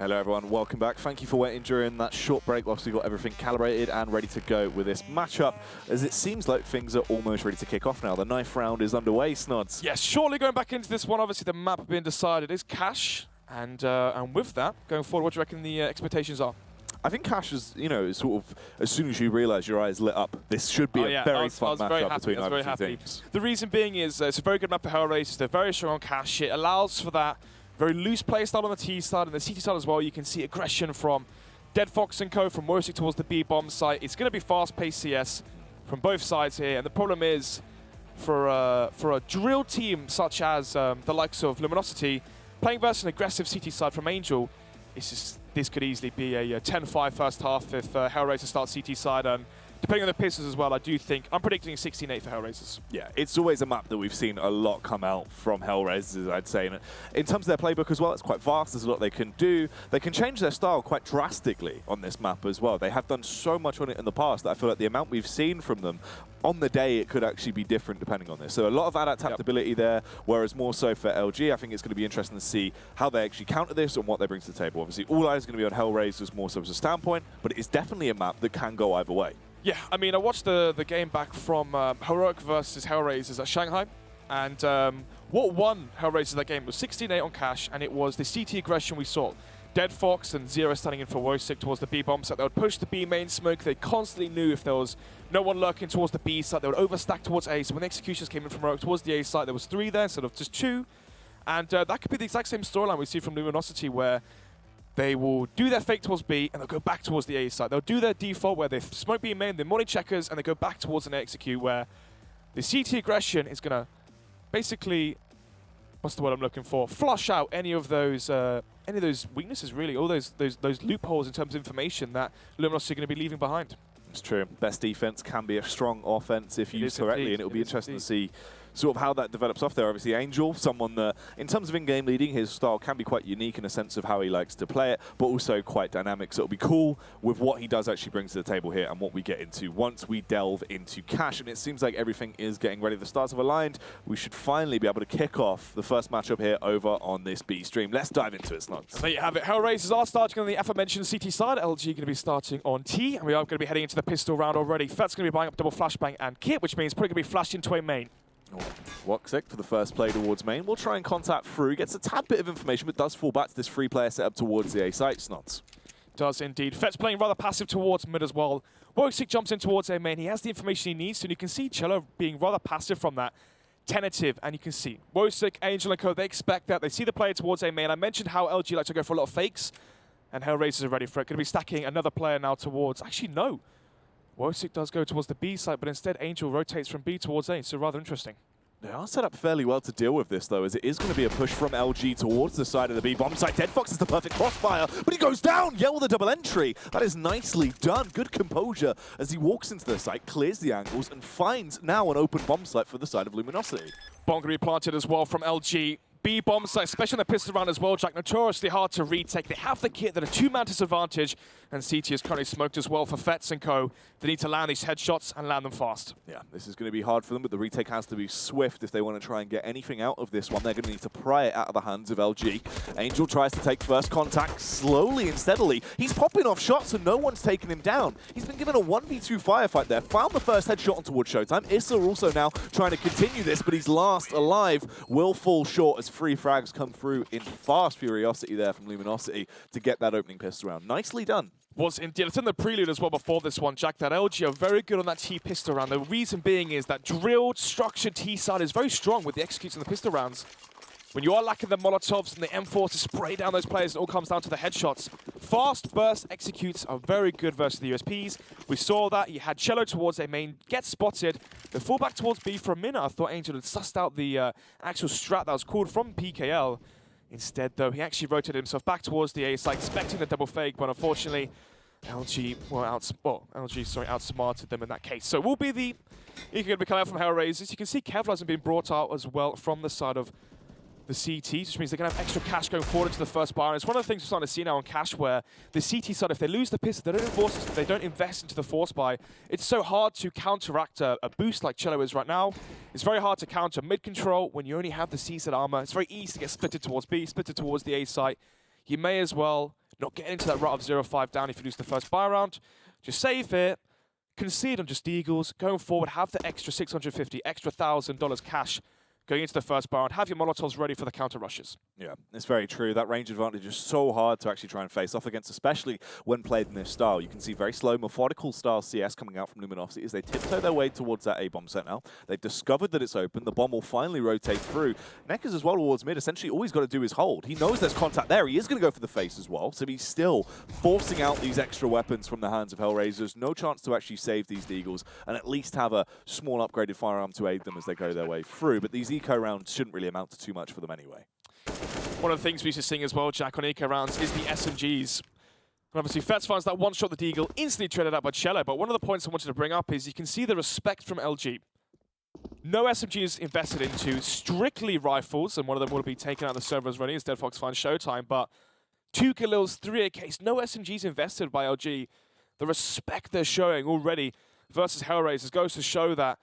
Hello everyone, welcome back. Thank you for waiting during that short break whilst we got everything calibrated and ready to go with this matchup, as it seems like things are almost ready to kick off now. The 9th round is underway, Snods. Yes, shortly going back into this one, obviously the map being decided is Cash, and with that, going forward, what do you reckon the expectations are? I think Cash is, you know, sort of, as soon as you realise your eyes lit up, this should be a very fun matchup between either two teams. The reason being is it's a very good map for HellRaisers. They're very strong on Cash. It allows for that very loose play style on the T side and the CT side as well. You can see aggression from Dead Fox and Co. from Worsik towards the B bomb site. It's going to be fast-paced CS from both sides here, and the problem is for a drill team such as the likes of Luminosity playing versus an aggressive CT side from Angel, it's just, this could easily be a 10-5 first half if HellRaisers starts CT side, and depending on the Pistols as well, I do think I'm predicting 16-8 for HellRaisers. Yeah, it's always a map that we've seen a lot come out from HellRaisers, I'd say. And in terms of their playbook as well, it's quite vast. There's a lot they can do. They can change their style quite drastically on this map as well. They have done so much on it in the past that I feel like the amount we've seen from them on the day, it could actually be different depending on this. So a lot of adaptability there, whereas more so for LG, I think it's going to be interesting to see how they actually counter this and what they bring to the table. Obviously, all eyes are going to be on HellRaisers more so as a standpoint, but it is definitely a map that can go either way. Yeah, I mean, I watched the game back from Heroic versus HellRaisers at Shanghai, and what won HellRaisers that game was 16-8 on Cash, and it was the CT aggression we saw. Dead Fox and Zero standing in for Worsik towards the B bomb site. They would push the B main smoke. They constantly knew if there was no one lurking towards the B site, they would overstack towards A. So when the executions came in from Heroic towards the A site, there was 3 there instead of just 2. And that could be the exact same storyline we see from Luminosity, where they will do their fake towards B and they'll go back towards the A site. They'll do their default where they smoke B main, the morning checkers, and they go back towards an execute where the CT aggression is going to basically, what's the word I'm looking for, flush out any of those weaknesses, really, all those loopholes in terms of information that Luminosity are going to be leaving behind. It's true. Best defense can be a strong offense if used correctly, and it'll be interesting to see sort of how that develops off there. Obviously, Angel, someone that, in terms of in-game leading, his style can be quite unique in a sense of how he likes to play it, but also quite dynamic. So it'll be cool with what he does actually bring to the table here and what we get into once we delve into Cash. And it seems like everything is getting ready. The stars have aligned. We should finally be able to kick off the first matchup here over on this B stream. Let's dive into it, Snods. There you have it. HellRaisers are starting on the aforementioned CT side. LG going to be starting on T, and we are going to be heading into the pistol round already. Fet's going to be buying up double flashbang and kit, which means probably going to be flashed into a main. Woxic for the first play towards main. We'll try and contact through. Gets a tad bit of information, but does fall back to this free-player setup towards the A site, Snods. Does indeed. Fet's playing rather passive towards mid as well. Woxic jumps in towards A main. He has the information he needs, and you can see Cello being rather passive from that. Tentative, and you can see Woxic, Angel, and Co. They expect that. They see the player towards A main. I mentioned how LG like to go for a lot of fakes, and HellRaisers are ready for it. Going to be stacking another player now towards... Actually, no. Woxic does go towards the B site, but instead Angel rotates from B towards A, so rather interesting. They are set up fairly well to deal with this, though, as it is going to be a push from LG towards the side of the B bomb site. Dead Fox is the perfect crossfire, but he goes down! Yell with a double entry. That is nicely done. Good composure as he walks into the site, clears the angles, and finds now an open bomb site for the side of Luminosity. Bomb going to be planted as well from LG. B bomb site, especially on the pistol round as well, Jack. Notoriously hard to retake. They have the kit that a 2-man disadvantage, and CT is currently smoked as well for Fets and Co. They need to land these headshots and land them fast. Yeah, this is going to be hard for them, but the retake has to be swift if they want to try and get anything out of this one. They're going to need to pry it out of the hands of LG. Angel tries to take first contact slowly and steadily. He's popping off shots and no one's taking him down. He's been given a 1v2 firefight there. Found the first headshot on towards Showtime. Issa also now trying to continue this, but he's last alive. Will fall short as 3 frags come through in fast furiosity there from Luminosity to get that opening pistol round. Nicely done. Was indeed. It's in the prelude as well before this one, Jack, that LG are very good on that T pistol round. The reason being is that drilled, structured T side is very strong with the executes and the pistol rounds. When you are lacking the Molotovs and the M4s to spray down those players, it all comes down to the headshots. Fast burst executes are very good versus the USPs. We saw that. He had Cello towards A main, gets spotted. The fallback towards B for a minute. I thought Angel had sussed out the actual strat that was called from PKL. Instead, though, he actually rotated himself back towards the A side, expecting the double fake, but unfortunately, LG outsmarted them in that case. So will be the... You're going to be coming out from HellRaisers. You can see Kevlar has been brought out as well from the side of the CT, which means they're going to have extra cash going forward into the first bar. And it's one of the things we're starting to see now on Cash, where the CT side, if they lose the pistol, they don't invest into the force buy. It's so hard to counteract a boost like Cello is right now. It's very hard to counter mid-control when you only have the C-set armor. It's very easy to get splitted towards B, splitted towards the A site. you may as well not get into that rut of 0-5 down if you lose the first buy round. Just save it, concede on just Eagles, going forward, have the extra $650, extra $1,000 cash going into the first bar and have your Molotovs ready for the counter rushes. Yeah, it's very true. That range advantage is so hard to actually try and face off against, especially when played in this style. You can see very slow, methodical style CS coming out from Luminosity as they tiptoe their way towards that A-bomb set now. They've discovered that it's open. The bomb will finally rotate through. Nekkers as well towards mid. Essentially, all he's got to do is hold. He knows there's contact there. He is going to go for the face as well, so he's still forcing out these extra weapons from the hands of HellRaisers. No chance to actually save these Deagles and at least have a small upgraded firearm to aid them as they go their way through. But these eco rounds shouldn't really amount to too much for them anyway. One of the things we used to sing as well, Jack, on eco rounds is the SMGs. And obviously, Fets finds that one shot the Deagle, instantly traded out by Cello. But one of the points I wanted to bring up is you can see the respect from LG. No SMGs invested into, strictly rifles, and one of them will be taken out of the server as ready as Dead Fox finds Showtime. But 2 Galils, 3 AKs, no SMGs invested by LG. The respect they're showing already versus HellRaisers goes to show that,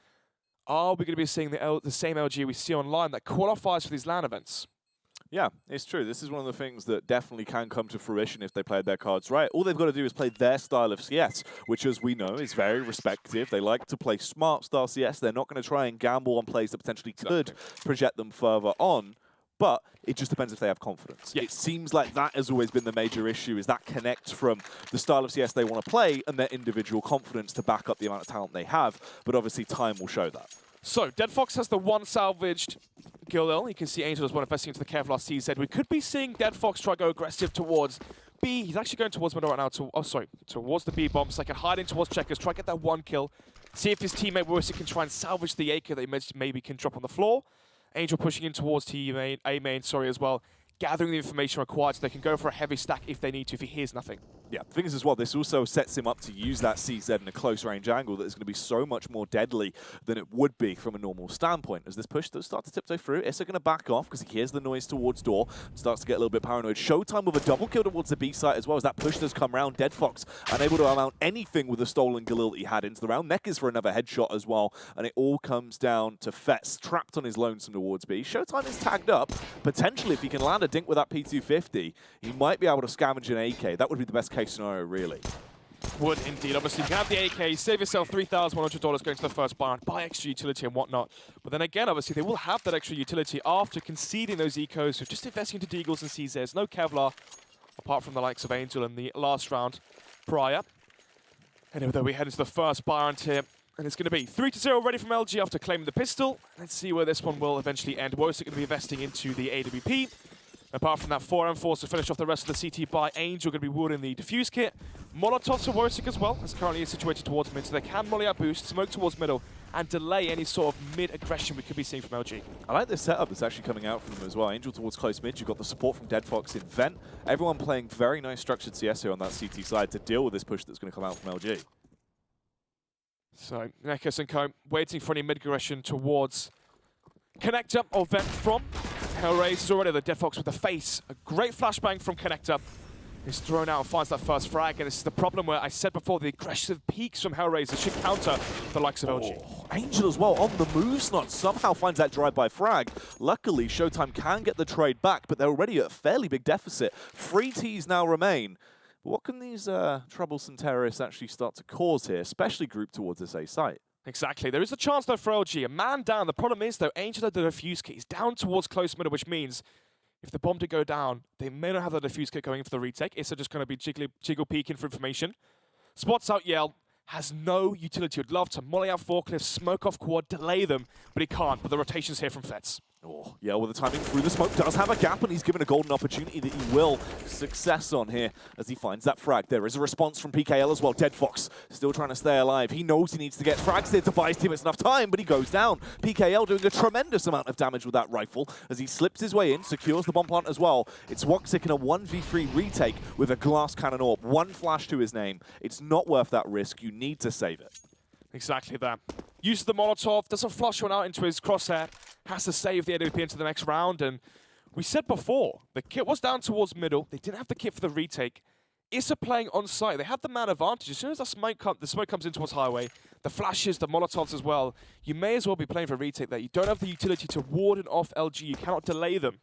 are we going to be seeing the same LG we see online that qualifies for these LAN events? Yeah, it's true. This is one of the things that definitely can come to fruition if they played their cards right. All they've got to do is play their style of CS, which, as we know, is very respective. They like to play smart style CS. They're not going to try and gamble on plays that potentially could project them further on. But it just depends if they have confidence. Yeah. It seems like that has always been the major issue, is that connect from the style of CS they want to play and their individual confidence to back up the amount of talent they have. But obviously, time will show that. So, Dead Fox has the one salvaged Galil. You can see Angel as well investing into the Kevlar CZ. We could be seeing Dead Fox try to go aggressive towards B. He's actually going towards middle right now. Towards the B bomb. So, like hiding towards Checkers. Try to get that one kill. See if his teammate Worcester can try and salvage the AK that he maybe can drop on the floor. Angel pushing in towards A main, as well. Gathering the information required so they can go for a heavy stack if they need to, if he hears nothing. Yeah, the thing is as well, this also sets him up to use that CZ in a close range angle that is going to be so much more deadly than it would be from a normal standpoint. As this push does start to tiptoe through, Issa going to back off because he hears the noise towards door and starts to get a little bit paranoid. Showtime with a double kill towards the B site as well as that push does come round. Dead Fox unable to amount anything with the stolen Galil that he had into the round. Nekkers for another headshot as well, and it all comes down to Fets trapped on his lonesome towards B. Showtime is tagged up. Potentially, if he can land a dink with that P250, he might be able to scavenge an AK. That would be the best case scenario, really. Would indeed. Obviously, you can have the AK, save yourself $3,100 going to the first buy and buy extra utility and whatnot. But then again, obviously, they will have that extra utility after conceding those ecos. So just investing into Deagles and CZs. No Kevlar, apart from the likes of Angel in the last round prior. Anyway, though, we head into the first buy round here. And it's going to be 3-0 ready from LG after claiming the pistol. Let's see where this one will eventually end. Worsik going to be investing into the AWP. Apart from that 4M4 to finish off the rest of the CT by Angel, going to be wielding the defuse kit. Molotov to Worsik as well, as currently is situated towards mid, so they can molly out boost, smoke towards middle, and delay any sort of mid-aggression we could be seeing from LG. I like this setup that's actually coming out from them as well. Angel towards close mid, you've got the support from Dead Fox in Vent. Everyone playing very nice structured CS here on that CT side to deal with this push that's going to come out from LG. So, Nekkers and Co. waiting for any mid-aggression towards Connector or Vent from HellRaisers already. The Dead Fox with the face. A great flashbang from Connector. He's thrown out and finds that first frag. And this is the problem where I said before, the aggressive peaks from HellRaisers should counter the likes of LG. Angel as well on the move. Snot somehow finds that drive-by frag. Luckily, Showtime can get the trade back, but they're already at a fairly big deficit. 3 Ts now remain. But what can these troublesome terrorists actually start to cause here, especially grouped towards this A site? Exactly. There is a chance, though, for LG. A man down. The problem is, though, Angel had the defuse kit. He's down towards close middle, which means if the bomb did go down, they may not have the defuse kit going in for the retake. It's just going to be jiggle peeking for information. Spots out Yell. Has no utility. Would love to molly out forklift, smoke off quad, delay them, but he can't. But the rotation's here from Fets. Oh, yeah, well, the timing through the smoke does have a gap, and he's given a golden opportunity that he will success on here as he finds that frag. There is a response from PKL as well. Dead Fox still trying to stay alive. He knows he needs to get frags here to buy his teammates enough time, but he goes down. PKL doing a tremendous amount of damage with that rifle as he slips his way in, secures the bomb plant as well. It's Woxic in a 1v3 retake with a glass cannon orb. 1 flash to his name. It's not worth that risk. You need to save it. Exactly that. Uses the Molotov, doesn't flush one out into his crosshair, has to save the AWP into the next round, and we said before, the kit was down towards middle, they didn't have the kit for the retake. Issa playing on site, they have the man advantage. As soon as the smoke comes in towards highway, the flashes, the Molotovs as well, you may as well be playing for a retake there. You don't have the utility to warden off LG, you cannot delay them.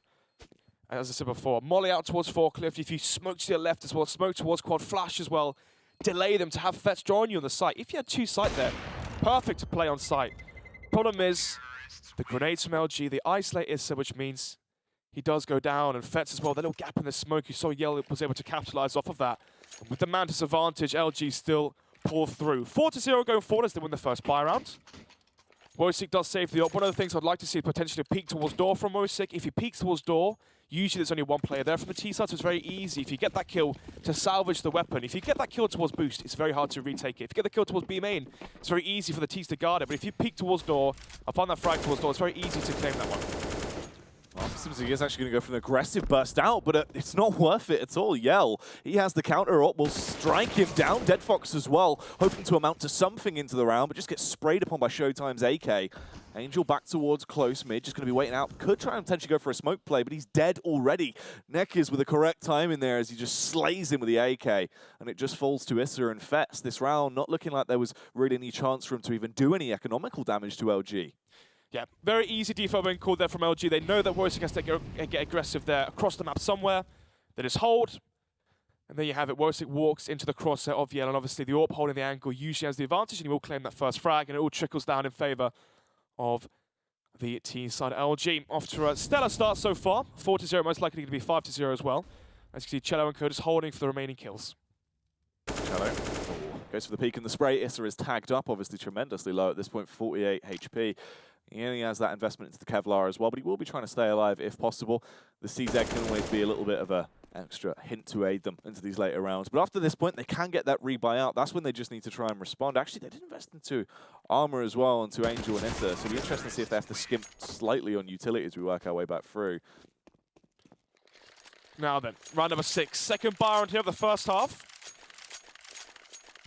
as I said before, molly out towards Forklift. If you smoke to your left as well, smoke towards Quad Flash as well, delay them to have Fetz join you on the site. If you had 2 site there, perfect to play on site. Problem is, the grenades from LG, they isolate Issa, which means he does go down, and Fetz as well, the little gap in the smoke, you saw Yell was able to capitalize off of that. And with the Mantis advantage, LG still pull through. 4-0 going forward as they win the first buy round. Wojcik does save the op. One of the things I'd like to see is potentially a peek towards door from Wojcik. If he peeks towards door, usually there's only one player there from the T side, so it's very easy if you get that kill to salvage the weapon. If you get that kill towards boost, it's very hard to retake it. If you get the kill towards B main, it's very easy for the T's to guard it. But if you peek towards door, I find that frag towards door, it's very easy to claim that one. Well, it seems like he is actually going to go for an aggressive burst out, but it's not worth it at all. Yell, he has the counter up, will strike him down. Dead Fox as well, hoping to amount to something into the round, but just gets sprayed upon by Showtime's AK. Angel back towards close mid, just going to be waiting out. Could try and potentially go for a smoke play, but he's dead already. Neckers with the correct time in there as he just slays him with the AK, and it just falls to Issa and Fetz. This round not looking like there was really any chance for him to even do any economical damage to LG. Yeah, very easy default being called there from LG. They know that Wojcik has to get aggressive there across the map somewhere. They just hold, and there you have it. Wojcik walks into the crosshair of Yell, and obviously the AWP holding the angle usually has the advantage, and he will claim that first frag, and it all trickles down in favor of the T side LG. Off to a stellar start so far. 4-0, most likely to be 5-0 as well. As you can see, Cello and Co just holding for the remaining kills. Cello goes for the peek and the spray. Issa is tagged up, obviously tremendously low at this point, 48 HP. He only has that investment into the Kevlar as well, but he will be trying to stay alive if possible. The CZ can always be a little bit of an extra hint to aid them into these later rounds. But after this point, they can get that rebuy out. That's when they just need to try and respond. Actually, they did invest into armor as well, into Angel and Issa, so it'll be interesting to see if they have to skimp slightly on utility as we work our way back through. Now then, round number 6. Second buy round here of the first half.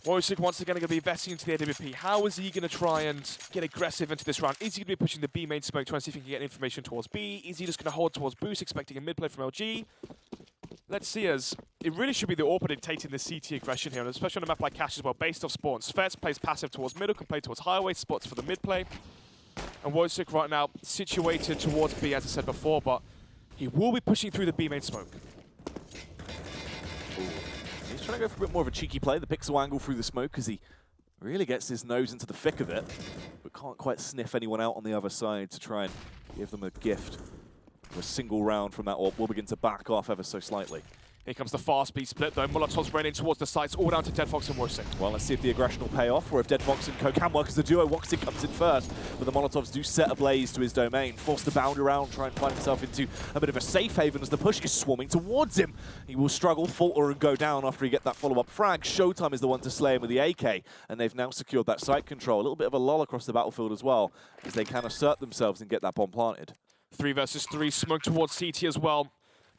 Wojcik once again going to be investing into the AWP. How is he going to try and get aggressive into this round? Is he going to be pushing the B main smoke, trying to see if he can get information towards B? Is he just going to hold towards boost, expecting a mid play from LG? Let's see, as it really should be the AWP dictating the CT aggression here, and especially on a map like Cash as well, based off spawns. Fetz plays passive towards middle, can play towards highway, spots for the mid play. And Wojcik right now situated towards B, as I said before, but he will be pushing through the B main smoke. He's trying to go for a bit more of a cheeky play, the pixel angle through the smoke, because he really gets his nose into the thick of it, but can't quite sniff anyone out on the other side to try and give them a gift. A single round from that AWP will begin to back off ever so slightly. Here comes the fast speed split though. Molotov's raining towards the sites, all down to Dead Fox and Wojcik. Well, let's see if the aggression will pay off, or if Dead Fox and Co can work as a duo. Woxik comes in first, but the Molotovs do set ablaze to his domain, forced to bound around, try and find himself into a bit of a safe haven as the push is swarming towards him. He will struggle, falter, and go down after he get that follow-up frag. Showtime is the one to slay him with the AK, and they've now secured that site control. A little bit of a lull across the battlefield as well, as they can assert themselves and get that bomb planted. 3 versus 3, smoke towards CT as well.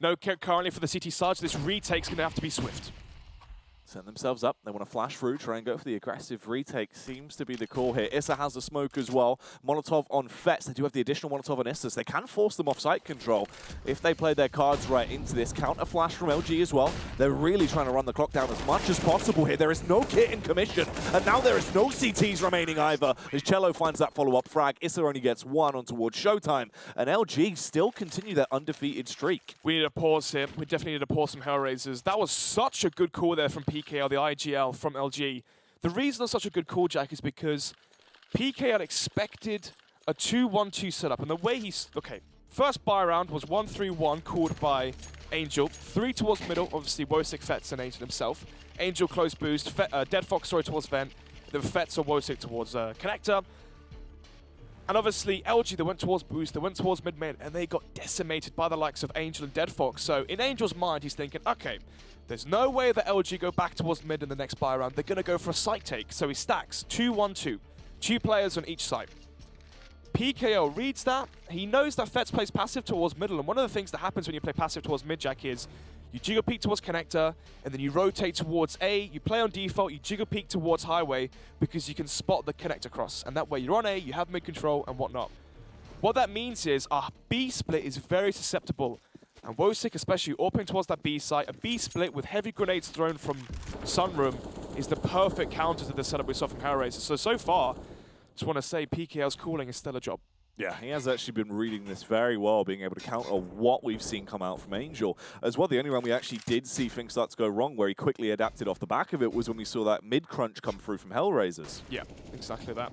No kick currently for the CT side, so this retake's going to have to be swift. Set themselves up. They want to flash through, try and go for the aggressive retake. Seems to be the call here. Issa has the smoke as well. Molotov on Fetz. They do have the additional Molotov on Issa, so they can force them off site control if they play their cards right into this. Counter flash from LG as well. They're really trying to run the clock down as much as possible here. There is no kit in commission, and now there is no CTs remaining either. As Cello finds that follow-up frag, Issa only gets one on towards Showtime, and LG still continue their undefeated streak. We need a pause here. We definitely need a pause from HellRaisers. That was such a good call there from PKL, the IGL from LG. The reason it's such a good call, Jack, is because PKL expected a 2-1-2 setup, and the way he's... Okay, first buy round was 1-3-1 called by Angel. 3 towards middle, obviously Wojcik, Fetz, and Angel himself. Angel close boost, Dead Fox towards Vent, then Fetz or Wojcik towards Connector. And obviously, LG, they went towards boost, they went towards mid-main, and they got decimated by the likes of Angel and Dead Fox. So in Angel's mind, he's thinking, okay, there's no way that LG go back towards mid in the next buy round. They're going to go for a site take. So he stacks 2-1-2. 2 players on each side. PKO reads that. He knows that Fetz plays passive towards middle. And one of the things that happens when you play passive towards mid, Jack, is you jiggle peek towards connector, and then you rotate towards A. You play on default, you jiggle peek towards highway, because you can spot the connector cross. And that way you're on A, you have mid control and whatnot. What that means is our B split is very susceptible. And Wojcik, especially opening towards that B site, a B split with heavy grenades thrown from Sunroom is the perfect counter to the setup we saw from HellRaisers. So far, just want to say PKL's calling a stellar job. Yeah, he has actually been reading this very well, being able to counter what we've seen come out from Angel. As well, the only round we actually did see things start to go wrong, where he quickly adapted off the back of it, was when we saw that mid-crunch come through from HellRaisers. Yeah, exactly that.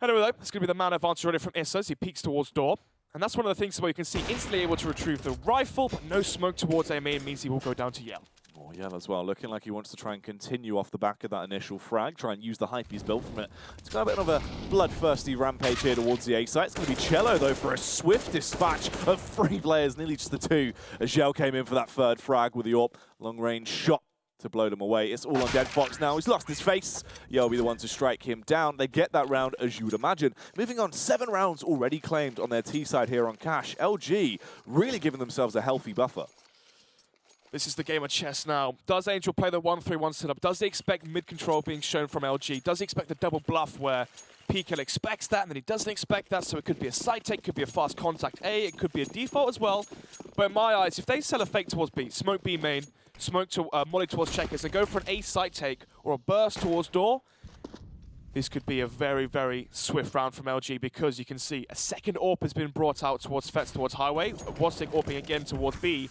Anyway, though, it's going to be the man advantage already from Issa as he peeks towards door. And that's one of the things where you can see instantly able to retrieve the rifle, but no smoke towards A main means he will go down to Yell. Oh, Yell as well, looking like he wants to try and continue off the back of that initial frag, try and use the hype he's built from it. It's got a bit of a bloodthirsty rampage here towards the A site. It's going to be Cello, though, for a swift dispatch of 3 players, nearly just the 2, as Yell came in for that 3rd frag with the AWP. Long-range shot to blow them away. It's all on Dead Fox now. He's lost his face. Yell will be the one to strike him down. They get that round, as you would imagine. Moving on, 7 rounds already claimed on their T side here on Cash. LG really giving themselves a healthy buffer. This is the game of chess now. Does Angel play the 1-3-1 setup? Does he expect mid-control being shown from LG? Does he expect the double bluff where PKL expects that and then he doesn't expect that? So it could be a side take, could be a fast contact A, it could be a default as well. But in my eyes, if they sell a fake towards B, smoke B main, smoke to molly towards checkers, and go for an A side take or a burst towards door, this could be a very, very swift round from LG, because you can see a second AWP has been brought out towards Fets, towards Highway. Wostic AWPing again towards B.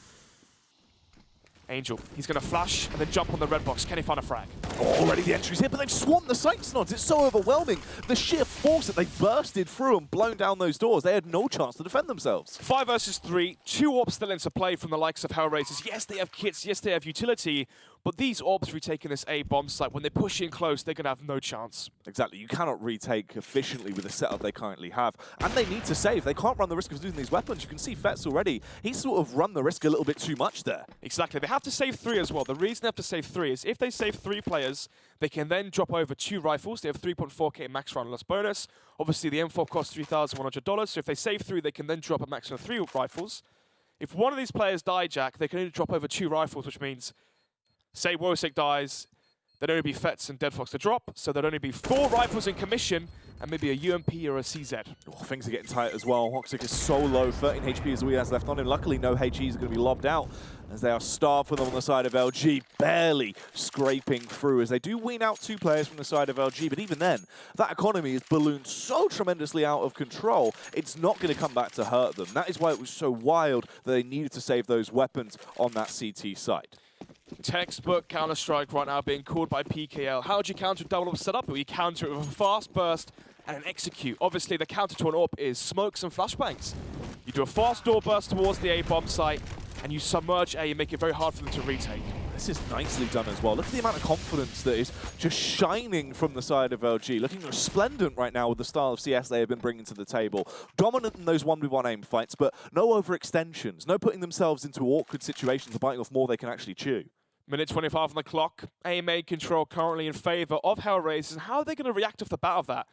Angel, he's going to flash and then jump on the red box. Can he find a frag? Already the entry's here, but they've swamped the site, Snods. It's so overwhelming. The sheer force that they bursted through and blown down those doors, they had no chance to defend themselves. 5 versus 3, 2 AWPs still into play from the likes of HellRaisers. Yes, they have kits, yes, they have utility, but these AWPs retaking this A bomb site, when they push in close, they're going to have no chance. Exactly. You cannot retake efficiently with the setup they currently have. And they need to save. They can't run the risk of losing these weapons. You can see Fets already. He's sort of run the risk a little bit too much there. Exactly. They have to save 3 as well. The reason they have to save 3 is if they save 3 players, they can then drop over 2 rifles. They have 3.4k max round loss bonus. Obviously, the M4 costs $3,100. So if they save 3, they can then drop a maximum of 3 rifles. If one of these players die, Jack, they can only drop over 2 rifles, which means, say Wosik dies, there'd only be Fets and Dead Fox to drop, so there'd only be 4 rifles in commission, and maybe a UMP or a CZ. Oh, things are getting tight as well. Hoxic is so low, 13 HP is all he has left on him. Luckily, no HEs are going to be lobbed out, as they are starved for them on the side of LG, barely scraping through, as they do wean out 2 players from the side of LG, but even then, that economy is ballooned so tremendously out of control, it's not going to come back to hurt them. That is why it was so wild that they needed to save those weapons on that CT site. Textbook Counter-Strike right now being called by PKL. How do you counter a double-up setup? Well, you counter it with a fast burst and an execute. Obviously, the counter to an AWP is smokes and flashbangs. You do a fast door burst towards the A-bomb site, and you submerge A and make it very hard for them to retake. This is nicely done as well. Look at the amount of confidence that is just shining from the side of LG. Looking resplendent right now with the style of CS they have been bringing to the table. Dominant in those 1v1 aim fights, but no overextensions. No putting themselves into awkward situations and biting off more they can actually chew. Minute 25 on the clock. AMA control currently in favor of HellRaisers. How are they going to react off the bat of that?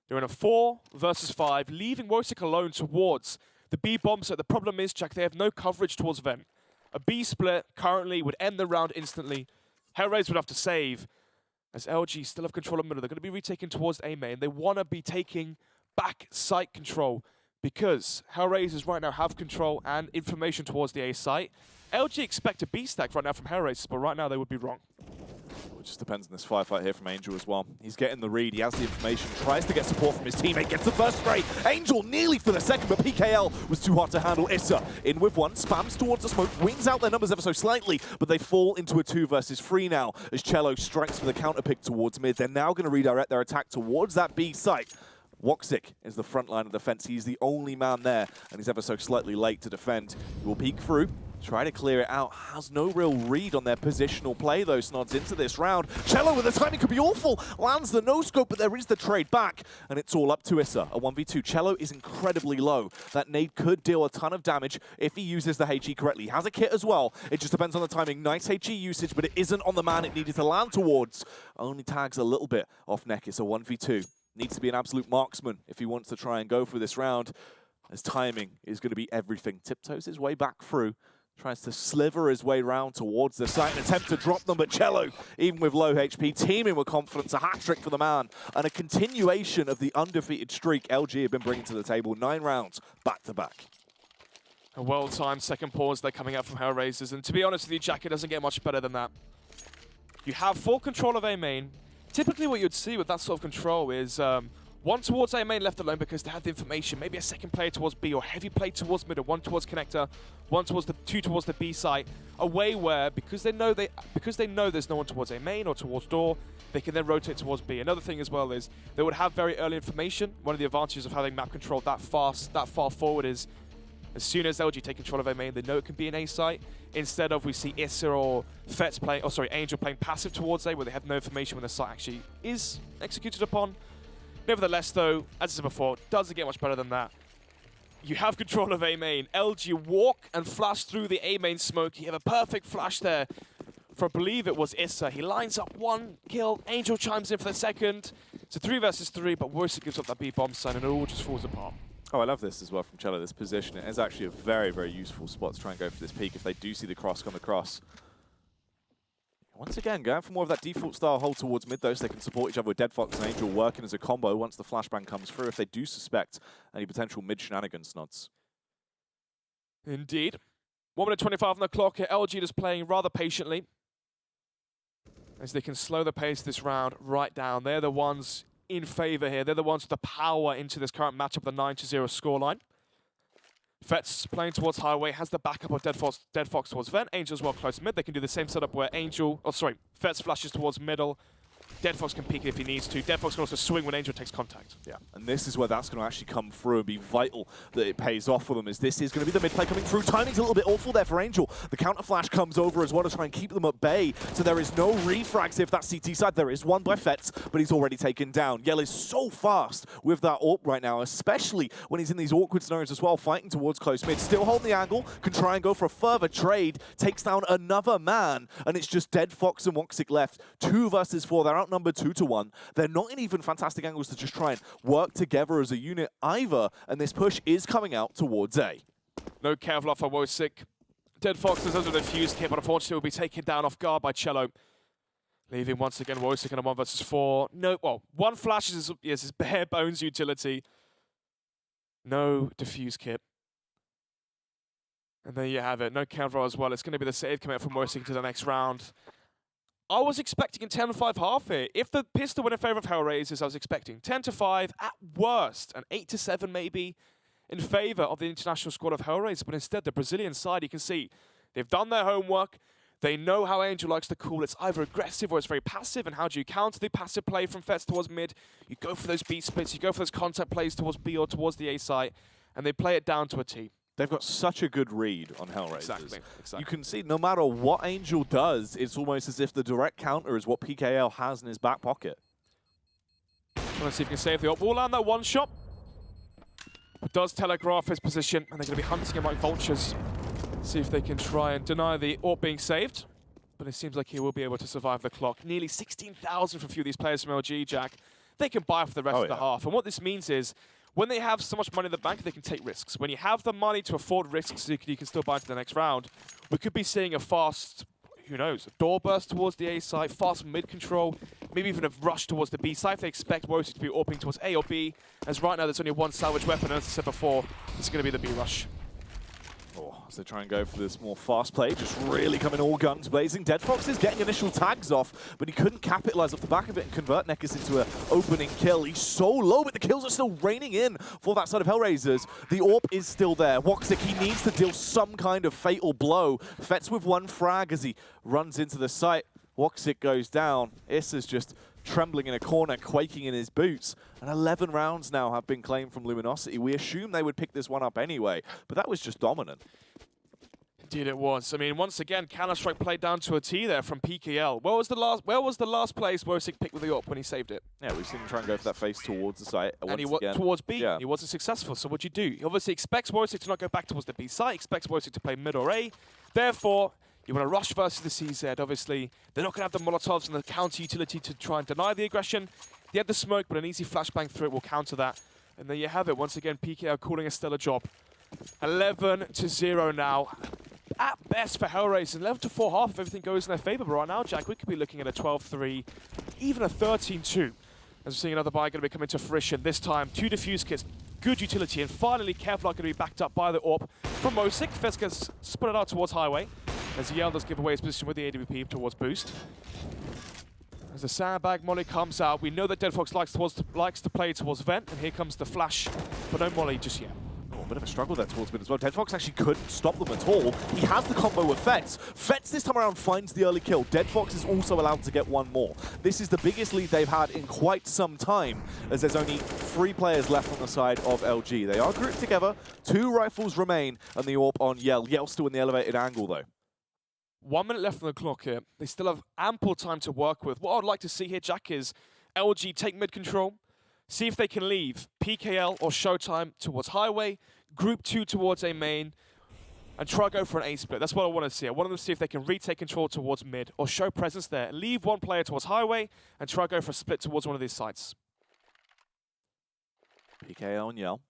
They're in a 4 versus 5, leaving Wosik alone towards the B bomb. So the problem is, Jack, they have no coverage towards Vent. A B split currently would end the round instantly. HellRaisers would have to save, as LG still have control of middle. They're going to be retaken towards A main. They want to be taking back site control, because HellRaisers right now have control and information towards the A site. LG expect a B stack right now from HellRaisers, but right now they would be wrong. It just depends on this firefight here from Angel as well. He's getting the read, he has the information, tries to get support from his teammate, gets the first spray. Angel nearly for the second, but PKL was too hard to handle. Issa in with 1, spams towards the smoke, wings out their numbers ever so slightly, but they fall into a 2 versus 3 now, as Cello strikes with a counter pick towards mid. They're now going to redirect their attack towards that B site. Woxic is the front line of defense. He's the only man there, and he's ever so slightly late to defend. He will peek through, try to clear it out. Has no real read on their positional play, though. Snods into this round. Cello with the timing could be awful. Lands the no-scope, but there is the trade back, and it's all up to Issa. A 1v2. Cello is incredibly low. That nade could deal a ton of damage if he uses the HE correctly. He has a kit as well. It just depends on the timing. Nice HE usage, but it isn't on the man it needed to land towards. Only tags a little bit off neck. It's a 1v2. Needs to be an absolute marksman if he wants to try and go for this round, as timing is going to be everything. Tiptoes his way back through, tries to sliver his way round towards the site and attempt to drop them, but Cello, even with low HP, teaming with confidence, a hat-trick for the man, and a continuation of the undefeated streak LG have been bringing to the table. 9 rounds back-to-back. A well-timed second pause they're coming out from HellRaisers, and to be honest with you, Jack, it doesn't get much better than that. You have full control of A main. Typically what you'd see with that sort of control is One towards A main left alone because they have the information. Maybe a second player towards B, or heavy play towards mid, or one towards connector, two towards the B site. A way where, because they know there's no one towards A main or towards door, they can then rotate towards B. Another thing as well is they would have very early information. One of the advantages of having map control that far forward is as soon as LG take control of A main, they know it can be an A site. Instead of we see Issa or Fets playing, Angel playing passive towards A, where they have no information when the site actually is executed upon. Nevertheless, though, as I said before, doesn't get much better than that. You have control of A main. LG walk and flash through the A main smoke. You have a perfect flash there for, I believe it was Issa. He lines up one kill. Angel chimes in for the second. It's a 3 versus 3, but Worsik gives up that B bomb sign and it all just falls apart. Oh, I love this as well from Cello, this position. It is actually a very, very useful spot to try and go for this peak if they do see the cross come across. Once again, going for more of that default style hold towards mid, though, so they can support each other with Dead Fox and Angel working as a combo once the flashbang comes through, if they do suspect any potential mid shenanigans snods. Indeed. 1 minute 25 on the clock here. LG just playing rather patiently, as they can slow the pace this round right down. They're the ones in favor here. They're the ones with the power into this current matchup, the 9-0 scoreline. Fets playing towards Highway, has the backup of Dead Fox towards Vent. Angel as well close mid. They can do the same setup where Fets flashes towards middle. Dead Fox can peek it if he needs to. Dead Fox can also swing when Angel takes contact. Yeah, and this is where that's going to actually come through and be vital that it pays off for them, as this is going to be the mid play coming through. Timing's a little bit awful there for Angel. The counter flash comes over as well to try and keep them at bay, so there is no refrags if that CT side. There is one by Fets, but he's already taken down. Yell is so fast with that AWP right now, especially when he's in these awkward scenarios as well, fighting towards close mid. Still holding the angle, can try and go for a further trade, takes down another man, and it's just Dead Fox and Woxic left. 2 versus 4, they're outnumbered 2-1. They're not in even fantastic angles to just try and work together as a unit either, and this push is coming out towards A. No Kevlar for Woxic. Dead Fox does a defuse kit, but unfortunately will be taken down off guard by Cello. Leaving once again Woxic in a 1 versus 4. No, well, one flash is his bare bones utility. No defuse kit. And there you have it. No Kevlar as well. It's going to be the save coming out from Woxic to the next round. I was expecting a 10-5 half here. If the pistol went in favor of HellRaisers, I was expecting 10-5 at worst, and 8-7 maybe in favor of the international squad of HellRaisers. But instead, the Brazilian side, you can see they've done their homework. They know how Angel likes to call. It's either aggressive or it's very passive. And how do you counter the passive play from Fets towards mid? You go for those B splits. You go for those contact plays towards B or towards the A site, and they play it down to a T. They've got such a good read on HellRaisers. Exactly. You can see no matter what Angel does, it's almost as if the direct counter is what PKL has in his back pocket. Let's see if he can save the AWP. We'll land that one shot. But does telegraph his position, and they're going to be hunting him like vultures. See if they can try and deny the AWP being saved. But it seems like he will be able to survive the clock. Nearly 16,000 for a few of these players from LG, Jack. They can buy for the rest of the half. And what this means is, when they have so much money in the bank, they can take risks. When you have the money to afford risks, you can still buy into the next round. We could be seeing a fast, who knows, a door burst towards the A side, fast mid control, maybe even a rush towards the B side if they expect Woxic to be AWPing towards A or B. As right now, there's only one salvage weapon, and as I said before, it's going to be the B rush. As they try and go for this more fast play, just really coming all guns blazing. Dead Fox is getting initial tags off, but he couldn't capitalize off the back of it and convert Nekkers into an opening kill. He's so low, but the kills are still raining in for that side of HellRaisers. The AWP is still there. Woxic, he needs to deal some kind of fatal blow. Fets with one frag as he runs into the site. Woxic goes down. Issa's just trembling in a corner, quaking in his boots. And 11 rounds now have been claimed from Luminosity. We assumed they would pick this one up anyway, but that was just dominant. Indeed it was. I mean, once again, Counter-Strike played down to a T there from PKL. Where was the last place Woxic picked with the AWP when he saved it? Yeah, we've seen him try and go for that face towards the site. And he went towards B. Yeah. He wasn't successful, so what'd you do? He obviously expects Woxic to not go back towards the B site, expects Woxic to play mid or A. Therefore, you want to rush versus the CZ. Obviously, they're not going to have the Molotovs and the counter utility to try and deny the aggression. They had the smoke, but an easy flashbang through it will counter that. And there you have it. Once again, PKL calling a stellar job. 11-0 now. At best for HellRaisers, 11-4 half if everything goes in their favor. But right now, Jack, we could be looking at a 12-3, even a 13-2. As we're seeing another buy going to be coming to fruition. This time, 2 defuse kits, good utility, and finally Kevlar going to be backed up by the AWP from Woxic. Fez gets split out towards Highway, as Yale does give away his position with the AWP towards Boost. As the sandbag molly comes out, we know that Deadfox likes to play towards Vent, and here comes the flash, but no molly just yet. Oh, a bit of a struggle there towards mid as well. Deadfox actually couldn't stop them at all. He has the combo effects. Fets this time around finds the early kill. Deadfox is also allowed to get one more. This is the biggest lead they've had in quite some time, as there's only 3 players left on the side of LG. They are grouped together. 2 rifles remain, and the AWP on Yell. Yell's still in the elevated angle, though. 1 minute left on the clock here. They still have ample time to work with. What I'd like to see here, Jack, is LG take mid control, see if they can leave PKL or Showtime towards Highway, Group 2 towards A main, and try go for an A split. That's what I want to see. I want them to see if they can retake control towards mid or show presence there. Leave one player towards Highway and try go for a split towards one of these sites. PKL and Yell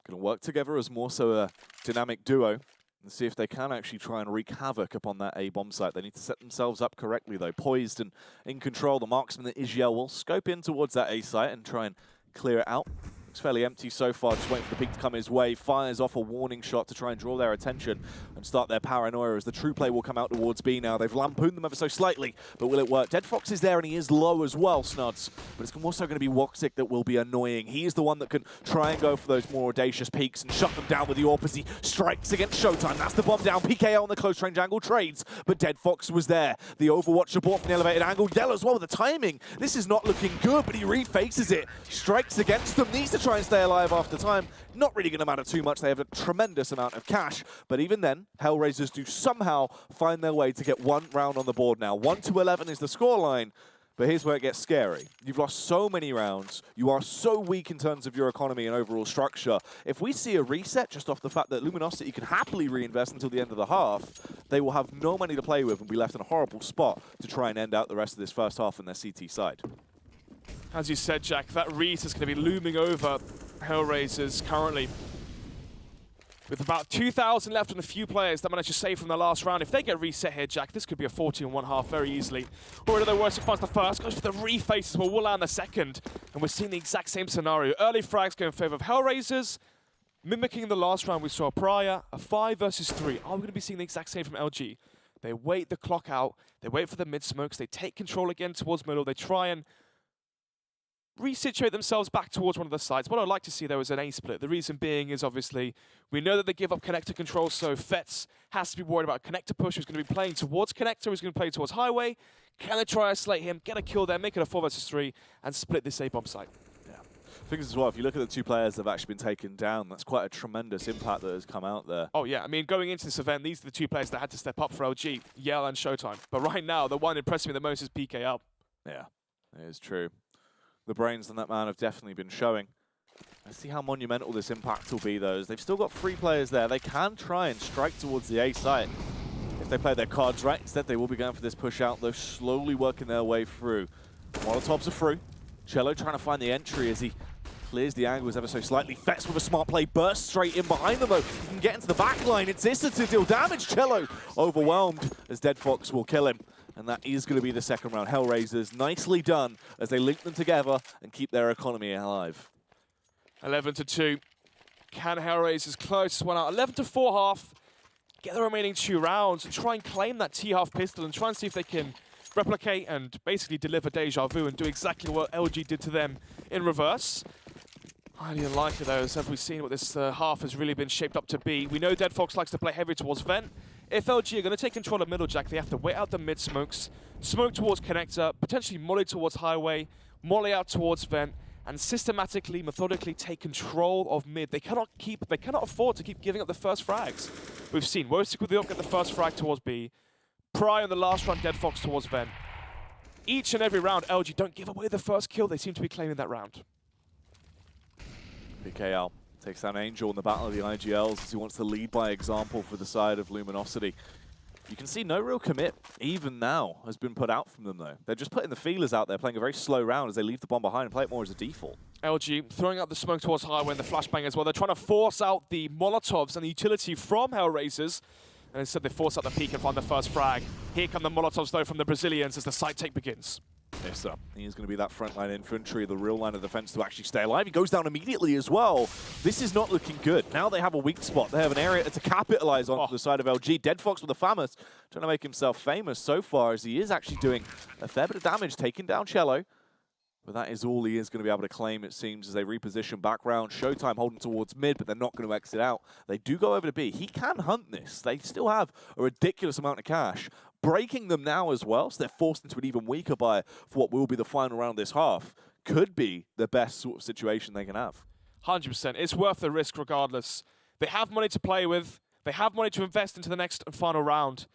going to work together as more so a dynamic duo. And see if they can actually try and wreak havoc upon that A-bomb site. They need to set themselves up correctly, though. Poised and in control, the marksman that is Yell will scope in towards that A site and try and clear it out. Looks fairly empty so far, just waiting for the peak to come his way. Fires off a warning shot to try and draw their attention and start their paranoia as the true play will come out towards B now. They've lampooned them ever so slightly, but will it work? Deadfox is there and he is low as well, Snuds. But it's also going to be Woxic that will be annoying. He is the one that can try and go for those more audacious peaks and shut them down with the AWP as he strikes against Showtime. That's the bomb down. PKL on the close range angle trades, but Deadfox was there. The Overwatch support from the elevated angle. Yell as well with the timing. This is not looking good, but he refaces it. Strikes against them. Needs to try and stay alive after time. Not really going to matter too much. They have a tremendous amount of cash. But even then, HellRaisers do somehow find their way to get 1 round on the board now. 1-11 is the scoreline. But here's where it gets scary. You've lost so many rounds. You are so weak in terms of your economy and overall structure. If we see a reset just off the fact that Luminosity can happily reinvest until the end of the half, they will have no money to play with and be left in a horrible spot to try and end out the rest of this first half on their CT side. As you said, Jack, that reset is going to be looming over HellRaisers currently. With about 2,000 left on a few players that managed to save from the last round. If they get reset here, Jack, this could be a 40-1 half very easily. Already the worst finds the first, goes for the refaces, but will land the second. And we're seeing the exact same scenario. Early frags go in favor of HellRaisers, mimicking the last round we saw prior, a 5 versus 3. Are we going to be seeing the exact same from LG? They wait the clock out, they wait for the mid smokes, they take control again towards middle, they try and resituate themselves back towards one of the sites. What I'd like to see, though, is an A split. The reason being is, obviously, we know that they give up connector control, so Fets has to be worried about a connector push, who's going to be playing towards connector, who's going to play towards Highway. Can they try to isolate him, get a kill there, make it a 4 versus 3, and split this A-bomb site? Yeah. Things as well, if you look at the 2 players that have actually been taken down, that's quite a tremendous impact that has come out there. Oh, yeah. I mean, going into this event, these are the 2 players that had to step up for LG, Yell and Showtime. But right now, the one impressing me the most is PKL. Yeah, it is true. The brains on that man have definitely been showing. Let's see how monumental this impact will be, though. As they've still got 3 players there. They can try and strike towards the A site if they play their cards right. Instead, they will be going for this push out, though, slowly working their way through. Molotovs are through. Cello trying to find the entry as he clears the angles ever so slightly. Fets with a smart play, bursts straight in behind them, though. He can get into the back line. It's Issa to deal damage. Cello overwhelmed as Deadfox will kill him. And that is going to be the second round. HellRaisers, nicely done as they link them together and keep their economy alive. 11-2. Can HellRaisers close this one out? 11-4 half. Get the remaining 2 rounds and try and claim that T-half pistol and try and see if they can replicate and basically deliver deja vu and do exactly what LG did to them in reverse. Highly unlikely, though, as we've seen what this half has really been shaped up to be. We know Deadfox likes to play heavy towards Vent. If LG are going to take control of middle, Jack, they have to wait out the mid smokes, smoke towards connector, potentially molly towards Highway, molly out towards Vent, and systematically, methodically take control of mid. They cannot afford to keep giving up the first frags. We've seen Wostick with the up get the first frag towards B. Prior in the last round, Deadfox towards Vent. Each and every round, LG don't give away the first kill. They seem to be claiming that round. PKL takes down Angel in the battle of the IGLs as he wants to lead by example for the side of Luminosity. You can see no real commit, even now, has been put out from them, though. They're just putting the feelers out there, playing a very slow round as they leave the bomb behind and play it more as a default. LG throwing out the smoke towards Highway and the flashbang as well. They're trying to force out the Molotovs and the utility from HellRaisers. And instead they force out the peak and find the first frag. Here come the Molotovs, though, from the Brazilians as the side take begins. Issa, he's going to be that frontline infantry, the real line of defense to actually stay alive. He goes down immediately as well. This is not looking good. Now they have a weak spot. They have an area to capitalize on the side of LG. Dead Fox with the FAMAS trying to make himself famous so far, as he is actually doing a fair bit of damage, taking down Cello. But that is all he is going to be able to claim, it seems, as they reposition back round. Showtime holding towards mid, but they're not going to exit out. They do go over to B. He can hunt this. They still have a ridiculous amount of cash. Breaking them now as well, so they're forced into an even weaker buy for what will be the final round this half. Could be the best sort of situation they can have. 100%. It's worth the risk regardless. They have money to play with. They have money to invest into the next and final round.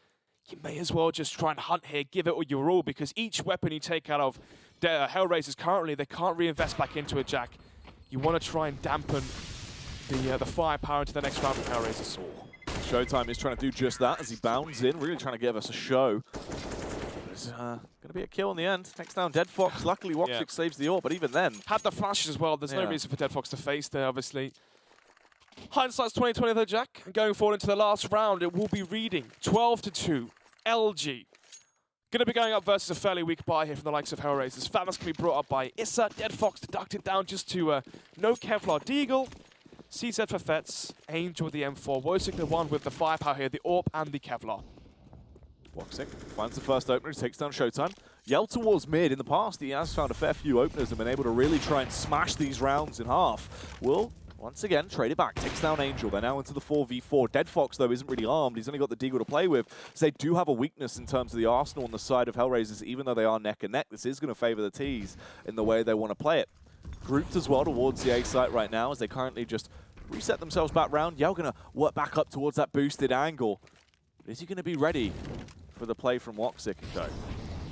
You may as well just try and hunt here, give it your all, because each weapon you take out of HellRaisers currently, they can't reinvest back into it, Jack. You want to try and dampen the firepower into the next round of HellRaisers. Showtime is trying to do just that as he bounds in, really trying to give us a show. It's going to be a kill in the end. Takes down Dead Fox. Luckily, Woxic saves the ult, but even then... Had the flashes as well. There's no reason for Dead Fox to face there, obviously. Hindsight's 2020 though, Jack. And going forward into the last round, it will be reading 12-2. LG. Going to be going up versus a fairly weak buy here from the likes of HellRaisers. FAMAS can be brought up by Issa. Dead Fox deducted down just to no Kevlar Deagle. CZ for Fets. Angel with the M4. Woxic the one with the firepower here, the AWP and the Kevlar. Woxic finds the first opener, takes down Showtime. Yell towards mid. In the past, he has found a fair few openers and been able to really try and smash these rounds in half. Will, once again, trade it back. Takes down Angel. They're now into the 4v4. Dead Fox, though, isn't really armed. He's only got the Deagle to play with. So they do have a weakness in terms of the arsenal on the side of HellRaisers, even though they are neck and neck. This is going to favor the T's in the way they want to play it. Grouped as well towards the A site right now, as they currently just reset themselves back round. Yell going to work back up towards that boosted angle. Is he going to be ready for the play from Woxic and go?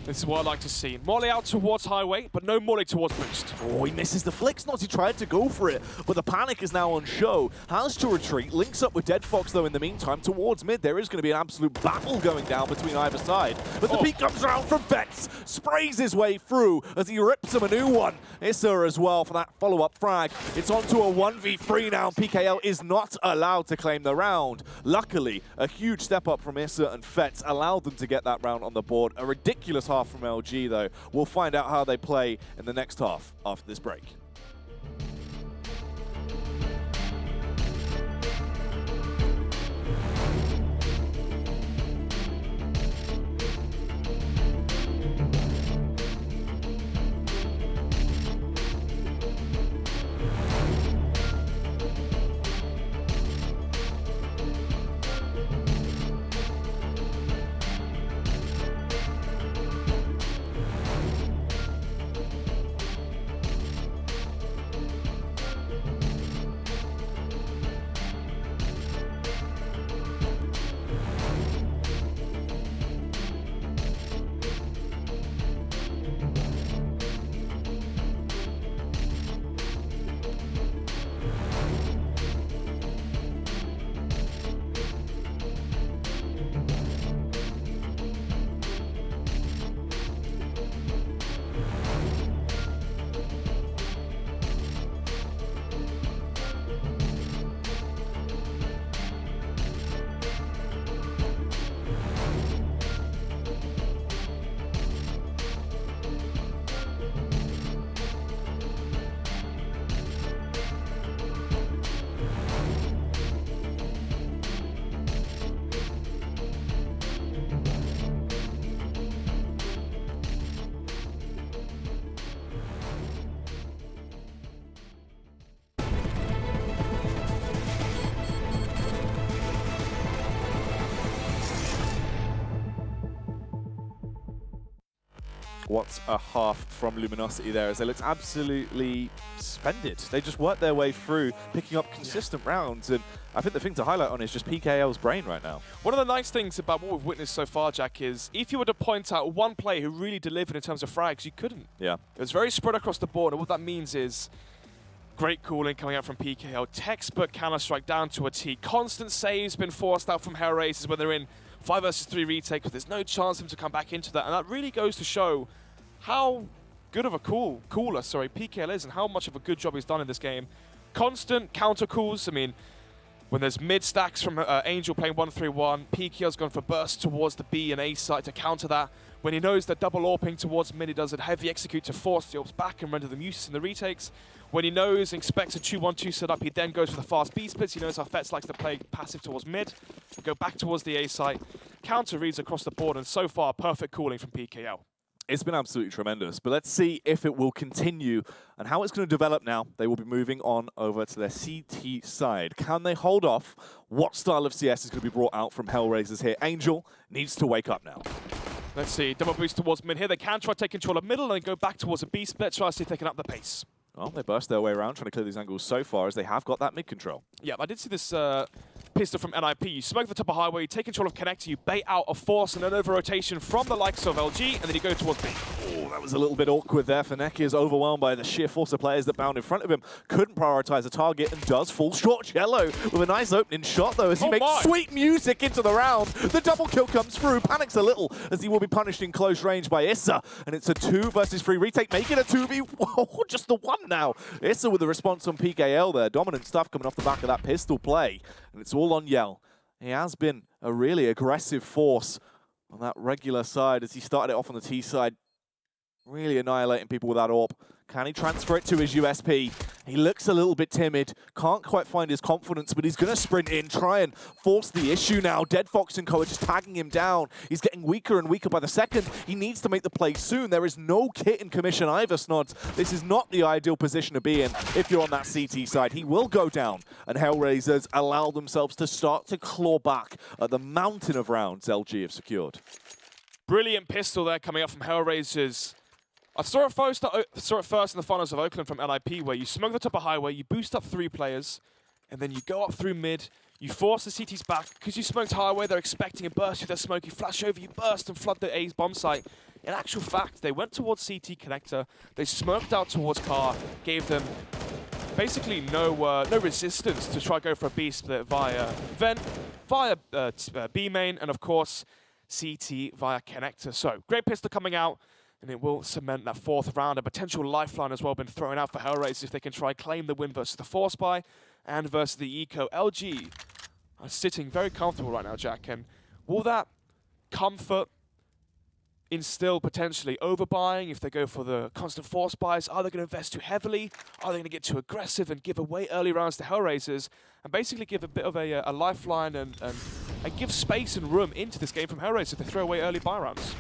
This is what I like to see. Molly out towards highway, but no Molly towards boost. Oh, he misses the flicks. Not he tried to go for it, but the panic is now on show. Has to retreat. Links up with Dead Fox, though, in the meantime. Towards mid, there is going to be an absolute battle going down between either side. But the peek comes around from Vets. Sprays his way through as he rips him a new one. Issa as well for that follow-up frag. It's on to a 1v3 now. PKL is not allowed to claim the round. Luckily, a huge step up from Issa and Fets allowed them to get that round on the board. A ridiculous half from LG, though. We'll find out how they play in the next half after this break. What a half from Luminosity there, as they looked absolutely splendid. They just worked their way through, picking up consistent rounds, and I think the thing to highlight on is just PKL's brain right now. One of the nice things about what we've witnessed so far, Jack, is if you were to point out one player who really delivered in terms of frags, you couldn't. Yeah. It was very spread across the board, and what that means is great cooling coming out from PKL, textbook Counter-Strike down to a T, constant saves been forced out from HellRaisers when they're in 5 versus 3 retake, but there's no chance for them to come back into that, and that really goes to show how good of a cooler PKL is and how much of a good job he's done in this game. Constant counter calls. I mean, When there's mid stacks from Angel playing 1-3-1, PKL's gone for burst towards the B and A side to counter that. When he knows that double AWPing towards mid, he does a heavy execute to force the AWPs back and render them useless in the retakes. When he knows and expects a 2-1-2 setup, he then goes for the fast B splits. He knows how Fetz likes to play passive towards mid, go back towards the A site, counter reads across the board, and so far, perfect calling from PKL. It's been absolutely tremendous, but let's see if it will continue and how it's going to develop now. They will be moving on over to their CT side. Can they hold off? What style of CS is going to be brought out from HellRaisers here? Angel needs to wake up now. Let's see, double boost towards mid here. They can try to take control of middle and then go back towards a B split, try to see if they can up the pace. Well, they burst their way around trying to clear these angles so far as they have got that mid control. Yeah, I did see this pistol from NIP. You smoke the top of highway, you take control of connector, you bait out a force and an over-rotation from the likes of LG, and then you go towards B. Oh, that was a little bit awkward there. Fnac is overwhelmed by the sheer force of players that bound in front of him. Couldn't prioritize the target and does fall short. Cello with a nice opening shot, though, as he makes sweet music into the round. The double kill comes through. Panics a little as he will be punished in close range by Issa. And it's a 2 versus 3 retake. Make it a 2v. Whoa, just the 1 now. Issa with the response on PKL there. Dominant stuff coming off the back of that pistol play. And it's all on Yell. He has been a really aggressive force on that regular side as he started it off on the T side. Really annihilating people with that AWP. Can he transfer it to his USP? He looks a little bit timid, can't quite find his confidence, but he's going to sprint in, try and force the issue now. Dead Fox and Co are just tagging him down. He's getting weaker and weaker by the second. He needs to make the play soon. There is no kit in commission either, Snods. This is not the ideal position to be in if you're on that CT side. He will go down, and HellRaisers allow themselves to start to claw back at the mountain of rounds LG have secured. Brilliant pistol there coming up from HellRaisers. I saw it first in the finals of Oakland from LIP, where you smoke the top of highway, you boost up 3 players, and then you go up through mid, you force the CTs back. Because you smoked highway, they're expecting a burst with their smoke. You flash over, you burst and flood the A's bomb site. In actual fact, they went towards CT connector, they smoked out towards car, gave them basically no resistance to try to go for a B split via vent, via B main, and of course, CT via connector. So, great pistol coming out. And it will cement that 4th round. A potential lifeline as well been thrown out for HellRaisers if they can try claim the win versus the Force Buy and versus the Eco. LG are sitting very comfortable right now, Jack. And will that comfort instill potentially overbuying if they go for the constant Force Buys? Are they going to invest too heavily? Are they going to get too aggressive and give away early rounds to HellRaisers and basically give a bit of a lifeline and give space and room into this game from HellRaisers if they throw away early buy rounds?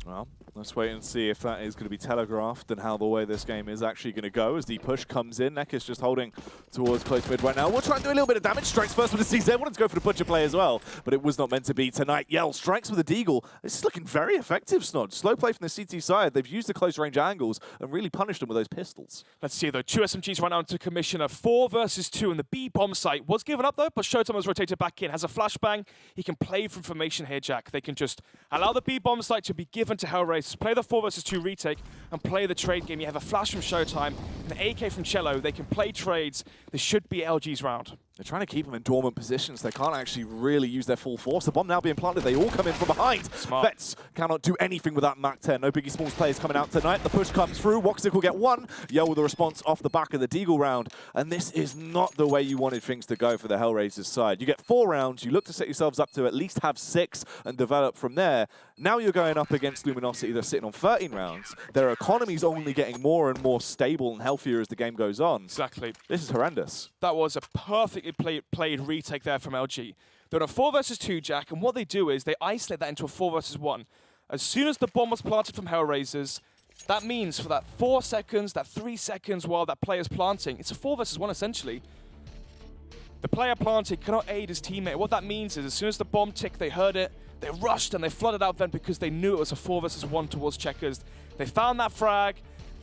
Well, let's wait and see if that is going to be telegraphed and how the way this game is actually going to go as the push comes in. Neck is just holding towards close mid right now. We'll try and do a little bit of damage. Strikes first with the CZ. Wanted to go for the Butcher play as well, but it was not meant to be tonight. Yell strikes with the Deagle. This is looking very effective, Snod. Slow play from the CT side. They've used the close range angles and really punished them with those pistols. Let's see, though. 2 SMGs right now into commission. A 4 versus 2 in the B bomb site. Was given up, though, but Showtime has rotated back in. Has a flashbang. He can play from formation here, Jack. They can just allow the B bomb site to be given to HellRaisers. Play the 4 versus 2 retake and play the trade game. You have a flash from Showtime, an AK from Cello. They can play trades. This should be LG's round. They're trying to keep them in dormant positions. They can't actually really use their full force. The bomb now being planted. They all come in from behind. Smart. Vets cannot do anything with that Mach 10. No Biggie Smalls players coming out tonight. The push comes through. Woxic will get 1. Yell with a response off the back of the Deagle round. And this is not the way you wanted things to go for the HellRaisers side. You get 4 rounds. You look to set yourselves up to at least have 6 and develop from there. Now you're going up against Luminosity. They're sitting on 13 rounds. Their economy's only getting more and more stable and healthier as the game goes on. Exactly. This is horrendous. That was a perfectly played retake there from LG. They're on a 4 versus 2, Jack, and what they do is they isolate that into a 4 versus 1. As soon as the bomb was planted from HellRaisers, that means for that 4 seconds, that 3 seconds while that player's planting, it's a 4 versus 1 essentially. The player planting cannot aid his teammate. What that means is as soon as the bomb ticked, they heard it, they rushed and they flooded out then because they knew it was a 4 versus 1 towards Checkers. They found that frag,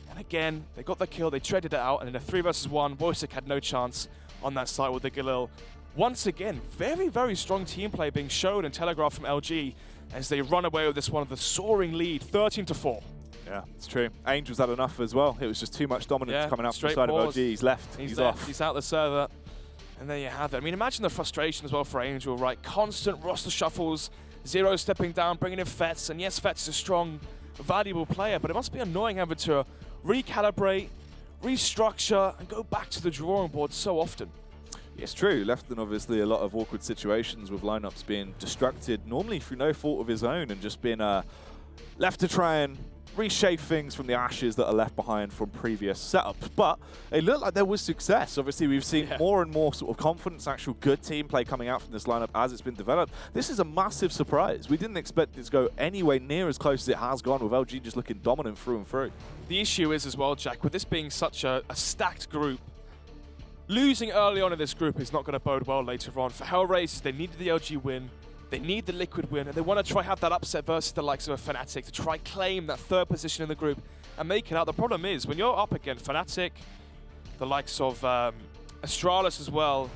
and again, they got the kill, they traded it out, and in a 3 versus 1, Wojciech had no chance on that side with the Galil. Once again, very, very strong team play being shown and telegraphed from LG as they run away with this one of the soaring lead, 13-4. Yeah, it's true. Angel's had enough as well. It was just too much dominance coming out from the side of LG. He's left. He's off. He's out the server. And there you have it. I mean, imagine the frustration as well for Angel, right? Constant roster shuffles, Zero stepping down, bringing in Fetz. And yes, Fetz is a strong, valuable player, but it must be annoying having to recalibrate, restructure, and go back to the drawing board so often. It's true. Left in obviously a lot of awkward situations with lineups being destructed, normally through no fault of his own, and just being left to try and reshape things from the ashes that are left behind from previous setups. But it looked like there was success. Obviously, we've seen more and more sort of confidence, actual good team play coming out from this lineup as it's been developed. This is a massive surprise. We didn't expect it to go anywhere near as close as it has gone, with LG just looking dominant through and through. The issue is as well, Jack, with this being such a stacked group, losing early on in this group is not going to bode well later on. For HellRaisers, they needed the LG win. They need the Liquid win, and they want to try have that upset versus the likes of a Fnatic to try claim that third position in the group and make it out. The problem is, when you're up against Fnatic, the likes of Astralis as well,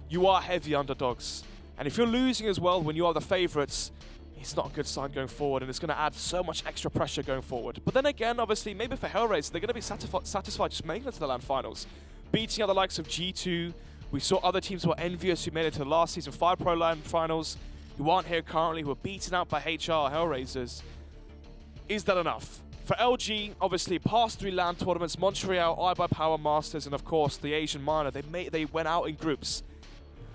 you are heavy underdogs. And if you're losing as well when you are the favorites, it's not a good sign going forward, and it's going to add so much extra pressure going forward. But then again, obviously, maybe for HellRaisers, they're going to be satisfied just making it to the LAN finals. Beating out the likes of G2, we saw other teams who were envious who made it to the last season 5 Pro LAN finals, who aren't here currently, who were beaten out by HR, HellRaisers. Is that enough? For LG, obviously, past 3 LAN tournaments, Montreal, iBuy Power Masters, and of course, the Asian Minor, they went out in groups.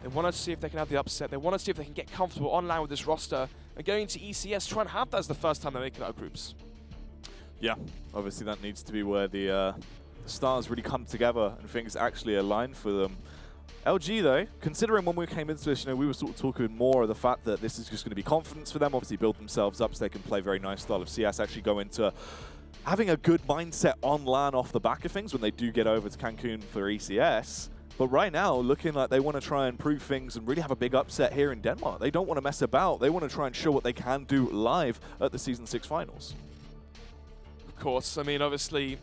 They wanted to see if they can have the upset. They wanted to see if they can get comfortable online with this roster, and going into ECS, try and have that as the first time they make it out of groups. Yeah, obviously that needs to be where the stars really come together and things actually align for them. LG though, considering when we came into this, we were sort of talking more of the fact that this is just going to be confidence for them, obviously build themselves up so they can play very nice style of CS, actually go into having a good mindset on LAN off the back of things when they do get over to Cancun for ECS. But right now, looking like they want to try and prove things and really have a big upset here in Denmark. They don't want to mess about. They want to try and show what they can do live at the Season 6 finals. Of course, I mean, obviously,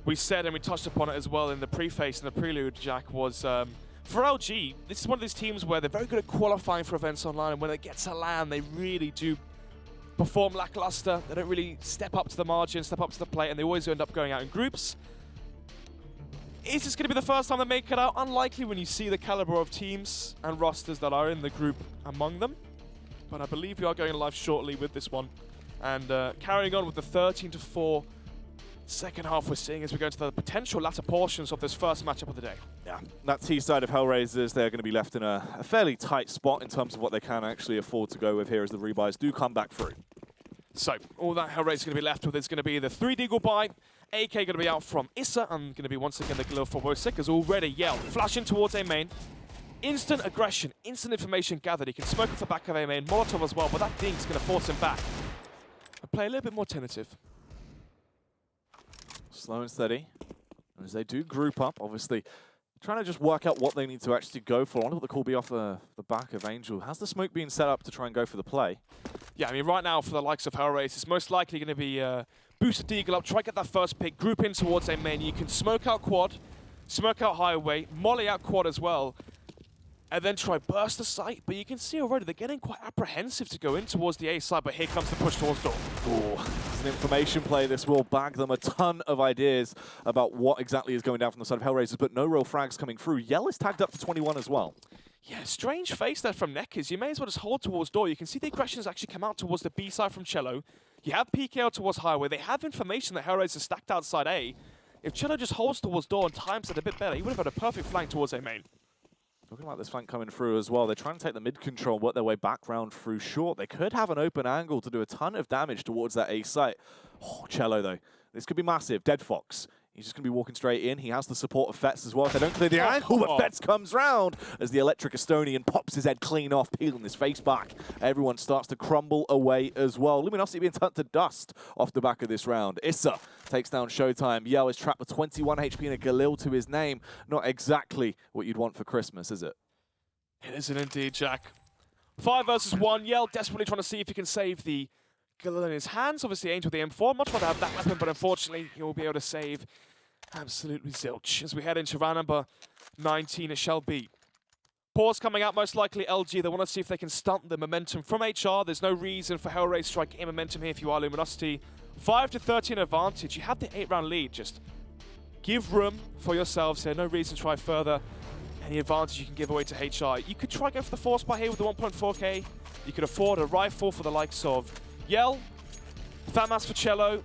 we said, and we touched upon it as well in the preface and the prelude, Jack, was for LG, this is one of these teams where they're very good at qualifying for events online, and when it gets to LAN, they really do perform lackluster. They don't really step up to the margin, step up to the plate, and they always end up going out in groups. Is this going to be the first time they make it out? Unlikely when you see the caliber of teams and rosters that are in the group among them. But I believe we are going live shortly with this one. And carrying on with the 13-4 second half we're seeing as we go into the potential latter portions of this first matchup of the day. Yeah, that T side of HellRaisers, they're going to be left in a fairly tight spot in terms of what they can actually afford to go with here as the rebuys do come back through. So, all that HellRaisers is going to be left with is going to be the 3 Deagle buy. AK going to be out from Issa, and going to be once again the Glove for Wosik, as already Yell flashing towards A main. Instant aggression, instant information gathered. He can smoke off the back of A main, Molotov as well, but that dink's going to force him back. And play a little bit more tentative. Slow and steady. As they do group up, obviously trying to just work out what they need to actually go for. I wonder what the call be off the back of Angel. Has the smoke been set up to try and go for the play? Yeah, I mean, right now for the likes of HellRaisers, it's most likely going to be boost the Deagle up, try to get that first pick, group in towards A main. You can smoke out quad, smoke out highway, molly out quad as well, and then try burst the site. But you can see already they're getting quite apprehensive to go in towards the A side, but here comes the push towards door. Oh, it's an information play. This will bag them a ton of ideas about what exactly is going down from the side of HellRaisers, but no real frags coming through. Yell is tagged up to 21 as well. Yeah, strange face there from Neckers. You may as well just hold towards door. You can see the aggressions actually come out towards the B side from Cello. You have PKO towards highway. They have information that HellRaisers is stacked outside A. If Cello just holds towards door and times it a bit better, he would have had a perfect flank towards A main. Talking about this flank coming through as well. They're trying to take the mid control, work their way back round through short. They could have an open angle to do a ton of damage towards that A site. Oh, Cello though. This could be massive. Dead Fox. He's just going to be walking straight in. He has the support of Fetz as well. If they don't clear the angle, but Fetz comes round as the Electric Estonian pops his head clean off, peeling his face back. Everyone starts to crumble away as well. Luminosity being turned to dust off the back of this round. Issa takes down Showtime. Yell is trapped with 21 HP and a Galil to his name. Not exactly what you'd want for Christmas, is it? It isn't indeed, Jack. 5 versus 1. Yell desperately trying to see if he can save the Galil in his hands. Obviously, Angel with the M4. Much rather have that weapon, but unfortunately, he will be able to save absolutely zilch. As we head into round number 19, it shall be. Pause coming out, most likely LG. They want to see if they can stunt the momentum from HR. There's no reason for HellRaisers to try getting momentum here if you are Luminosity. 5-13 advantage. You have the 8-round lead. Just give room for yourselves here. No reason to try further. Any advantage you can give away to HR. You could try go for the force buy here with the 1.4k. You could afford a rifle for the likes of Yell, Fatmas for Cello.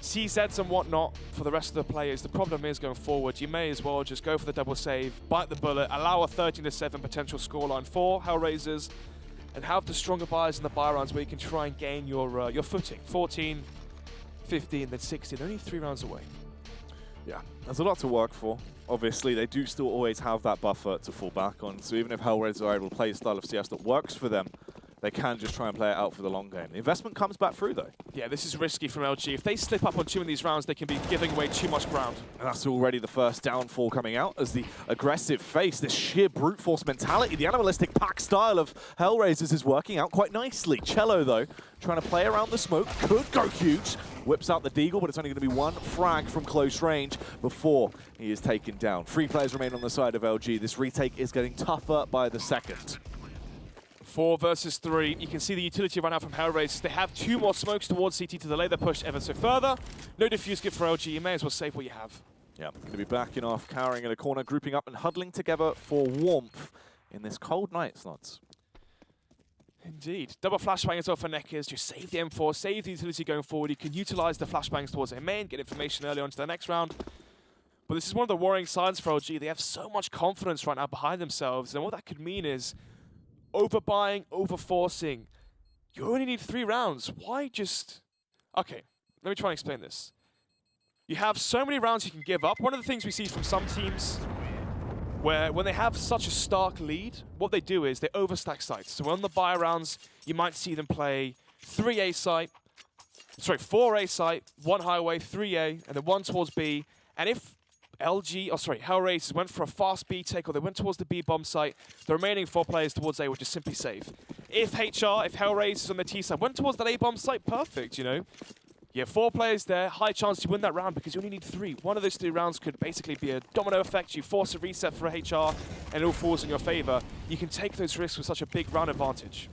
CZs and whatnot for the rest of the players. The problem is going forward, you may as well just go for the double save, bite the bullet, allow a 13-7 potential scoreline for HellRaisers, and have the stronger buys in the buy rounds where you can try and gain your footing. 14, 15, then 16, only 3 rounds away. Yeah, there's a lot to work for. Obviously, they do still always have that buffer to fall back on, so even if HellRaisers are able to play a style of CS that works for them, they can just try and play it out for the long game. The investment comes back through, though. Yeah, this is risky from LG. If they slip up on too many of these rounds, they can be giving away too much ground. And that's already the first downfall coming out as the aggressive face, this sheer brute force mentality, the animalistic pack style of HellRaisers is working out quite nicely. Cello, though, trying to play around the smoke, could go huge. Whips out the deagle, but it's only going to be 1 frag from close range before he is taken down. 3 players remain on the side of LG. This retake is getting tougher by the second. 4 versus 3. You can see the utility right now from HellRaisers. They have 2 more smokes towards CT to delay their push ever so further. No defuse kit for LG. You may as well save what you have. Yeah, going to be backing off, cowering in a corner, grouping up and huddling together for warmth in this cold night, Snods. Indeed. Double flashbang as well for Neckers. Just save the M4, save the utility going forward. You can utilize the flashbangs towards their main, get information early on to the next round. But this is one of the worrying signs for LG. They have so much confidence right now behind themselves, and what that could mean is overbuying, overforcing. You only need 3 rounds. Why just... Okay, let me try and explain this. You have so many rounds you can give up. One of the things we see from some teams where when they have such a stark lead, what they do is they overstack sites. So on the buy rounds, you might see them play 4A site, 1 highway, 3A, and then 1 towards B. And if HellRaisers went for a fast B take, or they went towards the B bomb site, the remaining 4 players towards A would just simply save. If HellRaisers on the T side went towards that A bomb site, perfect, you know. You have 4 players there, high chance to win that round because you only need 3. One of those 3 rounds could basically be a domino effect. You force a reset for HR and it all falls in your favor. You can take those risks with such a big round advantage.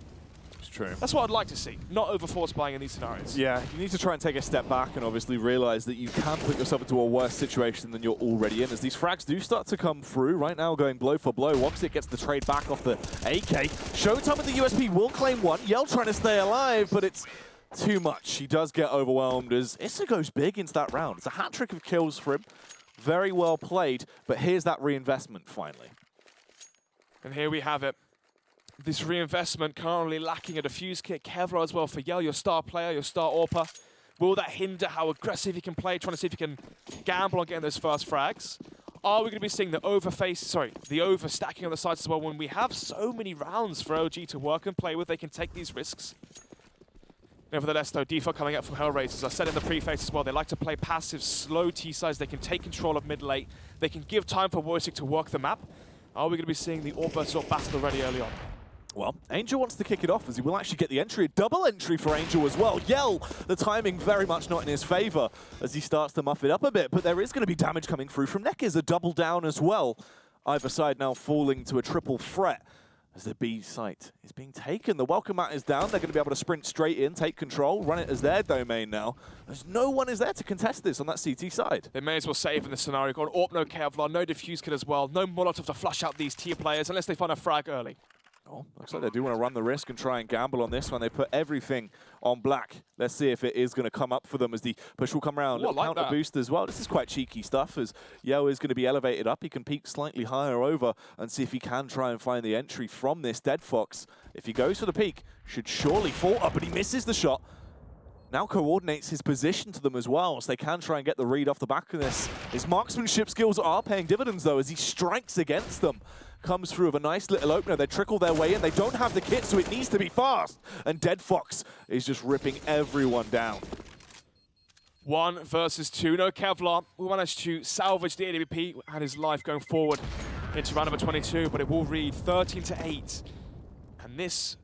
It's true. That's what I'd like to see, not over-force buying in these scenarios. Yeah, you need to try and take a step back and obviously realize that you can put yourself into a worse situation than you're already in, as these frags do start to come through. Right now, going blow for blow. Once it gets the trade back off the AK, Showtime and the USP will claim 1. Yell trying to stay alive, but it's too much. He does get overwhelmed as Issa goes big into that round. It's a hat-trick of kills for him. Very well played, but here's that reinvestment finally. And here we have it. This reinvestment currently lacking a defuse kit. Kevlar as well for Yell, your star player, your star AWPer. Will that hinder how aggressive he can play, trying to see if he can gamble on getting those first frags? Are we going to be seeing the overstacking on the sides as well when we have so many rounds for OG to work and play with? They can take these risks. Nevertheless, though, default coming up from HellRaisers. I said in the preface as well, they like to play passive, slow T-sides. They can take control of mid-late. They can give time for Wojciech to work the map. Are we going to be seeing the AWP versus AWP battle already early on? Well, Angel wants to kick it off as he will actually get the entry. A double entry for Angel as well. Yell, the timing very much not in his favor as he starts to muff it up a bit, but there is going to be damage coming through from Neckers. A double down as well. Either side now falling to a triple threat as the B site is being taken. The welcome mat is down. They're going to be able to sprint straight in, take control, run it as their domain now. There's no one is there to contest this on that CT side. They may as well save in this scenario. Got AWP, no Kevlar, no defuse kit as well. No Molotov to flush out these tier players unless they find a frag early. Oh, looks like they do want to run the risk and try and gamble on this one. They put everything on black. Let's see if it is going to come up for them as the push will come around. Little counter boost as well. This is quite cheeky stuff as Yeo is going to be elevated up. He can peek slightly higher over and see if he can try and find the entry from this Dead Fox. If he goes for the peek, should surely fall up, but he misses the shot. Now coordinates his position to them as well, so they can try and get the read off the back of this. His marksmanship skills are paying dividends, though, as he strikes against them. Comes through with a nice little opener. They trickle their way in. They don't have the kit, so it needs to be fast. And Dead Fox is just ripping everyone down. 1 versus 2. No Kevlar. We managed to salvage the AWP and his life going forward into round number 22, but it will read 13-8. And this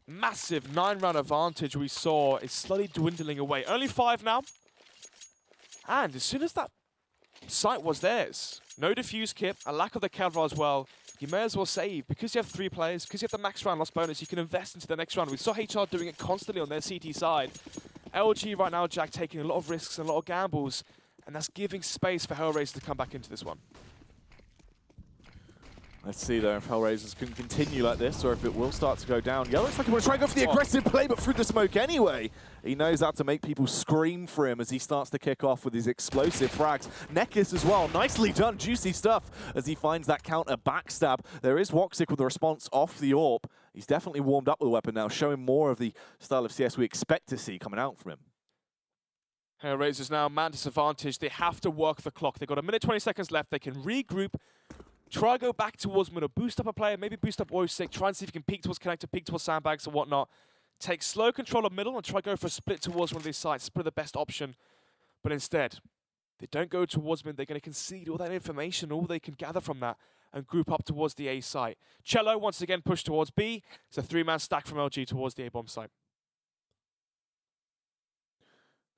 massive 9-round advantage we saw is slowly dwindling away. Only 5 now. And as soon as that site was theirs, no defuse kit, a lack of the Kevlar as well, you may as well save. Because you have 3 players, because you have the max round loss bonus, you can invest into the next round. We saw HR doing it constantly on their CT side. LG right now, Jack, taking a lot of risks and a lot of gambles, and that's giving space for HellRaisers to come back into this one. Let's see though if HellRaisers can continue like this or if it will start to go down. Yell looks like he wants to try and go for the aggressive play, but through the smoke anyway. He knows how to make people scream for him as he starts to kick off with his explosive frags. Nekis as well, nicely done, juicy stuff as he finds that counter backstab. There is Woxic with the response off the AWP. He's definitely warmed up with the weapon now, showing more of the style of CS we expect to see coming out from him. HellRaisers now man disadvantage. They have to work the clock. They've got 1 minute 20 seconds left. They can regroup. Try go back towards mid or boost up a player, maybe boost up Woxic, try and see if you can peek towards connector, peek towards sandbags and whatnot. Take slow control of middle and try go for a split towards one of these sites. It's probably the best option. But instead, they don't go towards mid. They're going to concede all that information, all they can gather from that, and group up towards the A site. Cello once again push towards B. It's a 3-man stack from LG towards the A-bomb site.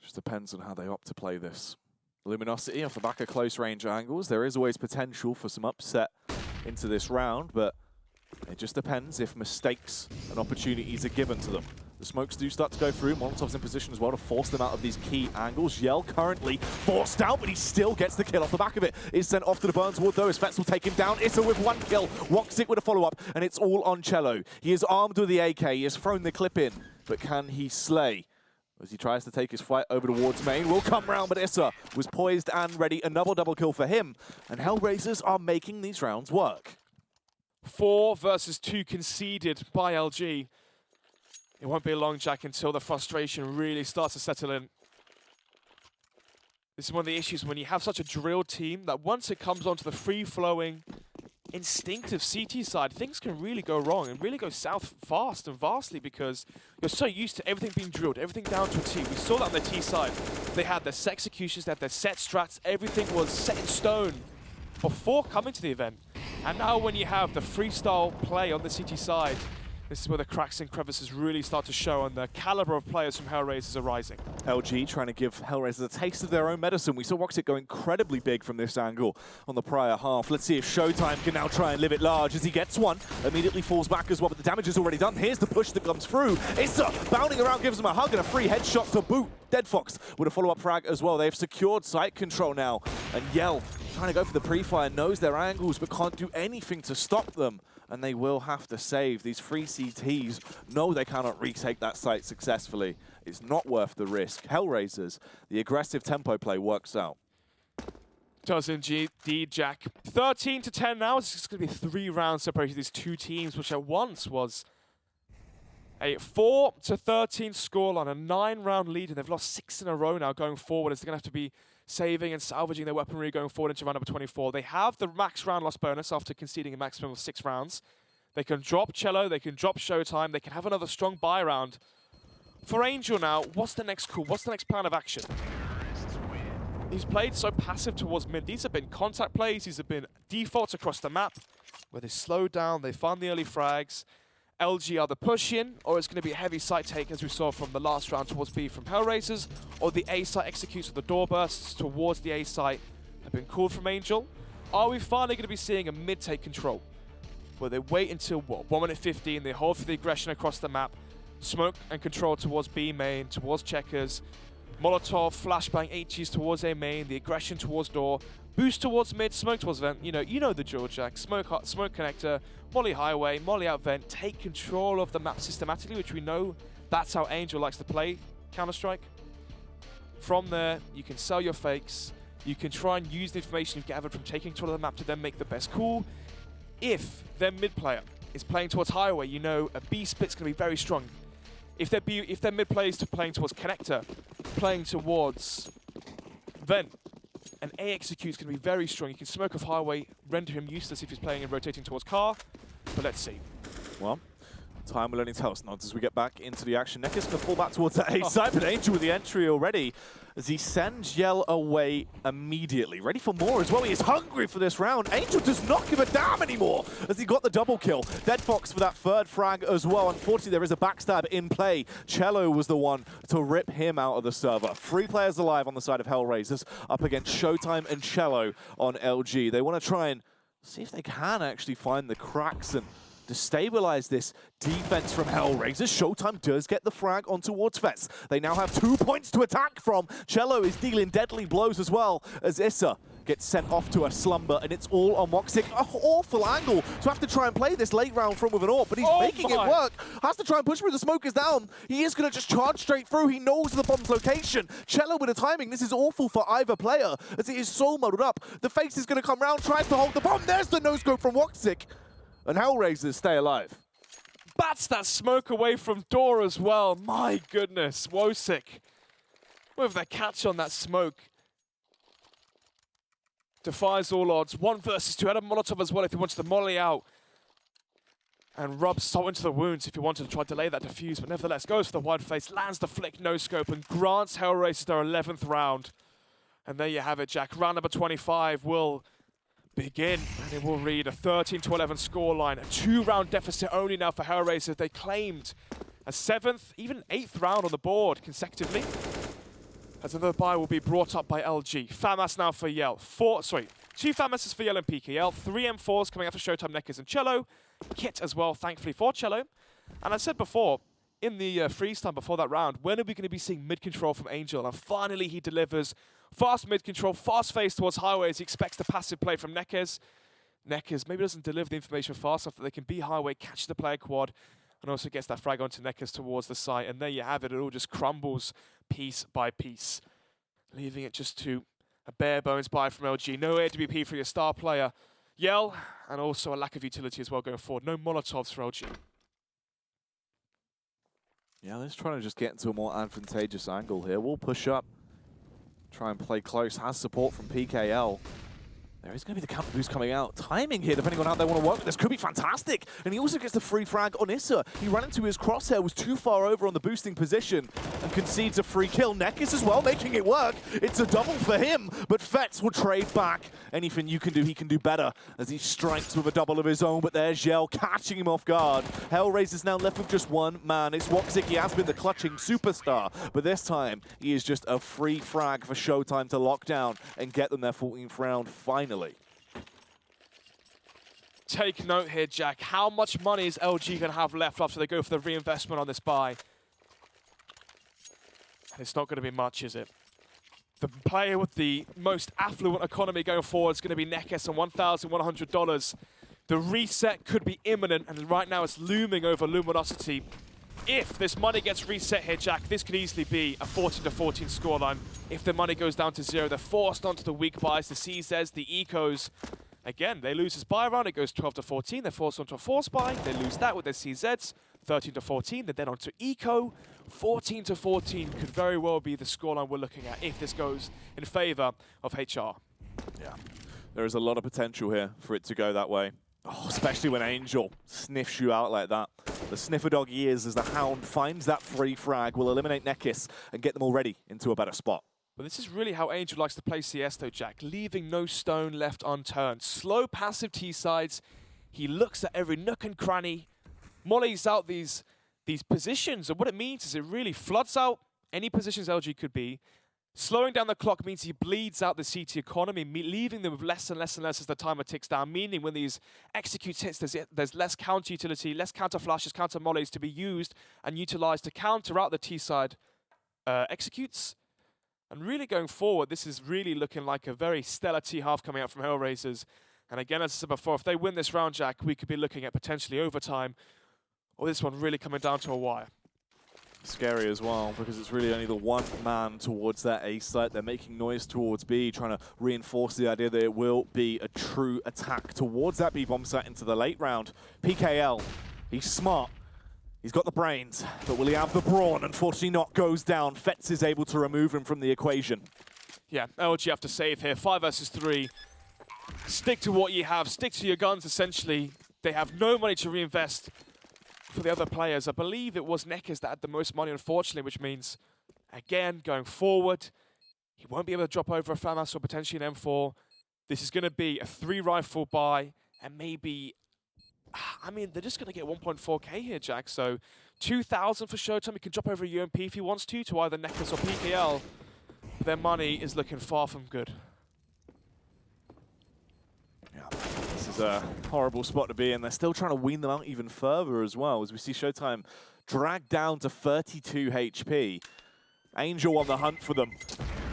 Just depends on how they opt to play this. Luminosity off the back of close range angles. There is always potential for some upset into this round, but it just depends if mistakes and opportunities are given to them. The smokes do start to go through. Molotov's in position as well to force them out of these key angles. Yell currently forced out, but he still gets the kill off the back of it. Is sent off to the Burns ward though, as Fetz will take him down. Issa with 1 kill. Woxic with a follow-up, and it's all on Cello. He is armed with the AK. He has thrown the clip in, but can he slay? As he tries to take his fight over towards main, will come round, but Issa was poised and ready. Another double kill for him, and HellRaisers are making these rounds work. 4 versus 2 conceded by LG. It won't be long, Jack, until the frustration really starts to settle in. This is one of the issues when you have such a drilled team that once it comes onto the free-flowing, instinctive CT side, things can really go wrong and really go south fast and vastly because you're so used to everything being drilled, everything down to a T. We saw that on the T side. They had their set executions, they had their set strats, everything was set in stone before coming to the event. And now when you have the freestyle play on the CT side, this is where the cracks and crevices really start to show and the caliber of players from HellRaisers are rising. LG trying to give HellRaisers a taste of their own medicine. We saw Woxic go incredibly big from this angle on the prior half. Let's see if Showtime can now try and live it large as he gets one. Immediately falls back as well, but the damage is already done. Here's the push that comes through. Issa bounding around, gives him a hug and a free headshot to boot. deadfox with a follow-up frag as well. They've secured site control now. And Yell trying to go for the pre-fire, knows their angles, but can't do anything to stop them. And they will have to save. These free CTs know they cannot retake that site successfully. It's not worth the risk. HellRaisers, the aggressive tempo play works out. Does indeed, Jack. 13-10 now. It's just going to be 3 rounds separating these two teams, which at once was a 4-13 scoreline, a 9-round lead, and they've lost 6 in a row now going forward, as they're going to have to be saving and salvaging their weaponry going forward into round number 24. They have the max round loss bonus after conceding a maximum of 6 rounds. They can drop Cello, they can drop Showtime, they can have another strong buy round. For Angel now, what's the next call? What's the next plan of action? He's played so passive towards mid. These have been contact plays, these have been defaults across the map, where they slow down, they find the early frags. LG either push in, or it's going to be a heavy site take, as we saw from the last round towards B from HellRaisers, or the A site executes with the door bursts towards the A site have been called from Angel. Are we finally going to be seeing a mid-take control, where they wait until, what, 1 minute 15, they hold for the aggression across the map, smoke and control towards B main, towards checkers, Molotov, flashbang, HGs towards A main, the aggression towards door, boost towards mid, smoke towards vent. You know the drill, Jack. Smoke connector, molly highway, molly out vent. Take control of the map systematically, which we know that's how Angel likes to play Counter-Strike. From there, you can sell your fakes. You can try and use the information you've gathered from taking control of the map to then make the best call. If their mid player is playing towards highway, you know a B split's going to be very strong. If their mid player is playing towards connector, playing towards vent, an A execute's going to be very strong. You can smoke off highway, render him useless if he's playing and rotating towards car. But let's see. Well, time will only tell us not as we get back into the action. Nekis going to fall back towards that A side, but Angel with the entry already as he sends Yell away immediately. Ready for more as well. He is hungry for this round. Angel does not give a damn anymore as he got the double kill. deadfox for that third frag as well. Unfortunately, there is a backstab in play. Cello was the one to rip him out of the server. 3 players alive on the side of HellRaisers up against Showtime and Cello on LG. They want to try and see if they can actually find the cracks and to stabilize this defense from HellRaisers. Showtime does get the frag on towards Fets. They now have 2 points to attack from. Cello is dealing deadly blows as well as Issa gets sent off to a slumber, and it's all on Moxic. An awful angle to have to try and play this late round from with an AWP, but he's making it work. Has to try and push through. The smoke is down. He is going to just charge straight through. He knows the bomb's location. Cello with the timing. This is awful for either player, as it is so muddled up. The face is going to come round, tries to hold the bomb. There's the no-scope from Moxic, and HellRaisers stay alive. Bats that smoke away from door as well. My goodness, Wosick with the catch on that smoke. Defies all odds. 1 versus 2. Had a Molotov as well if he wanted to molly out and rub salt into the wounds if he wanted to try to delay that defuse. But nevertheless, goes for the wide face, lands the flick, no scope, and grants HellRaisers their 11th round. And there you have it, Jack. Round number 25 will begin, and it will read a 13-11 scoreline. A 2-round deficit only now for HellRaisers. They claimed a 7th, even 8th round on the board consecutively. As another buy will be brought up by LG. FAMAS now for Yell. 2 FAMASs for Yell and PKL. 3 M4s coming out for Showtime, Neckers, and Cello. Kit as well, thankfully, for Cello. And I said before, in the freeze time before that round, when are we going to be seeing mid-control from Angel? And finally he delivers. Fast mid-control, fast face towards highways. He expects the passive play from Neckers. Neckers maybe doesn't deliver the information fast enough that they can be highway, catch the player quad, and also gets that frag onto Neckers towards the site. And there you have it. It all just crumbles piece by piece, leaving it just to a bare bones buy from LG. No AWP for your star player, Yell, and also a lack of utility as well going forward. No Molotovs for LG. Yeah, let's try to just get into a more advantageous angle here. We'll push up, try and play close. Has support from PKL. There is going to be the counter boost coming out. Timing here, depending on how they want to work with this, could be fantastic. And he also gets the free frag on Issa. He ran into his crosshair, was too far over on the boosting position, and concedes a free kill. Neckers as well, making it work. It's a double for him, but Fets will trade back. Anything you can do, he can do better, as he strikes with a double of his own, but there's Yell catching him off guard. HellRaisers now left with just one man. It's Woxic. He has been the clutching superstar, but this time, he is just a free frag for Showtime to lock down and get them their 14th round finally. Take note here, Jack. How much money is LG going to have left after they go for the reinvestment on this buy? And it's not going to be much, is it? The player with the most affluent economy going forward is going to be Neckers on $1,100. The reset could be imminent, and right now it's looming over Luminosity. If this money gets reset here, Jack, this could easily be a 14-14 scoreline. If the money goes down to 0, they're forced onto the weak buys, the CZs, the Ecos. Again, they lose this buy round, it goes 12-14. They're forced onto a force buy, they lose that with their CZs. 13-14, they're then onto Eco. 14-14 could very well be the scoreline we're looking at if this goes in favor of HR. Yeah, there is a lot of potential here for it to go that way. Oh, especially when Angel sniffs you out like that. The sniffer dog he is, as the Hound finds that free frag, will eliminate Neckis and get them already into a better spot. But this is really how Angel likes to play CS though, Jack, leaving no stone left unturned. Slow passive T-sides, he looks at every nook and cranny, mollies out these positions, and what it means is it really floods out any positions LG could be. Slowing down the clock means he bleeds out the CT economy, leaving them with less and less and less as the timer ticks down, meaning when these executes hits, there's less counter utility, less counter flashes, counter mollies to be used and utilized to counter out the T-side executes. And really going forward, this is really looking like a very stellar T-half coming out from HellRaisers. And again, as I said before, if they win this round, Jack, we could be looking at potentially overtime, or this one really coming down to a wire. Scary as well, because it's really only the one man towards that A site. They're making noise towards B, trying to reinforce the idea that it will be a true attack towards that B bomb site into the late round. PKL, he's smart. He's got the brains, but will he have the brawn? Unfortunately not, goes down. Fets is able to remove him from the equation. Yeah, LG have to save here. 5 versus 3. Stick to what you have. Stick to your guns, essentially. They have no money to reinvest for the other players. I believe it was Neckers that had the most money, unfortunately, which means, again, going forward, he won't be able to drop over a FAMAS or potentially an M4. This is going to be a 3-rifle buy, and maybe, I mean, they're just going to get 1.4k here, Jack. So 2,000 for Showtime. He can drop over a UMP if he wants to either Neckers or PKL. Their money is looking far from good. Yeah, this is is a horrible spot to be in. They're still trying to wean them out even further as well, as we see Showtime dragged down to 32 HP. Angel on the hunt for them.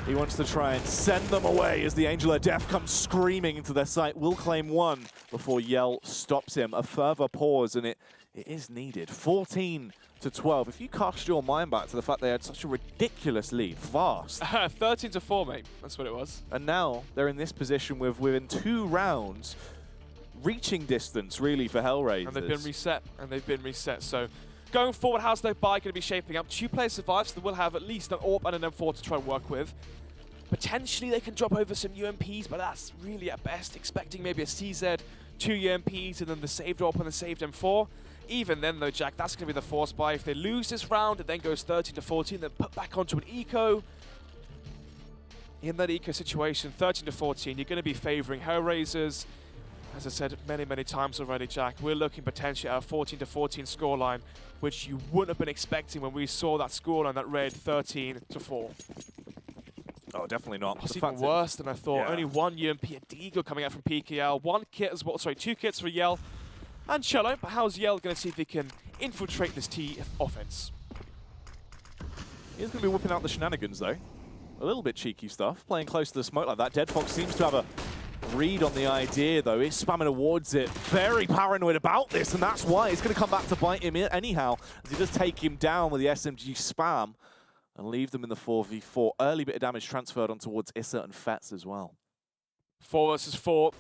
He wants to try and send them away as the Angel of Death comes screaming into their sight. Will claim one before Yell stops him. A further pause, and it is needed. 14 to 12. If you cast your mind back to the fact they had such a ridiculous lead, fast. 13 to 4, mate. That's what it was. And now they're in this position with within 2 rounds, reaching distance really for HellRaisers. And they've been reset. So going forward, how's their buy going to be shaping up? 2 players survive, so they will have at least an AWP and an M4 to try and work with. Potentially they can drop over some UMPs, but that's really at best. Expecting maybe a CZ, 2 UMPs, and then the saved AWP and the saved M4. Even then though, Jack, that's going to be the force buy. If they lose this round, it then goes 13 to 14, then put back onto an eco. In that eco situation, 13 to 14, you're going to be favouring HellRaisers. As I said many, many times already, Jack, we're looking potentially at a 14 to 14 scoreline, which you wouldn't have been expecting when we saw that scoreline that read 13 to 4. Oh, definitely not. It's even worse than I thought. Yeah. Only 1 UMP, a Deagle coming out from PKL. 1 kit as well, sorry, 2 kits for Yell and Cello. But how's Yell going to see if he can infiltrate this T offense? He's going to be whipping out the shenanigans, though. A little bit cheeky stuff, playing close to the smoke like that. Dead Fox seems to have a read on the idea, though. He's spamming towards it. Very paranoid about this, and that's why it's going to come back to bite him anyhow, as he does take him down with the SMG spam and leave them in the 4v4. Early bit of damage transferred on towards Issa and Fets as well. 4 versus 4.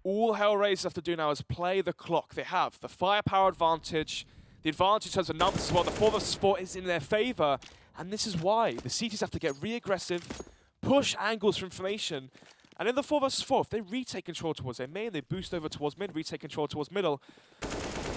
All HellRaisers have to do now is play the clock. They have the firepower advantage, the advantage in terms of numbers as well. The 4 versus 4 is in their favor, and this is why the CTs have to get re-aggressive, push angles for information, and in the 4 versus 4, if they retake control towards their main, they boost over towards mid, retake control towards middle.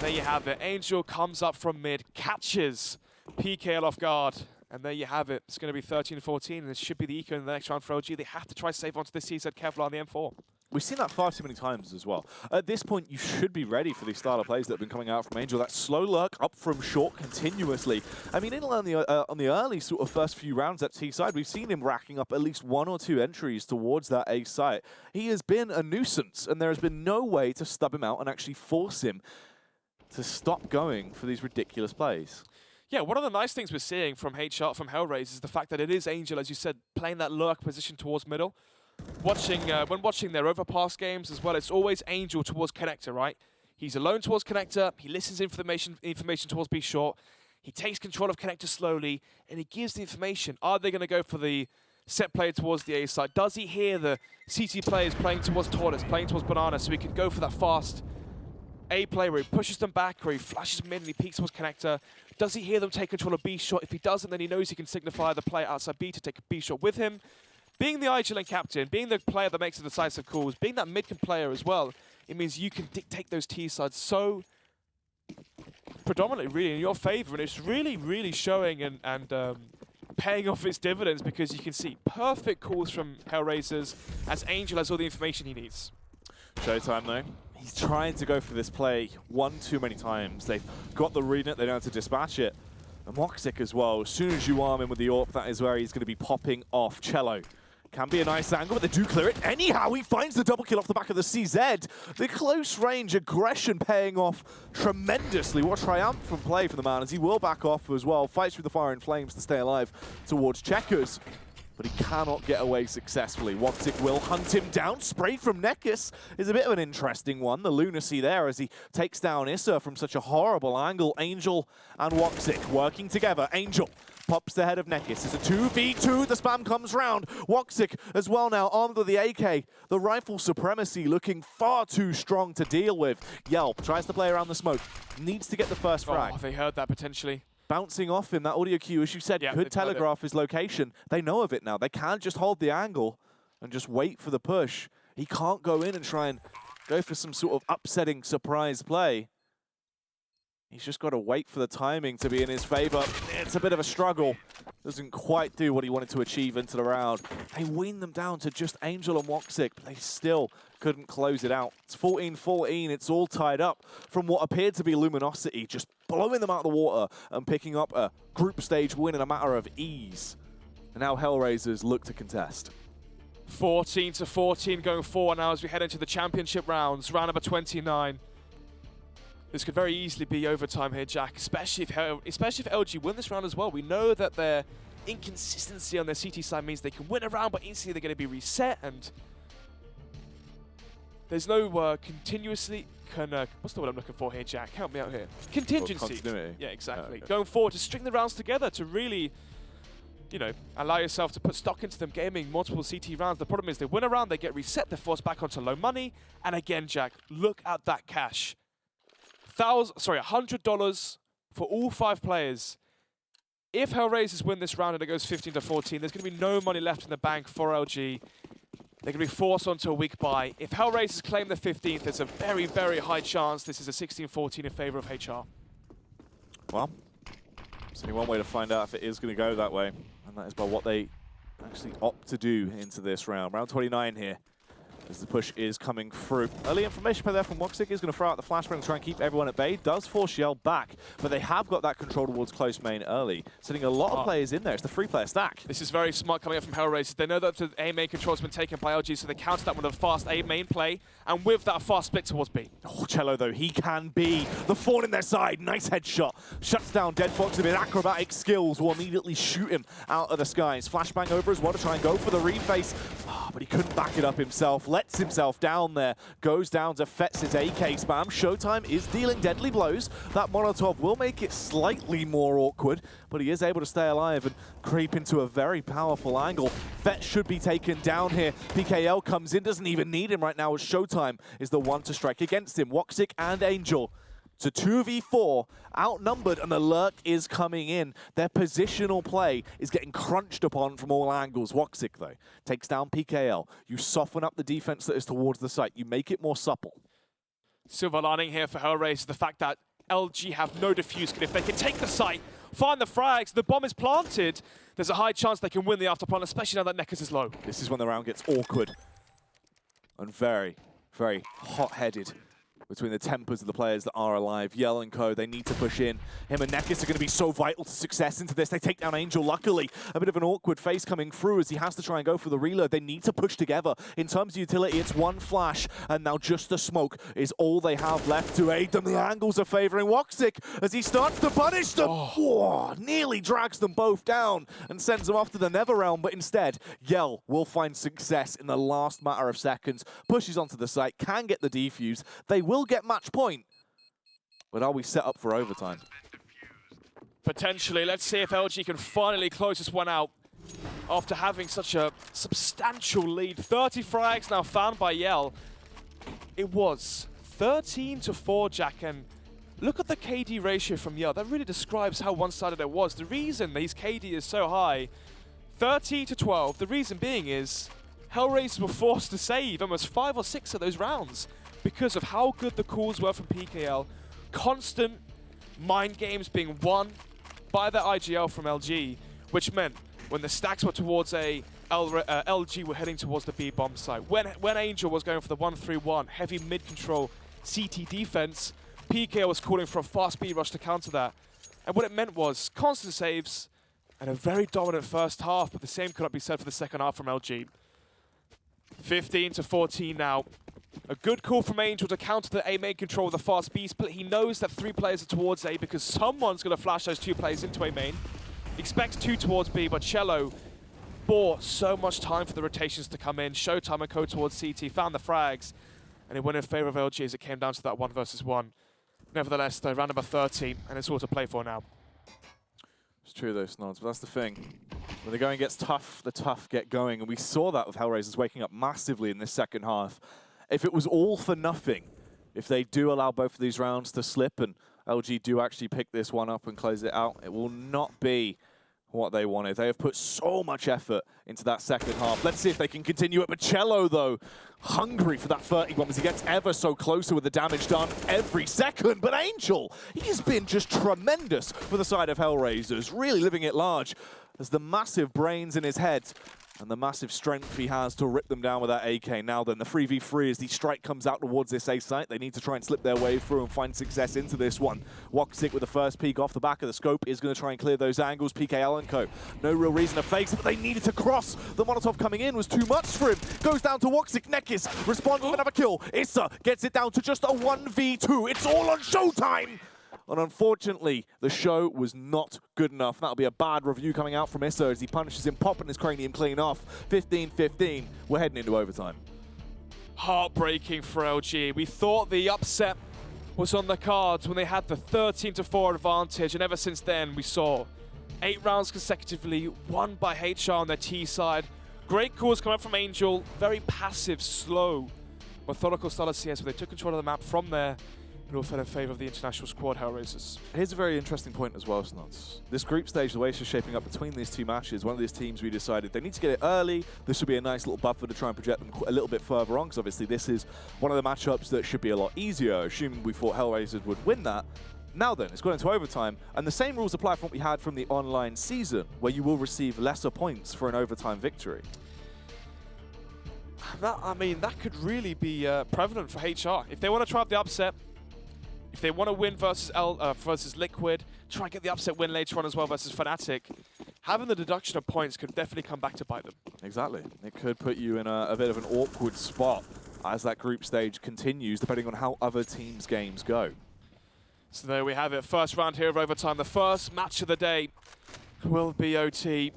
There you have it. Angel comes up from mid, catches PKL off guard. And there you have it. It's going to be 13-14, and this should be the eco in the next round for OG. They have to try save onto this CZ Kevlar on the M4. We've seen that far too many times as well. At this point, you should be ready for these style of plays that have been coming out from Angel. That slow lurk up from short continuously. I mean, on the early sort of first few rounds at T side, we've seen him racking up at least 1 or 2 entries towards that A site. He has been a nuisance, and there has been no way to stub him out and actually force him to stop going for these ridiculous plays. Yeah, one of the nice things we're seeing from HellRaisers is the fact that it is Angel, as you said, playing that lurk position towards middle. When watching their overpass games as well, it's always Angel towards connector, right? He's alone towards connector, he listens information towards B short, he takes control of connector slowly, and he gives the information. Are they going to go for the set play towards the A side? Does he hear the CT players playing towards Tortoise, playing towards Banana, so he can go for that fast A play where he pushes them back, where he flashes mid and he peeks towards connector? Does he hear them take control of B shot? If he doesn't, then he knows he can signify the player outside B to take a B shot with him. Being the IGLN captain, being the player that makes the decisive calls, being that mid-can player as well, it means you can dictate those T sides so predominantly really in your favor, and it's really, really showing and paying off its dividends, because you can see perfect calls from HellRaisers as Angel has all the information he needs. Showtime though. He's trying to go for this play one too many times. They've got the read it, they know how to dispatch it. And Moxic as well. As soon as you arm him with the AWP, that is where he's going to be popping off. Cello can be a nice angle, but they do clear it. Anyhow, he finds the double kill off the back of the CZ. The close range aggression paying off tremendously. What triumphant play from the man, as he will back off as well. Fights through the fire and flames to stay alive towards Checkers. But he cannot get away successfully. Woxic will hunt him down. Spray from Nekis is a bit of an interesting one. The lunacy there as he takes down Issa from such a horrible angle. Angel and Woxic working together. Angel pops the head of Nekis. It's a 2v2. The spam comes round. Woxic as well now armed with the AK. The rifle supremacy looking far too strong to deal with. Yelp tries to play around the smoke. Needs to get the first frag. Oh, they heard that potentially. Bouncing off him, that audio cue, as you said, could telegraph his location. They know of it now. They can't just hold the angle and just wait for the push. He can't go in and try and go for some sort of upsetting surprise play. He's just got to wait for the timing to be in his favor. It's a bit of a struggle. Doesn't quite do what he wanted to achieve into the round. They wean them down to just Angel and Woxic, but they still couldn't close it out. It's 14-14. It's all tied up from what appeared to be Luminosity, just blowing them out of the water and picking up a group stage win in a matter of ease. And now HellRaisers look to contest. 14-14 going forward now as we head into the championship rounds, round number 29. This could very easily be overtime here, Jack, especially if LG win this round as well. We know that their inconsistency on their CT side means they can win a round, but instantly they're going to be reset, and there's no continuously... what's the word I'm looking for here, Jack? Help me out here. Contingency. Continuity. Yeah, exactly. Okay. Going forward to string the rounds together to really, you know, allow yourself to put stock into them gaming multiple CT rounds. The problem is they win a round, they get reset, they're forced back onto low money. And again, Jack, look at that cash. $100 for all 5 players. If HellRaisers win this round and it goes 15-14, there's going to be no money left in the bank for LG. They're going to be forced onto a weak buy. If HellRaisers claim the 15th, there's a very, very high chance this is a 16-14 in favor of HR. Well, there's only one way to find out if it is going to go that way, and that is by what they actually opt to do into this round. Round 29 here, as the push is coming through. Early information play there from Woxic is going to throw out the flashbang and try and keep everyone at bay. Does force Yell back, but they have got that control towards close main early, sending a lot of players in there. It's the 3-player stack. This is very smart coming up from HellRaisers. They know that the A main control has been taken by LG, so they counter that with a fast A main play, and with that fast split towards B. Oh, Cello, though, he can be the thorn in their side. Nice headshot. Shuts down Dead Fox with his acrobatic skills. Will immediately shoot him out of the skies. Flashbang over as well to try and go for the reface. Oh, but he couldn't back it up himself. Lets himself down there. Goes down to Fetz's AK spam. Showtime is dealing deadly blows. That Molotov will make it slightly more awkward, but he is able to stay alive and creep into a very powerful angle. Fetz should be taken down here. PKL comes in, doesn't even need him right now, as Showtime is the one to strike against him. Woxic and Angel. It's a 2v4, outnumbered, and the lurk is coming in. Their positional play is getting crunched upon from all angles. Woxic, though, takes down PKL. You soften up the defense that is towards the site. You make it more supple. Silver lining here for HellRaisers, the fact that LG have no defuse. If they can take the site, find the frags, the bomb is planted, there's a high chance they can win the afterplan, especially now that Neckers is low. This is when the round gets awkward and very, very hot-headed between the tempers of the players that are alive. Yell and co, they need to push in. Him and Neckers are going to be so vital to success into this. They take down Angel, luckily. A bit of an awkward face coming through as he has to try and go for the reload. They need to push together. In terms of utility, it's one flash, and now just the smoke is all they have left to aid them. The angles are favoring Woxic as he starts to punish them. Oh, nearly drags them both down and sends them off to the Nether Realm, but instead, Yell will find success in the last matter of seconds. Pushes onto the site, can get the defuse. They will get match point, but are we set up for overtime? Potentially. Let's see if LG can finally close this one out after having such a substantial lead. 30 frags now found by Yell. It was 13-4, Jack, and look at the KD ratio from Yell. That really describes how one-sided it was. The reason his KD is so high, 30-12, the reason being is HellRaisers were forced to save almost 5 or 6 of those rounds because of how good the calls were from PKL. Constant mind games being won by the IGL from LG, which meant when the stacks were towards A, LG were heading towards the B bomb site. When Angel was going for the 1-3-1, heavy mid-control CT defense, PKL was calling for a fast B rush to counter that. And what it meant was constant saves and a very dominant first half, but the same could not be said for the second half from LG. 15-14 now. A good call from Angel to counter the A main control with a fast B split. He knows that 3 players are towards A because someone's going to flash those 2 players into A main. Expects 2 towards B, but Cello bought so much time for the rotations to come in. Showtime and co towards CT, found the frags, and it went in favor of LG as it came down to that 1 versus 1. Nevertheless, though, round number 13, and it's all to play for now. It's true though, Snods, but that's the thing. When the going gets tough, the tough get going, and we saw that with HellRaisers waking up massively in this second half. If it was all for nothing, if they do allow both of these rounds to slip and LG do actually pick this one up and close it out, it will not be what they wanted. They have put so much effort into that second half. Let's see if they can continue it. Cello, though, hungry for that 30 bomb as he gets ever so closer with the damage done every second. But Angel, he's been just tremendous for the side of HellRaisers, really living it large as the massive brains in his head and the massive strength he has to rip them down with that AK. Now then, the 3v3 as the strike comes out towards this A site. They need to try and slip their way through and find success into this one. Woxic with the first peek off the back of the scope is going to try and clear those angles. PKL and co. No real reason to face, but they needed to cross. The Molotov coming in was too much for him. Goes down to Woxic. Nekkis responds with another kill. Issa gets it down to just a 1v2. It's all on Showtime! And unfortunately, the show was not good enough. That'll be a bad review coming out from Issa as he punishes him, popping his cranium clean off. 15-15. We're heading into overtime. Heartbreaking for LG. We thought the upset was on the cards when they had the 13-4 advantage, and ever since then we saw 8 rounds consecutively, won by HR on their T side. Great calls coming up from Angel. Very passive, slow, methodical style of CS where they took control of the map from there. It all fell in favor of the international squad, HellRaisers. Here's a very interesting point as well, Snots. This group stage, the way it's shaping up between these two matches, one of these teams we decided they need to get it early. This should be a nice little buffer to try and project them a little bit further on, because obviously this is one of the matchups that should be a lot easier, assuming we thought HellRaisers would win that. Now then, it's gone into overtime, and the same rules apply from what we had from the online season, where you will receive lesser points for an overtime victory. That could really be prevalent for HR. If they want to try up the upset, if they want to win versus Liquid, try and get the upset win later on as well versus Fnatic, having the deduction of points could definitely come back to bite them. Exactly. It could put you in a bit of an awkward spot as that group stage continues, depending on how other teams' games go. So there we have it. First round here of overtime. The first match of the day will be OT.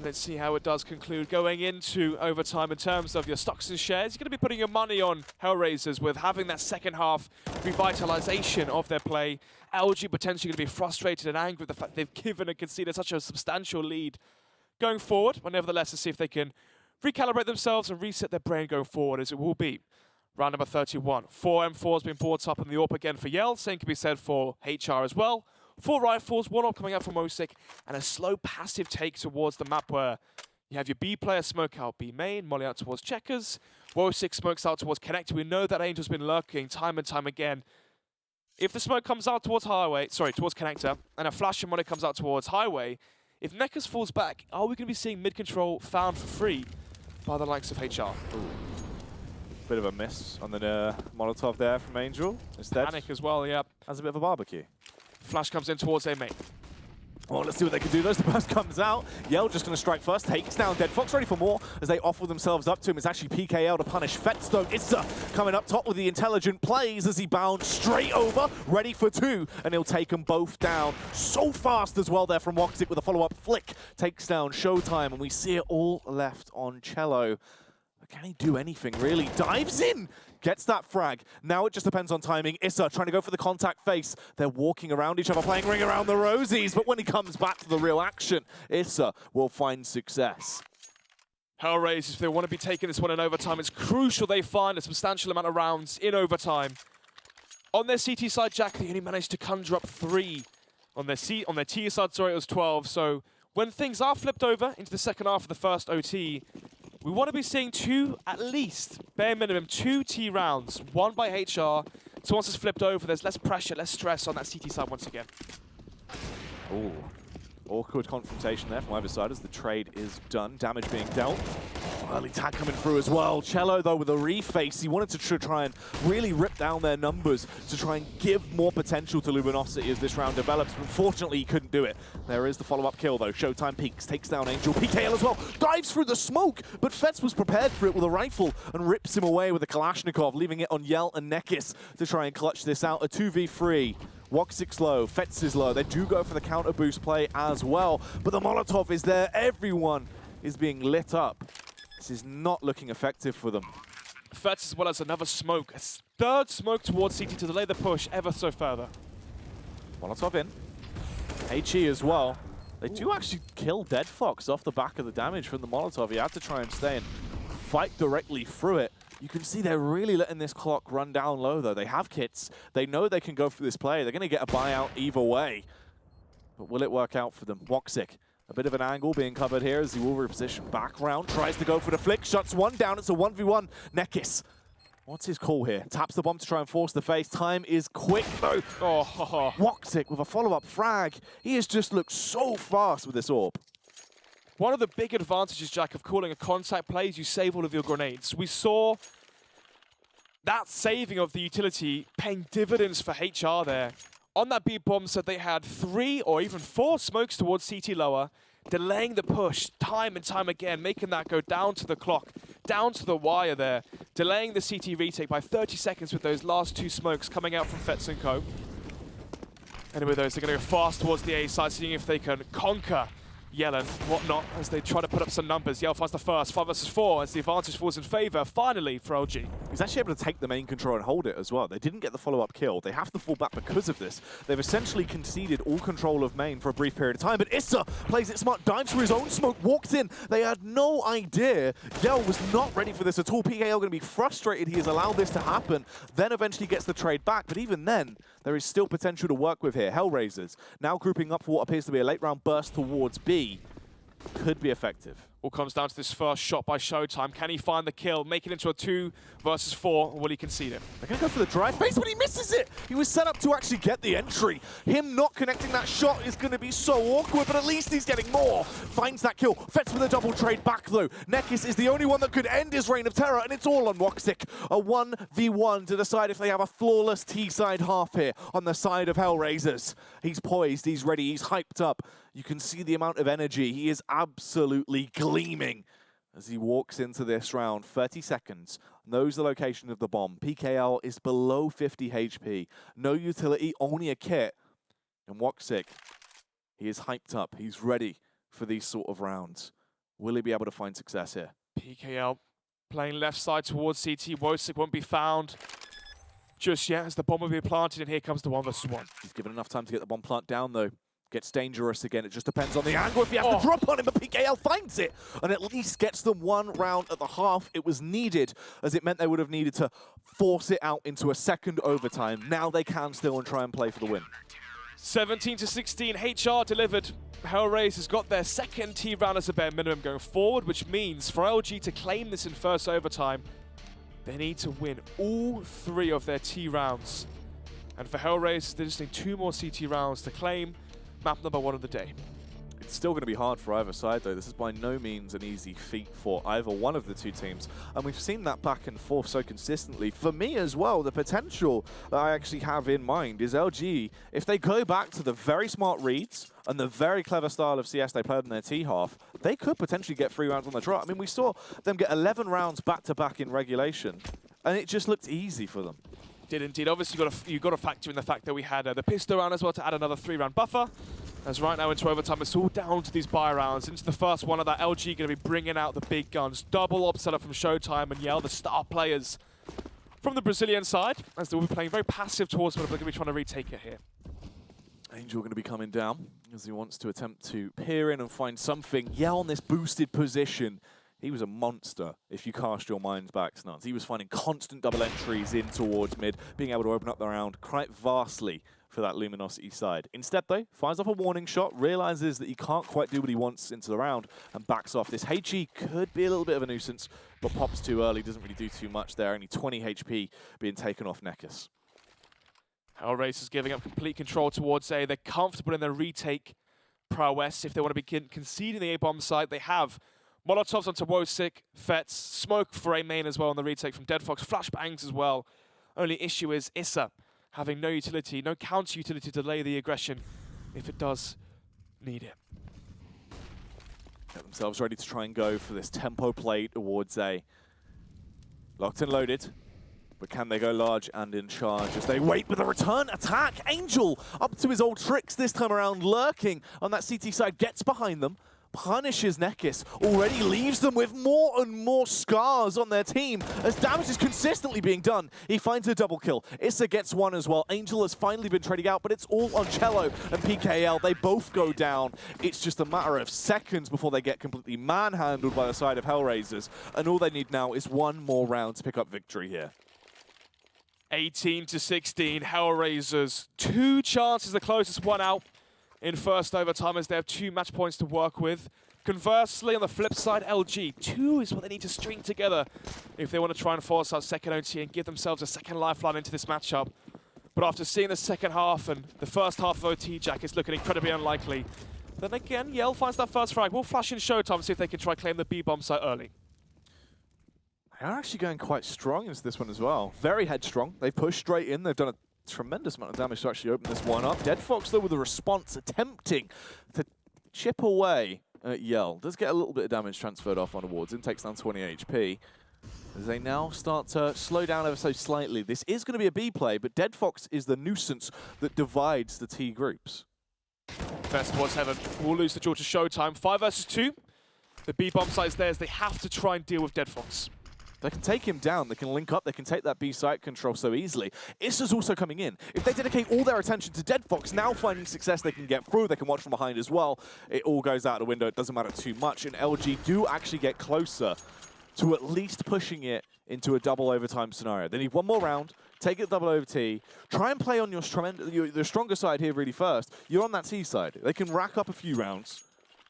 Let's see how it does conclude going into overtime in terms of your stocks and shares. You're going to be putting your money on HellRaisers with having that second half revitalization of their play. LG potentially going to be frustrated and angry with the fact they've given and conceded such a substantial lead going forward, but nevertheless to see if they can recalibrate themselves and reset their brain going forward, as it will be round number 31. 4 M4s being brought up in the AWP again for Yell. Same can be said for HR as well. 4 rifles, 1 AWP coming out from Osic, and a slow passive take towards the map where you have your B player smoke out B main, molly out towards Checkers. Osic smokes out towards Connector. We know that Angel's been lurking time and time again. If the smoke comes out towards towards Connector, and a flash and molly comes out towards Highway, if Nekkis falls back, are we going to be seeing mid control found for free by the likes of HR? Ooh. Bit of a miss on the Molotov there from Angel. Instead, Panic as well, yeah. Has a bit of a barbecue. Flash comes in towards A main. Well, let's see what they can do. As the burst comes out, Yell just going to strike first, takes down Dead Fox, ready for more as they offer themselves up to him. It's actually PKL to punish Fetstone. Issa coming up top with the intelligent plays as he bounds straight over, ready for 2, and he'll take them both down. So fast as well there from Woxic with a follow-up flick. Takes down Showtime, and we see it all left on Cello. But can he do anything, really? Dives in! Gets that frag. Now it just depends on timing. Issa trying to go for the contact face. They're walking around each other, playing Ring Around the Rosies. But when he comes back to the real action, Issa will find success. HellRaisers, if they want to be taking this one in overtime, it's crucial they find a substantial amount of rounds in overtime. On their CT side, Jack, they only managed to conjure up 3. On their T side, sorry, it was 12. So when things are flipped over into the second half of the first OT, we want to be seeing 2, at least, bare minimum, 2 T rounds, 1 by HR. So once it's flipped over, there's less pressure, less stress on that CT side once again. Ooh. Awkward confrontation there from either side as the trade is done. Damage being dealt. Early tag coming through as well. Cello, though, with a reface, he wanted to try and really rip down their numbers to try and give more potential to Luminosity as this round develops. But unfortunately, he couldn't do it. There is the follow-up kill, though. Showtime peeks, takes down Angel. PKL as well. Dives through the smoke, but Fetz was prepared for it with a rifle and rips him away with a Kalashnikov, leaving it on Yell and Nekkis to try and clutch this out. A 2v3. Woxic's low, Fetz is low. They do go for the counter boost play as well, but the Molotov is there. Everyone is being lit up. This is not looking effective for them. Fetz as well as another smoke. A 3rd smoke towards CT to delay the push ever so further. Molotov in. HE as well. They do actually kill Dead Fox off the back of the damage from the Molotov. He had to try and stay and fight directly through it. You can see they're really letting this clock run down low, though. They have kits. They know they can go for this play. They're going to get a buyout either way. But will it work out for them? Woxic, a bit of an angle being covered here as he will reposition back round. Tries to go for the flick. Shuts one down. It's a 1v1. Nekkis. What's his call here? Taps the bomb to try and force the face. Time is quick, though. Oh. Woxic with a follow-up frag. He has just looked so fast with this AWP. one of the big advantages, Jack, of calling a contact play is you save all of your grenades. We saw that saving of the utility paying dividends for HR there. On that B bomb said they had 3 or even 4 smokes towards CT lower, delaying the push time and time again, making that go down to the clock, down to the wire there, delaying the CT retake by 30 seconds with those last 2 smokes coming out from Fets & Co. And with those, they're going to go fast towards the A side, seeing if they can conquer Yell and whatnot as they try to put up some numbers. Yell finds the first, 5 versus 4, as the advantage falls in favor, finally, for LG. He's actually able to take the main control and hold it as well. They didn't get the follow-up kill. They have to fall back because of this. They've essentially conceded all control of main for a brief period of time, but Issa plays it smart, dives for his own smoke, walks in. They had no idea. Yell was not ready for this at all. PKL going to be frustrated he has allowed this to happen, then eventually gets the trade back, but even then, there is still potential to work with here. HellRaisers now grouping up for what appears to be a late round burst towards B. Could be effective. All comes down to this first shot by Showtime. Can he find the kill, make it into a 2 versus 4, or will he concede it? They're going to go for the drive base, but he misses it! He was set up to actually get the entry. Him not connecting that shot is going to be so awkward, but at least he's getting more. Finds that kill. Fets with a double trade back, though. Nekis is the only one that could end his reign of terror, and it's all on Woxic. A 1v1 to decide if they have a flawless T-side half here on the side of HellRaisers. He's poised, he's ready, he's hyped up. You can see the amount of energy. He is absolutely gleaming as he walks into this round. 30 seconds, knows the location of the bomb. PKL is below 50 HP. No utility, only a kit. And Woxic, he is hyped up. He's ready for these sort of rounds. Will he be able to find success here? PKL playing left side towards CT. Woxic won't be found just yet as the bomb will be planted, and here comes the 1 versus 1. He's given enough time to get the bomb plant down, though. Gets dangerous again. It just depends on the angle if you have to drop on him, but PKL finds it and at least gets them 1 round at the half. It was needed, as it meant they would have needed to force it out into a second overtime. Now they can still and try and play for the win. 17-16, HR delivered. HellRaisers got their second T round as a bare minimum going forward, which means for LG to claim this in first overtime, they need to win all 3 of their T rounds. And for HellRaisers, they just need 2 more CT rounds to claim map number 1 of the day. It's still going to be hard for either side, though. This is by no means an easy feat for either one of the 2 teams. And we've seen that back and forth so consistently. For me as well, the potential that I actually have in mind is LG, if they go back to the very smart reads and the very clever style of CS they played in their T-half, they could potentially get 3 rounds on the trot. I mean, we saw them get 11 rounds back-to-back in regulation, and it just looked easy for them. Did indeed. Obviously, you've got to factor in the fact that we had the pistol round as well to add another 3-round buffer. As right now into overtime, it's all down to these buy rounds. Into the first one of that, LG going to be bringing out the big guns. Double op setup from Showtime and Yell, the star players from the Brazilian side, as they will be playing very passive towards them, but they're going to be trying to retake it here. Angel going to be coming down as he wants to attempt to peer in and find something. Yell on this boosted position. He was a monster, if you cast your minds back, Snuds. He was finding constant double entries in towards mid, being able to open up the round quite vastly for that Luminosity side. Instead, though, fires off a warning shot, realizes that he can't quite do what he wants into the round, and backs off. This HE could be a little bit of a nuisance, but pops too early, doesn't really do too much there. Only 20 HP being taken off Nekis. HellRaisers giving up complete control towards A. They're comfortable in their retake prowess. If they want to begin conceding the A-bomb side, they have Molotovs onto Woxic, Fets, smoke for A main as well on the retake from Dead Fox, flashbangs as well. Only issue is Issa having no utility, no counter utility to delay the aggression if it does need it. Get themselves ready to try and go for this tempo play towards A. Locked and loaded, but can they go large and in charge as they wait with a return attack? Angel up to his old tricks this time around, lurking on that CT side, gets behind them, punishes Nekis, already leaves them with more and more scars on their team as damage is consistently being done. He finds a double kill. Issa gets 1 as well. Angel has finally been trading out, but it's all on Cello and PKL. They both go down. It's just a matter of seconds before they get completely manhandled by the side of HellRaisers, and all they need now is 1 more round to pick up victory here. 18-16, HellRaisers. 2 chances, the closest one out in first overtime as they have 2 match points to work with. Conversely, on the flip side, LG, 2 is what they need to string together if they want to try and force out second OT and give themselves a second lifeline into this matchup. But after seeing the second half and the first half of OT, Jack, it's looking incredibly unlikely Then again, Yell finds that first frag. We'll flash in Showtime, see if they can try claim the B-bomb site early. They are actually going quite strong into this one as well. Very headstrong. They push straight in. They've done a tremendous amount of damage to actually open this one up. Dead Fox, though, with a response, attempting to chip away at Yell. Does get a little bit of damage transferred off on Awards and takes down 20 HP. As they now start to slow down ever so slightly. This is going to be a B play, but Dead Fox is the nuisance that divides the T groups. First towards Heaven. We'll lose the draw to Showtime. 5 versus 2. The B-bomb site is theirs. They have to try and deal with Dead Fox. They can take him down, they can link up, they can take that B site control so easily. Issa's also coming in. If they dedicate all their attention to Dead Fox, now finding success, they can get through, they can watch from behind as well. It all goes out the window, it doesn't matter too much, and LG do actually get closer to at least pushing it into a double overtime scenario. They need one more round, take it double OT, try and play on your stronger side here really first. You're on that T side. They can rack up a few rounds,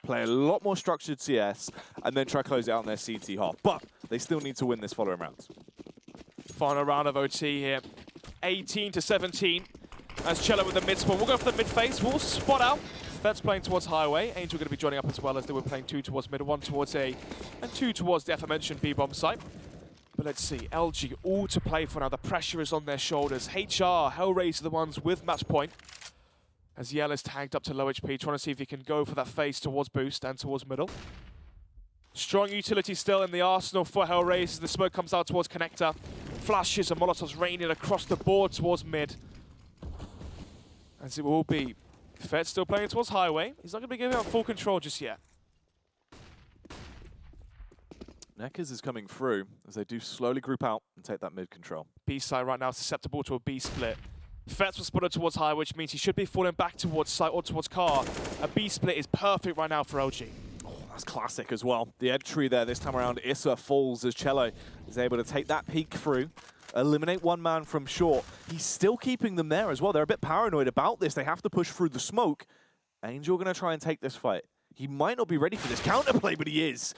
play a lot more structured CS, and then try to close it out in their CT half. But they still need to win this following round. Final round of OT here. 18 to 17. As Cello with the mid spawn. We'll go for the mid phase. We'll spot out. Feds playing towards Highway. Angel going to be joining up as well, as they were playing 2 towards mid, 1 towards A, and 2 towards the aforementioned B-bomb site. But let's see. LG all to play for now. The pressure is on their shoulders. HR, HellRaisers are the ones with match point. As Yell is tagged up to low HP, trying to see if he can go for that phase towards boost and towards middle. Strong utility still in the arsenal for HellRaisers. The smoke comes out towards connector. Flashes and Molotovs raining across the board towards mid. As it will be. Fed still playing towards Highway. He's not going to be giving out full control just yet. Neckers is coming through as they do slowly group out and take that mid control. B side right now is susceptible to a B split. Fets was spotted towards High, which means he should be falling back towards site or towards car. A B split is perfect right now for LG. Oh, that's classic as well. The entry there this time around, Issa falls as Cello is able to take that peek through, eliminate one man from short. He's still keeping them there as well. They're a bit paranoid about this. They have to push through the smoke. Angel going to try and take this fight. He might not be ready for this counterplay, but he is.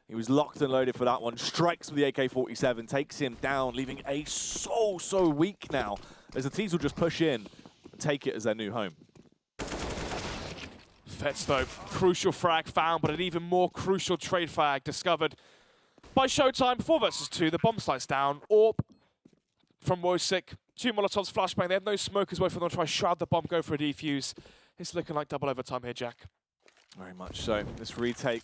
He was locked and loaded for that one. Strikes with the AK-47, takes him down, leaving A so weak now, as the T's will just push in and take it as their new home. Fets though, crucial frag found, but an even more crucial trade frag discovered by Showtime. 4 versus 2, the bomb site's down. Orp from Wosik, 2 Molotovs flashbang. They have no smokers, both of them try to shroud the bomb, go for a defuse. It's looking like double overtime here, Jack. Very much so. This retake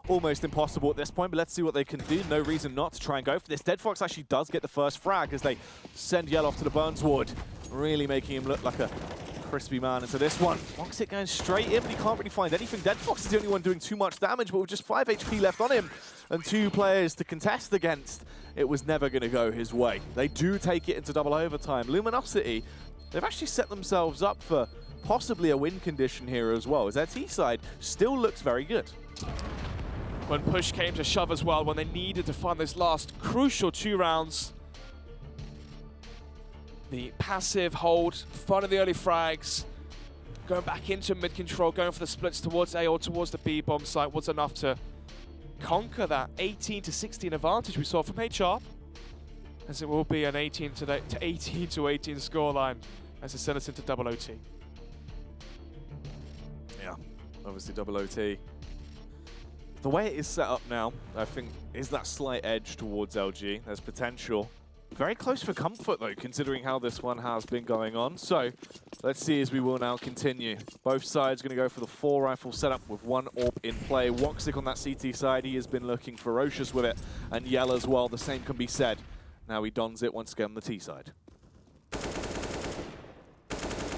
almost impossible at this point, but let's see what they can do. No reason not to try and go for this. Dead Fox actually does get the first frag as they send Yell off to the Burns ward, really making him look like a crispy man into this one. Fox it going straight in, but he can't really find anything. Dead Fox is the only one doing too much damage, but with just 5 HP left on him and 2 players to contest against, it was never going to go his way. They do take it into double overtime. Luminosity, they've actually set themselves up for possibly a win condition here as well, as their T side still looks very good. When push came to shove as well, when they needed to find those last crucial 2 rounds, the passive hold, front of the early frags, going back into mid control, going for the splits towards A or towards the B bomb site was enough to conquer that 18 to 16 advantage we saw from HR, as it will be an 18 to 18 scoreline as it sent us into double OT. Yeah, obviously double OT. The way it is set up now, I think, is that slight edge towards LG. There's potential. Very close for comfort, though, considering how this one has been going on. So, let's see as we will now continue. Both sides going to go for the 4-rifle setup with 1 AWP in play. Woxic on that CT side, he has been looking ferocious with it. And Yell as well, the same can be said. Now he dons it once again on the T side.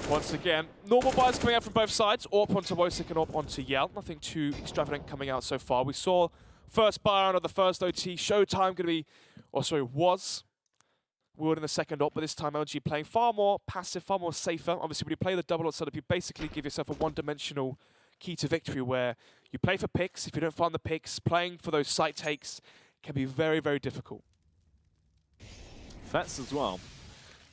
Once again, normal buys coming out from both sides. AWP onto Wosik and AWP onto Yell. Nothing too extravagant coming out so far. We saw first buy out of the first OT. Showtime going to be, or sorry, was wielding the second AWP, but this time LG playing far more passive, far more safer. Obviously, when you play the double AWP setup, you basically give yourself a one-dimensional key to victory where you play for picks. If you don't find the picks, playing for those site takes can be very, very difficult. Fets as well.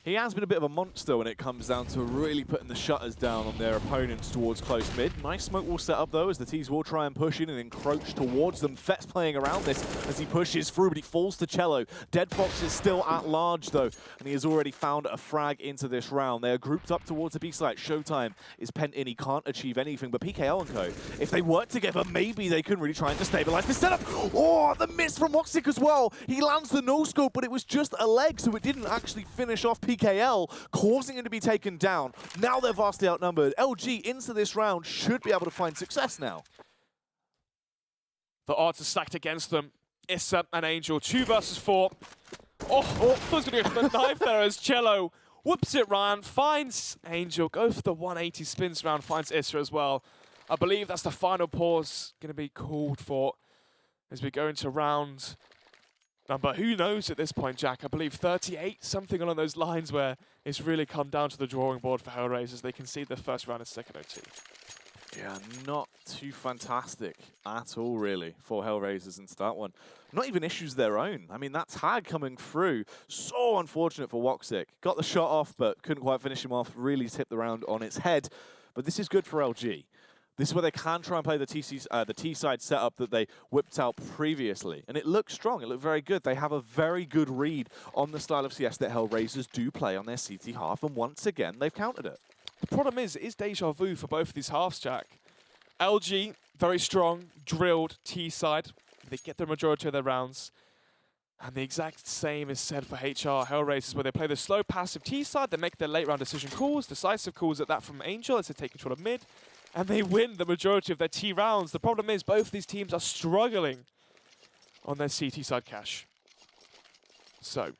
He has been a bit of a monster when it comes down to really putting the shutters down on their opponents towards close mid. Nice smoke wall set up though, as the T's will try and push in and encroach towards them. Fett's playing around this as he pushes through, but he falls to Cello. Dead Fox is still at large though, and he has already found a frag into this round. They are grouped up towards the B site. Showtime is pent in. He can't achieve anything, but PKL and co, if they work together, maybe they can really try and destabilize the setup. Oh, the miss from Woxic as well. He lands the no-scope, but it was just a leg, so it didn't actually finish off PKL, causing him to be taken down. Now they're vastly outnumbered. LG into this round should be able to find success now. The odds are stacked against them. Issa and Angel, 2 versus 4. Oh, thought was going to go for the knife there as Cello whoops it round, finds Angel, goes for the 180, spins around, finds Issa as well. I believe that's the final pause going to be called for as we go into round number, who knows at this point, Jack? I believe 38, something along those lines, where it's really come down to the drawing board for HellRaisers. They concede the first round in second OT. Yeah, not too fantastic at all, really, for HellRaisers into that one. Not even issues their own. I mean, that tag coming through, so unfortunate for Woxic. Got the shot off, but couldn't quite finish him off. Really tipped the round on its head. But this is good for LG. This is where they can try and play the T-side setup that they whipped out previously. And it looked strong. It looked very good. They have a very good read on the style of CS that HellRaisers do play on their CT half. And once again, they've countered it. The problem is, it is deja vu for both of these halves, Jack. LG, very strong, drilled T-side. They get the majority of their rounds. And the exact same is said for HR, HellRaisers, where they play the slow, passive T-side. They make their late-round decision calls, decisive calls at that from Angel as they take control of mid. And they win the majority of their T rounds. The problem is both of these teams are struggling on their CT side cash. So,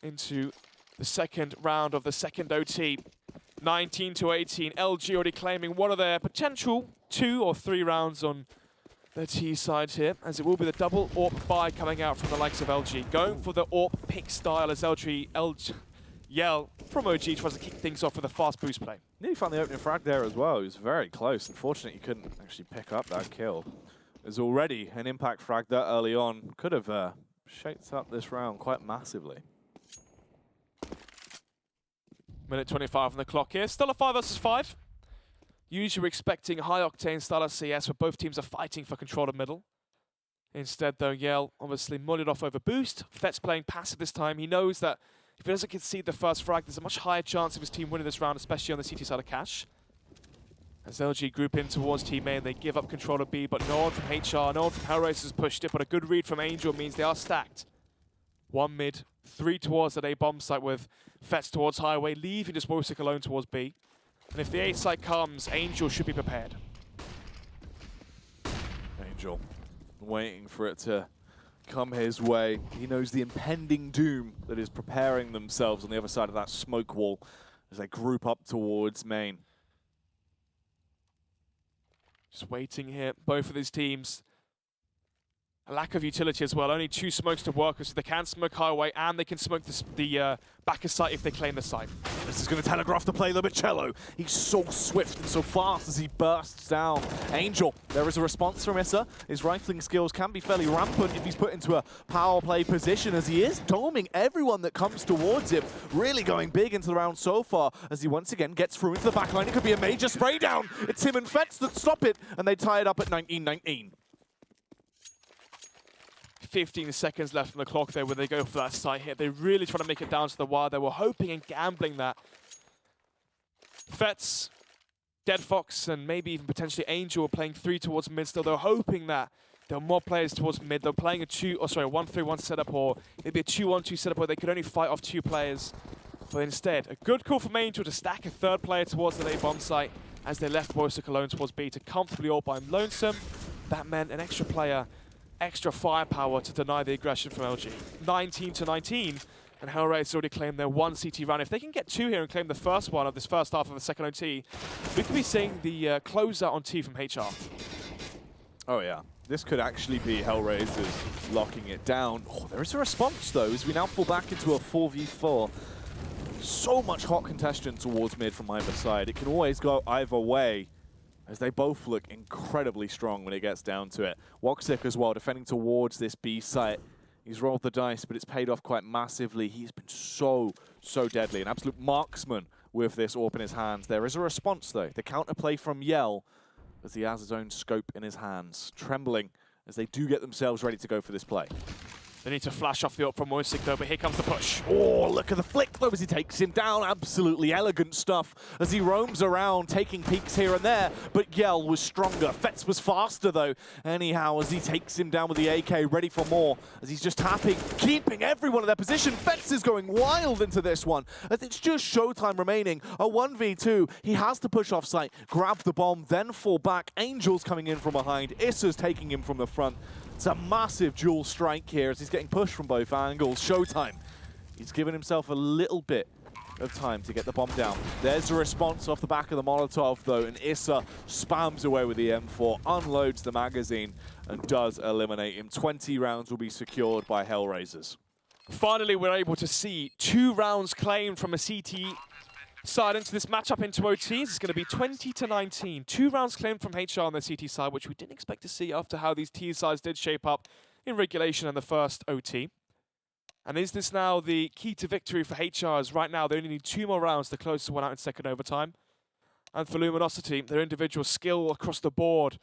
into the second round of the second OT. 19 to 18. LG already claiming one of their potential 2 or 3 rounds on their T side here, as it will be the double AWP buy coming out from the likes of LG. Going for the AWP pick style as Yell from OG tries to kick things off with a fast boost play. Nearly found the opening frag there as well. He was very close. Unfortunately, he couldn't actually pick up that kill. There's already an impact frag that early on. Could have shaped up this round quite massively. Minute 25 on the clock here. Still a 5 versus 5. Usually we're expecting high-octane style of CS where both teams are fighting for control of middle. Instead, though, Yell obviously mullied off over boost. Fett's playing passive this time. He knows that if he doesn't concede the first frag, there's a much higher chance of his team winning this round, especially on the CT side of cash. As LG group in towards team A, and they give up control of B, but no one from HR, no one from HellRaisers pushed it, but a good read from Angel means they are stacked. 1 mid, 3 towards that A bomb site with Fetts towards Highway, leaving just Woxic alone towards B. And if the A site comes, Angel should be prepared. Angel waiting for it to come his way. He knows the impending doom that is preparing themselves on the other side of that smoke wall as they group up towards main. Just waiting here, both of these teams. A lack of utility as well, only 2 smokes to work with, so they can smoke Highway and they can smoke the backer site if they claim the site. This is going to telegraph the play a little bit. Cello, he's so swift and so fast as he bursts down. Angel, there is a response from Issa. His rifling skills can be fairly rampant if he's put into a power play position, as he is doming everyone that comes towards him. Really going big into the round so far as he once again gets through into the backline. It could be a major spray down. It's him and Fetts that stop it, and they tie it up at 19-19. 15 seconds left on the clock there where they go for that site hit. They really try to make it down to the wire. They were hoping and gambling that Fetts, Dead Fox, and maybe even potentially Angel were playing 3 towards mid still. They were hoping that there were more players towards mid. They were playing a 1-3-1 setup, or maybe a 2-1-2 setup where they could only fight off 2 players. But instead, a good call from Angel to stack a 3rd player towards the A bomb site as they left Woxic alone towards B to comfortably all by him lonesome. That meant an extra player, extra firepower to deny the aggression from LG. 19 to 19, and HellRaisers already claimed their 1 CT round. If they can get 2 here and claim the first one of this first half of the second OT, we could be seeing the closer on T from HR. Oh yeah, this could actually be HellRaisers locking it down. Oh, there is a response though, as we now fall back into a 4v4. So much hot contention towards mid from either side. It can always go either way, as they both look incredibly strong when it gets down to it. Woxic as well, defending towards this B site. He's rolled the dice, but it's paid off quite massively. He's been so deadly. An absolute marksman with this AWP in his hands. There is a response, though. The counterplay from Yell, as he has his own scope in his hands, trembling as they do get themselves ready to go for this play. They need to flash off the AWP from Moisik, though, but here comes the push. Oh, look at the flick, though, as he takes him down. Absolutely elegant stuff as he roams around, taking peeks here and there. But Yell was stronger. Fetz was faster, though. Anyhow, as he takes him down with the AK, ready for more, as he's just tapping, keeping everyone in their position. Fetz is going wild into this one, as it's just showtime remaining. A 1v2. He has to push off site, grab the bomb, then fall back. Angel's coming in from behind. Issa's taking him from the front. It's a massive dual strike here as he's getting pushed from both angles. Showtime. He's given himself a little bit of time to get the bomb down. There's a response off the back of the Molotov, though, and Issa spams away with the M4, unloads the magazine, and does eliminate him. 20 rounds will be secured by HellRaisers. Finally, we're able to see 2 rounds claimed from a CT side into this matchup into OTs. It's going to be 20-19. 2 rounds claimed from HR on the CT side, which we didn't expect to see after how these T sides did shape up in regulation and the first OT. And is this now the key to victory for HR? As right now they only need 2 more rounds to close the one out in second overtime. And for Luminosity, their individual skill across the board,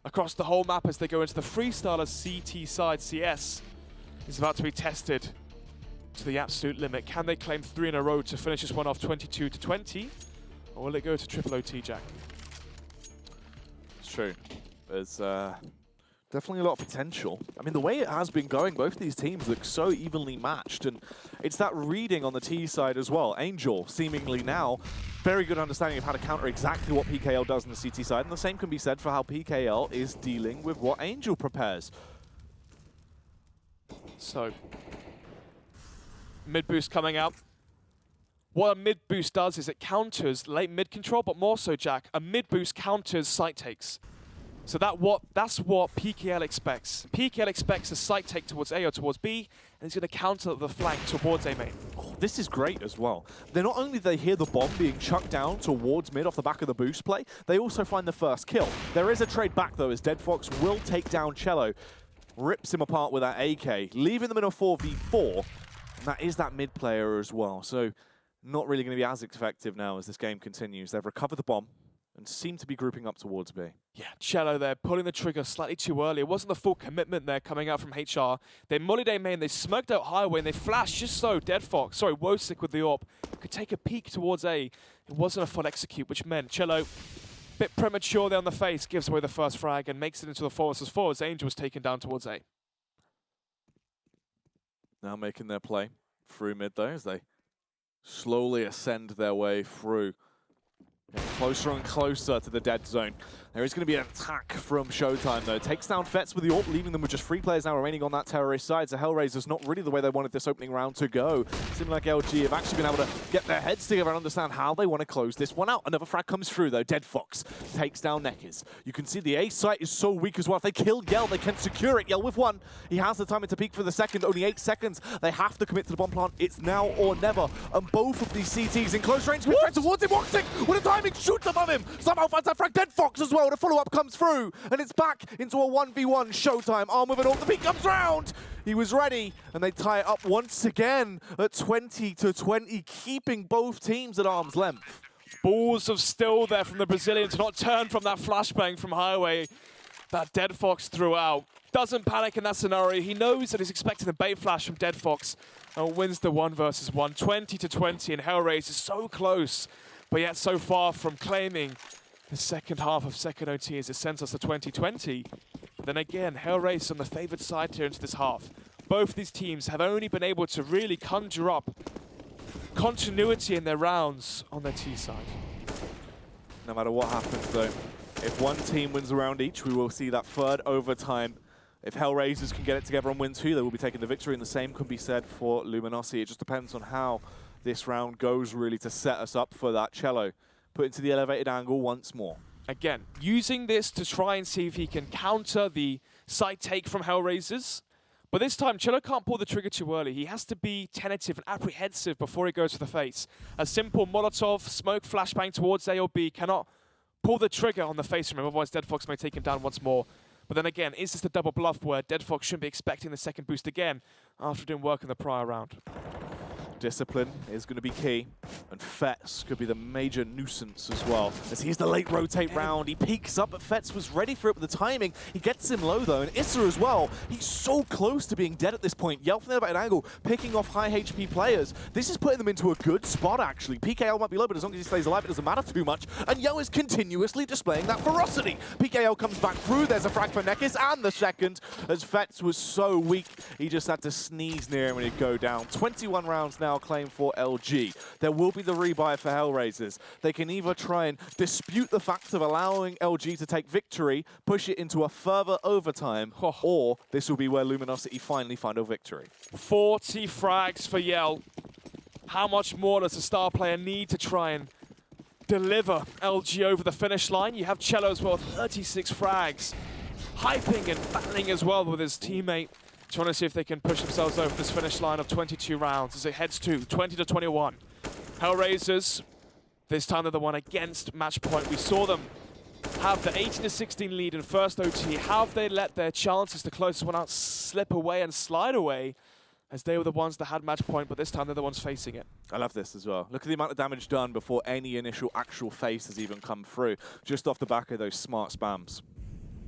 across the whole map as they go into the freestyler CT side CS is about to be tested to the absolute limit. Can they claim 3 in a row to finish this one off 22-20? Or will it go to triple OT, Jack? It's true. There's definitely a lot of potential. I mean, the way it has been going, both these teams look so evenly matched, and it's that reading on the T side as well. Angel, seemingly now, very good understanding of how to counter exactly what PKL does on the CT side, and the same can be said for how PKL is dealing with what Angel prepares. So, mid boost coming out. What a mid boost does is it counters late mid control, but more so, Jack, a mid boost counters site takes. So that's what PKL expects. PKL expects a site take towards A or towards B, and he's going to counter the flank towards A main. Oh, this is great as well. They're not only they hear the bomb being chucked down towards mid off the back of the boost play, they also find the first kill. There is a trade back though, as Dead Fox will take down Cello, rips him apart with that AK, leaving them in a 4v4. And that is that mid player as well. So not really going to be as effective now as this game continues. They've recovered the bomb and seem to be grouping up towards B. Yeah, Cello there, pulling the trigger slightly too early. It wasn't the full commitment there coming out from HR. They mollied A main, they smoked out highway, and they flashed just so Wosik with the AWP could take a peek towards A. It wasn't a full execute, which meant Cello, a bit premature there on the face, gives away the first frag and makes it into the 4v4 as Angel was taken down towards A. Now making their play through mid though, as they slowly ascend their way through. Getting closer and closer to the dead zone. There is going to be an attack from Showtime though. Takes down Fetz with the AWP, leaving them with just 3 players now remaining on that terrorist side. So HellRaisers not really the way they wanted this opening round to go. Seems like LG have actually been able to get their heads together and understand how they want to close this one out. Another frag comes through though. Dead Fox takes down Neckers. You can see the A site is so weak as well. If they kill Yell, they can secure it. Yell with 1. He has the time to peek for the second. Only 8 seconds. They have to commit to the bomb plant. It's now or never. And both of these CTs in close range. Straight towards him. Wosik with a timing shoots above him. Somehow finds that frag. Dead Fox as well. The follow-up comes through. And it's back into a 1v1. Showtime. Arm with an AWP. The peek comes round. He was ready. And they tie it up once again at 20-20, keeping both teams at arm's length. Balls of steel there from the Brazilian to not turn from that flashbang from Highway that Dead Fox threw out. Doesn't panic in that scenario. He knows that he's expecting the bait flash from Dead Fox and wins the 1v1, 20-20, and HellRaisers is so close, but yet so far from claiming the second half of second OT as it sends us to 20-20. Then again, HellRaisers on the favoured side here into this half. Both these teams have only been able to really conjure up continuity in their rounds on their T side. No matter what happens though, if one team wins a round each, we will see that third overtime. If HellRaisers can get it together and win 2, they will be taking the victory, and the same could be said for Luminosity. It just depends on how this round goes really to set us up for that. Cello put into the elevated angle once more. Again, using this to try and see if he can counter the side take from HellRaisers. But this time, Cello can't pull the trigger too early. He has to be tentative and apprehensive before he goes for the face. A simple Molotov, smoke flashbang towards A or B cannot pull the trigger on the face from him, otherwise Dead Fox may take him down once more. But then again, is this the double bluff where Dead Fox shouldn't be expecting the second boost again after it didn't work in the prior round? Discipline is going to be key, and Fets could be the major nuisance as well. As he's the late rotate round, he peeks up, but Fets was ready for it with the timing. He gets him low though, and Issa as well. He's so close to being dead at this point. Yell from the elevated angle, picking off high HP players. This is putting them into a good spot actually. PKL might be low, but as long as he stays alive, it doesn't matter too much. And Yell is continuously displaying that ferocity. PKL comes back through. There's a frag for Nekis, and the second, as Fets was so weak, he just had to sneeze near him and he'd go down. 21 rounds now claimed for LG. There will be the rebuy for HellRaisers. They can either try and dispute the fact of allowing LG to take victory, push it into a further overtime, or this will be where Luminosity finally find a victory. 40 frags for Yell. How much more does the star player need to try and deliver LG over the finish line? You have Cello as well, 36 frags. Hyping and battling as well with his teammate, trying to see if they can push themselves over this finish line of 22 rounds as it heads to 20-21. HellRaisers, this time they're the one against match point. We saw them have the 18-16 lead in first OT. How have they let their chances to close this one out slip away and slide away, as they were the ones that had match point, but this time they're the ones facing it. I love this as well. Look at the amount of damage done before any initial actual face has even come through, just off the back of those smart spams.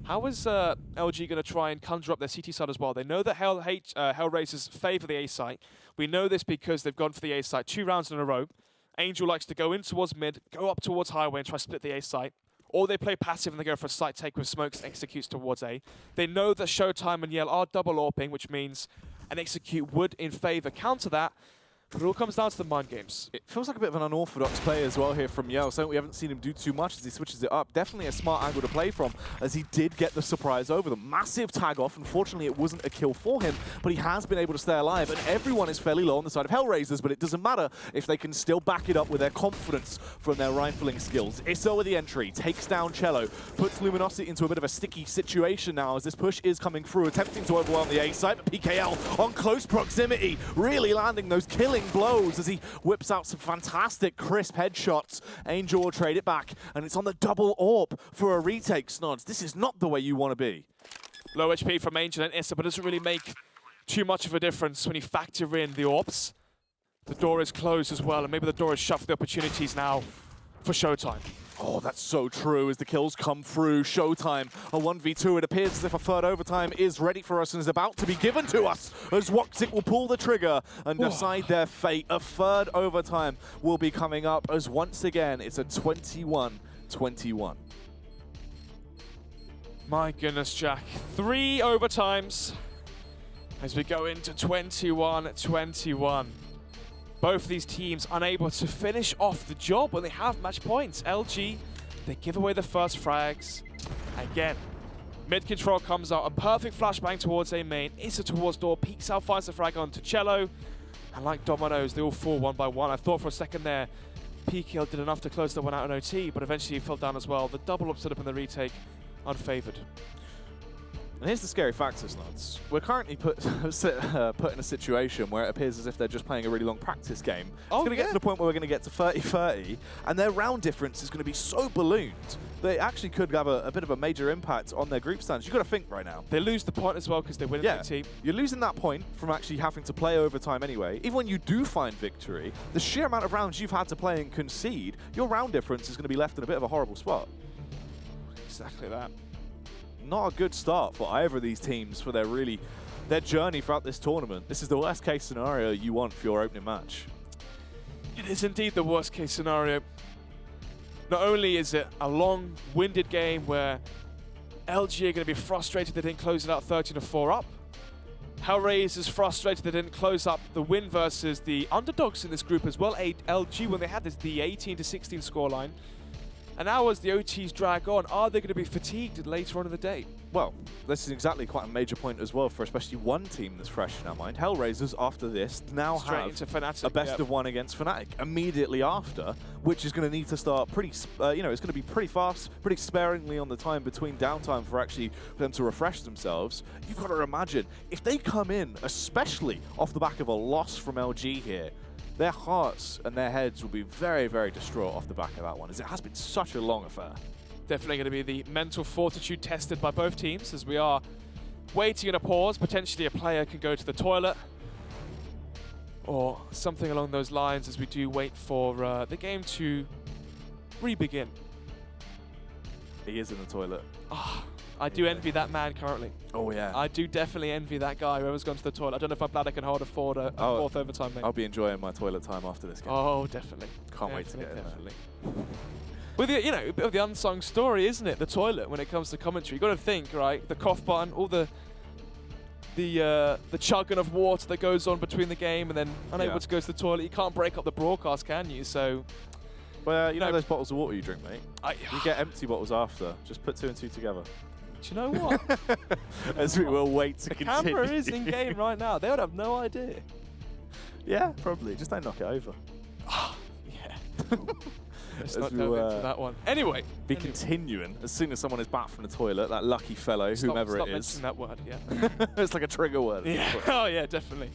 How is LG going to try and conjure up their CT side as well? They know that HellRaisers favor the A site. We know this because they've gone for the A site 2 rounds in a row. Angel likes to go in towards mid, go up towards highway and try to split the A site. Or they play passive and they go for a site take with smokes, executes towards A. They know that Showtime and Yell are double AWPing, which means an execute would in favor counter that. But it all comes down to the mind games. It feels like a bit of an unorthodox play as well here from Yell. So we haven't seen him do too much as he switches it up. Definitely a smart angle to play from, as he did get the surprise over them. Massive tag off. Unfortunately, it wasn't a kill for him, but he has been able to stay alive. And everyone is fairly low on the side of HellRaisers, but it doesn't matter if they can still back it up with their confidence from their rifling skills. Issa with the entry, takes down Cello, puts Luminosity into a bit of a sticky situation now as this push is coming through, attempting to overwhelm the A site, but PKL on close proximity, really landing those killing blows as he whips out some fantastic crisp headshots. Angel will trade it back, and it's on the double AWP for a retake, Snods. This is not the way you want to be. Low HP from Angel and Issa, but it doesn't really make too much of a difference when you factor in the AWPs. The door is closed as well, and maybe the door is shut for the opportunities now for Showtime. Oh, that's so true as the kills come through. Showtime, a 1v2. It appears as if a third overtime is ready for us and is about to be given to us as Woxic will pull the trigger and decide their fate. A third overtime will be coming up as once again it's a 21-21. My goodness, Jack. 3 overtimes as we go into 21-21. Both of these teams unable to finish off the job when they have match points. LG, they give away the first frags. Again, mid control comes out, a perfect flashbang towards A main. Issa towards door, peeks out, finds the frag onto Cello. And like dominoes, they all fall one by one. I thought for a second there, PKL did enough to close that one out in OT, but eventually he fell down as well. The double up set up in the retake, unfavored. And here's the scary factor, Snods. We're currently put in a situation where it appears as if they're just playing a really long practice game. It's going to get to the point where we're going to get to 30-30, and their round difference is going to be so ballooned that it actually could have a bit of a major impact on their group stands. You've got to think right now. They lose the point as well because they win in the team. You're losing that point from actually having to play overtime anyway. Even when you do find victory, the sheer amount of rounds you've had to play and concede, your round difference is going to be left in a bit of a horrible spot. Exactly that. Not a good start for either of these teams for their journey throughout this tournament. This is the worst case scenario you want for your opening match. It is indeed the worst case scenario. Not only is it a long-winded game where LG are going to be frustrated they didn't close it out 13-4 up. HellRaisers frustrated they didn't close up the win versus the underdogs in this group as well. LG when they had the 18-16 scoreline. And now as the OTs drag on, are they going to be fatigued later on in the day? Well, this is exactly quite a major point as well for especially one team that's fresh in our mind. HellRaisers, after this, now have a best of one against Fnatic immediately after, which is going to need to start pretty, it's going to be pretty fast, pretty sparingly on the time between downtime for them to refresh themselves. You've got to imagine, if they come in, especially off the back of a loss from LG here, their hearts and their heads will be very, very distraught off the back of that one, as it has been such a long affair. Definitely going to be the mental fortitude tested by both teams as we are waiting in a pause. Potentially a player can go to the toilet or something along those lines as we do wait for the game to re-begin. He is in the toilet. I do envy that man currently. Oh, yeah. I do definitely envy that guy whoever's gone to the toilet. I don't know if my bladder can hold a fourth overtime, mate. I'll be enjoying my toilet time after this game. Oh, definitely. Can't wait to get in there. Definitely. With the, a bit of the unsung story, isn't it? The toilet when it comes to commentary. You got to think, right? The cough button, all the chugging of water that goes on between the game, and then unable to go to the toilet. You can't break up the broadcast, can you? So, well, you know those bottles of water you drink, mate. You get empty bottles after. Just put 2 and 2 together. Do you know what? As we will wait to continue. The camera is in game right now. They would have no idea. Yeah, probably. Just don't knock it over. Yeah. Let's not delve into that one. Anyway. Continuing. As soon as someone is back from the toilet, that lucky fellow, whomever it is. Stop mentioning that word, yeah. It's like a trigger word. Yeah. Oh, yeah, definitely.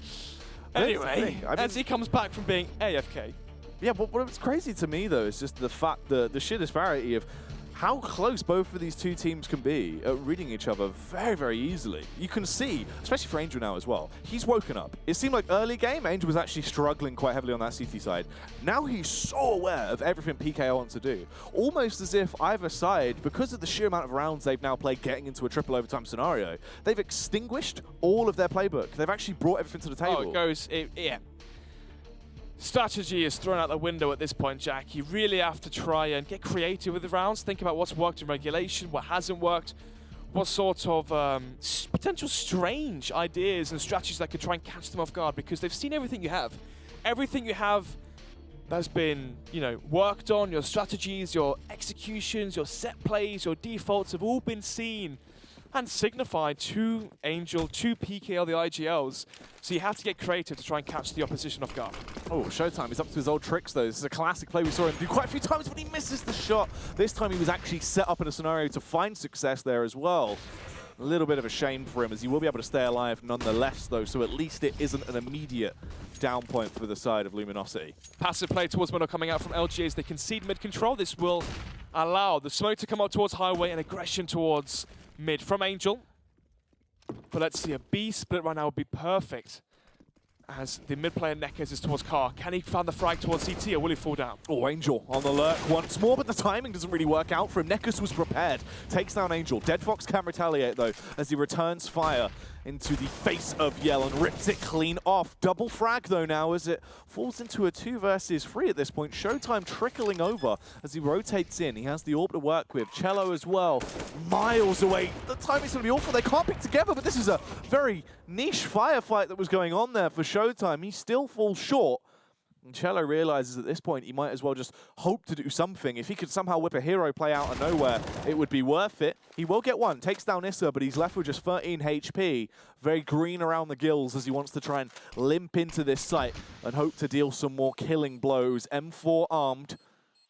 Anyway, as he comes back from being AFK. Yeah, but what's crazy to me, though, is just the fact, the sheer disparity of how close both of these two teams can be at reading each other very, very easily. You can see, especially for Angel now as well, he's woken up. It seemed like early game, Angel was actually struggling quite heavily on that CT side. Now he's so aware of everything PKO wants to do. Almost as if either side, because of the sheer amount of rounds they've now played getting into a triple overtime scenario, they've extinguished all of their playbook. They've actually brought everything to the table. Oh, it goes, yeah. Strategy is thrown out the window at this point, Jack. You really have to try and get creative with the rounds. Think about what's worked in regulation, what hasn't worked, what sort of potential strange ideas and strategies that could try and catch them off guard, because they've seen everything you have. Everything you have that's been, worked on, your strategies, your executions, your set plays, your defaults have all been seen and signified to Angel, to PKL, the IGLs. So you have to get creative to try and catch the opposition off guard. Oh, Showtime, he's up to his old tricks though. This is a classic play we saw him do quite a few times, but he misses the shot. This time he was actually set up in a scenario to find success there as well. A little bit of a shame for him, as he will be able to stay alive nonetheless though, so at least it isn't an immediate down point for the side of Luminosity. Passive play towards middle coming out from LG as they concede mid control. This will allow the smoke to come up towards highway and aggression towards mid from Angel. But let's see, a B split right now would be perfect, as the mid player Neckers is towards Car. Can he find the frag towards CT, or will he fall down? Oh, Angel on the lurk once more, but the timing doesn't really work out for him. Neckers was prepared, takes down Angel. Dead Fox can retaliate though, as he returns fire into the face of Yell and rips it clean off. Double frag though now, as it falls into a 2 versus 3 at this point. Showtime trickling over as he rotates in. He has the orb to work with. Cello as well, miles away. The timing's going to be awful. They can't pick together, but this is a very niche firefight that was going on there for Showtime. He still falls short. And Cello realizes at this point he might as well just hope to do something. If he could somehow whip a hero play out of nowhere, it would be worth it. He will get one, takes down Issa, but he's left with just 13 HP. Very green around the gills as he wants to try and limp into this site and hope to deal some more killing blows. M4 armed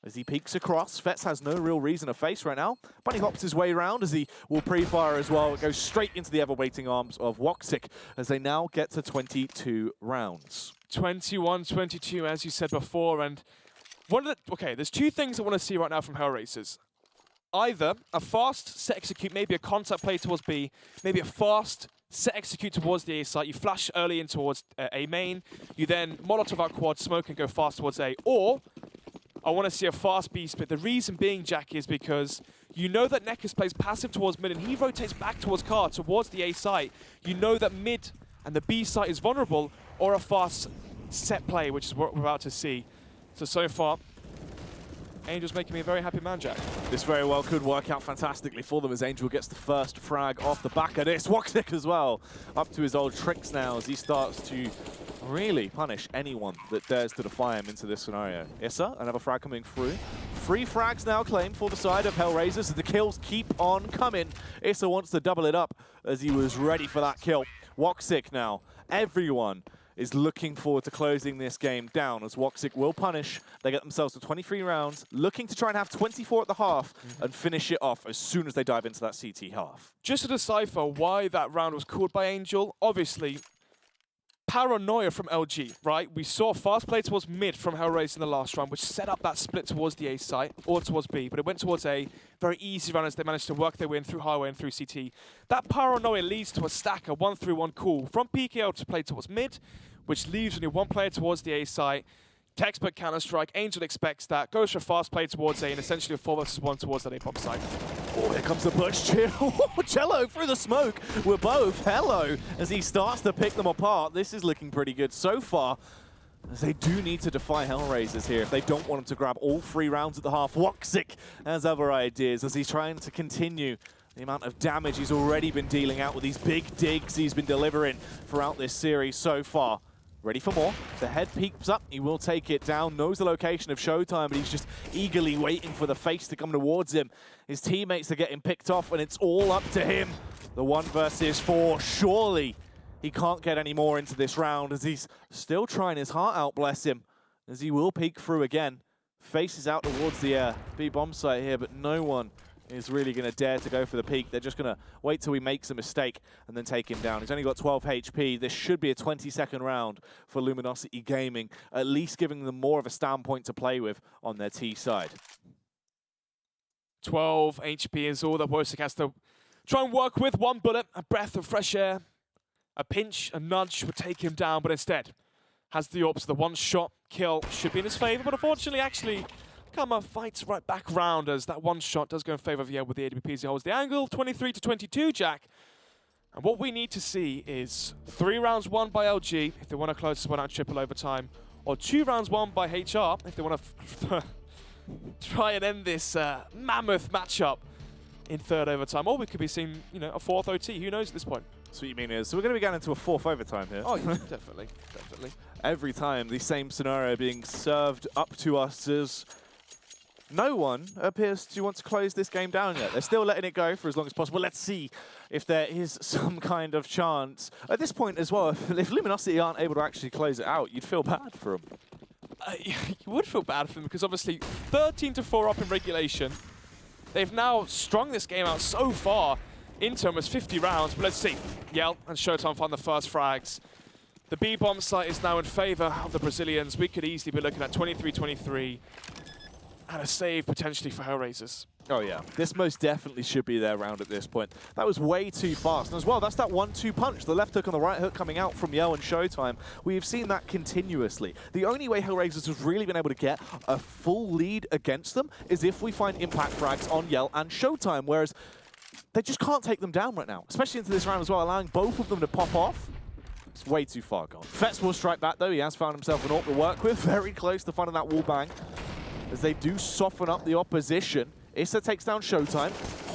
as he peeks across. Fetz has no real reason to face right now. Bunny hops his way around as he will pre-fire as well. It goes straight into the ever-waiting arms of Woxic as they now get to 22 rounds. 21-22, as you said before, and there's 2 things I want to see right now from HellRaisers. Either a fast set execute, maybe a contact play towards B, maybe a fast set execute towards the A site. You flash early in towards A main, you then Molotov out quad, smoke and go fast towards A, or I want to see a fast B split. The reason being, Jack, is because you know that Neckers plays passive towards mid and he rotates back towards car, towards the A site. You know that mid and the B site is vulnerable, or a fast set play, which is what we're about to see. So far, Angel's making me a very happy man, Jack. This very well could work out fantastically for them as Angel gets the first frag off the back of this. Woxic as well, up to his old tricks now as he starts to really punish anyone that dares to defy him into this scenario. Issa, another frag coming through. 3 frags now claimed for the side of HellRaisers as the kills keep on coming. Issa wants to double it up as he was ready for that kill. Woxic now, everyone is looking forward to closing this game down as Woxic will punish. They get themselves to 23 rounds, looking to try and have 24 at the half and finish it off as soon as they dive into that CT half. Just to decipher why that round was called by Angel, obviously, paranoia from LG, right? We saw fast play towards mid from HellRaisers in the last round, which set up that split towards the A site, or towards B, but it went towards A. Very easy run as they managed to work their way in through highway and through CT. That paranoia leads to a stack, a 1-3-1 call from PKL to play towards mid, which leaves only one player towards the A site. Textbook Counter-Strike, Angel expects that, goes for a fast play towards A, and essentially a 4 versus 1 towards that A-bomb site. Oh, here comes the push. Cello through the smoke. We're both hello as he starts to pick them apart. This is looking pretty good so far, as they do need to defy HellRaisers here if they don't want him to grab all 3 rounds at the half. Woxic has other ideas as he's trying to continue the amount of damage he's already been dealing out with these big digs he's been delivering throughout this series so far. Ready for more. The head peeps up. He will take it down. Knows the location of Showtime, but he's just eagerly waiting for the face to come towards him. His teammates are getting picked off, and it's all up to him. The 1 versus 4. Surely he can't get any more into this round as he's still trying his heart out, bless him, as he will peek through again. Faces out towards the B-bomb site here, but no one is really going to dare to go for the peak. They're just going to wait till he makes a mistake and then take him down. He's only got 12 HP. This should be a 20-second round for Luminosity Gaming, at least giving them more of a standpoint to play with on their T side. 12 HP is all that Woxic has to try and work with. 1 bullet, a breath of fresh air, a pinch, a nudge would take him down, but instead has the AWP. The 1-shot kill should be in his favor, but unfortunately, actually, Kama fights right back round as that 1-shot does go in favor of Yale with the AWP as he holds the angle. 23-22, Jack. And what we need to see is 3 rounds won by LG if they want to close this one out triple overtime, or 2 rounds won by HR if they want to try and end this mammoth matchup in 3rd overtime. Or we could be seeing, you know, a 4th OT. Who knows at this point? So what you mean is, so we're going to be getting into a 4th overtime here. Oh, yeah, definitely, definitely. Every time the same scenario being served up to us as no one appears to want to close this game down yet. They're still letting it go for as long as possible. Let's see if there is some kind of chance. At this point as well, if Luminosity aren't able to actually close it out, you'd feel bad for them. You would feel bad for them because obviously 13-4 up in regulation. They've now strung this game out so far into almost 50 rounds. But let's see. Yell and Showtime find the first frags. The B-bomb site is now in favor of the Brazilians. We could easily be looking at 23-23. And a save potentially for HellRaisers. Oh yeah, this most definitely should be their round at this point. That was way too fast. And as well, that's that 1-2 punch. The left hook and the right hook coming out from Yell and Showtime. We've seen that continuously. The only way HellRaisers has really been able to get a full lead against them is if we find impact frags on Yell and Showtime, whereas they just can't take them down right now, especially into this round as well, allowing both of them to pop off. It's way too far gone. Fetz will strike back though. He has found himself an AWP to work with. Very close to finding that wall bang, as they do soften up the opposition. Issa takes down Showtime.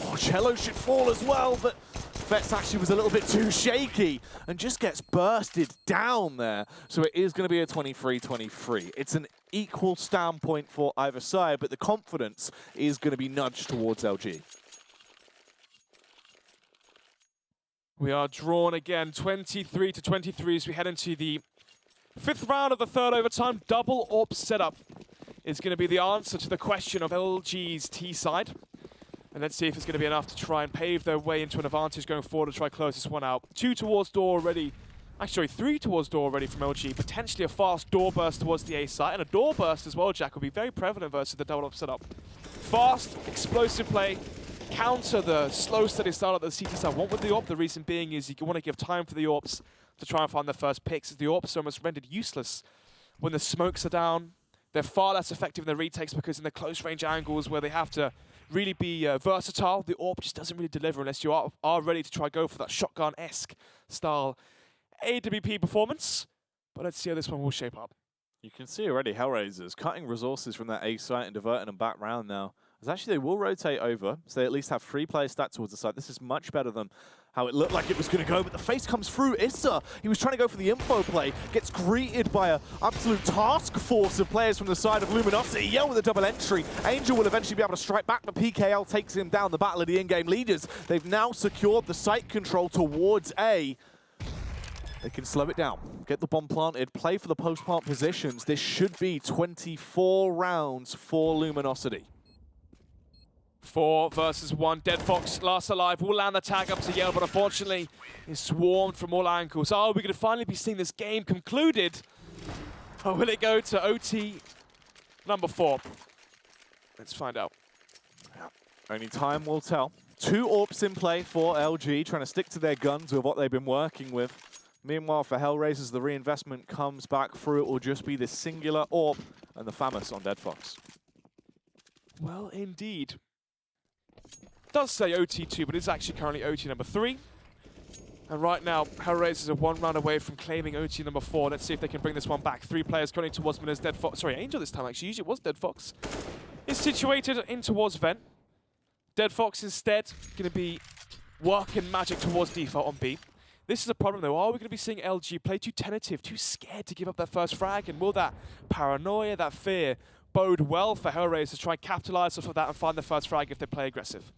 Oh, Cello should fall as well, but Fetz actually was a little bit too shaky and just gets bursted down there. So it is going to be a 23-23. It's an equal standpoint for either side, but the confidence is going to be nudged towards LG. We are drawn again, 23-23 as we head into the 5th round of the 3rd overtime. Double AWP setup is going to be the answer to the question of LG's T side. And let's see if it's going to be enough to try and pave their way into an advantage going forward to try to close this one out. 2 towards door already. Actually, 3 towards door already from LG. Potentially a fast door burst towards the A side. And a door burst as well, Jack, will be very prevalent versus the double AWP setup. Fast, explosive play. Counter the slow, steady start that the CT side want with the AWP. The reason being is you want to give time for the AWPs to try and find their first picks. The AWPs are almost rendered useless when the smokes are down. They're far less effective in the retakes because in the close range angles where they have to really be versatile, the AWP just doesn't really deliver unless you are ready to try go for that shotgun-esque style AWP performance. But let's see how this one will shape up. You can see already HellRaisers cutting resources from that A site and diverting them back round now. As actually they will rotate over, so they at least have 3 players stacked towards the side. This is much better than how it looked like it was going to go, but the face comes through. Issa, he was trying to go for the info play, gets greeted by an absolute task force of players from the side of Luminosity. Yell with a double entry. Angel will eventually be able to strike back, but PKL takes him down. The battle of the in-game leaders. They've now secured the site control towards A. They can slow it down, get the bomb planted, play for the post-plant positions. This should be 24 rounds for Luminosity. 4 versus 1. Dead Fox, last alive, will land the tag up to Yale, but unfortunately is swarmed from all angles. Are we going to finally be seeing this game concluded? Or will it go to OT number 4? Let's find out. Only time will tell. 2 AWPs in play for LG, trying to stick to their guns with what they've been working with. Meanwhile, for HellRaisers, the reinvestment comes back through. It will just be this singular AWP and the FAMAS on Dead Fox. Well, indeed. It does say OT2, but it's actually currently OT number 3. And right now, HellRaisers are 1 round away from claiming OT number 4. Let's see if they can bring this one back. 3 players going towards Minas. Dead Fox. Sorry, Angel this time, actually. Usually it was Dead Fox. It's situated in towards Vent. Dead Fox instead going to be working magic towards default on B. This is a problem though. Are we going to be seeing LG play too tentative, too scared to give up their first frag? And will that paranoia, that fear, bode well for HellRaisers to try and capitalize off of that and find the first frag if they play aggressive?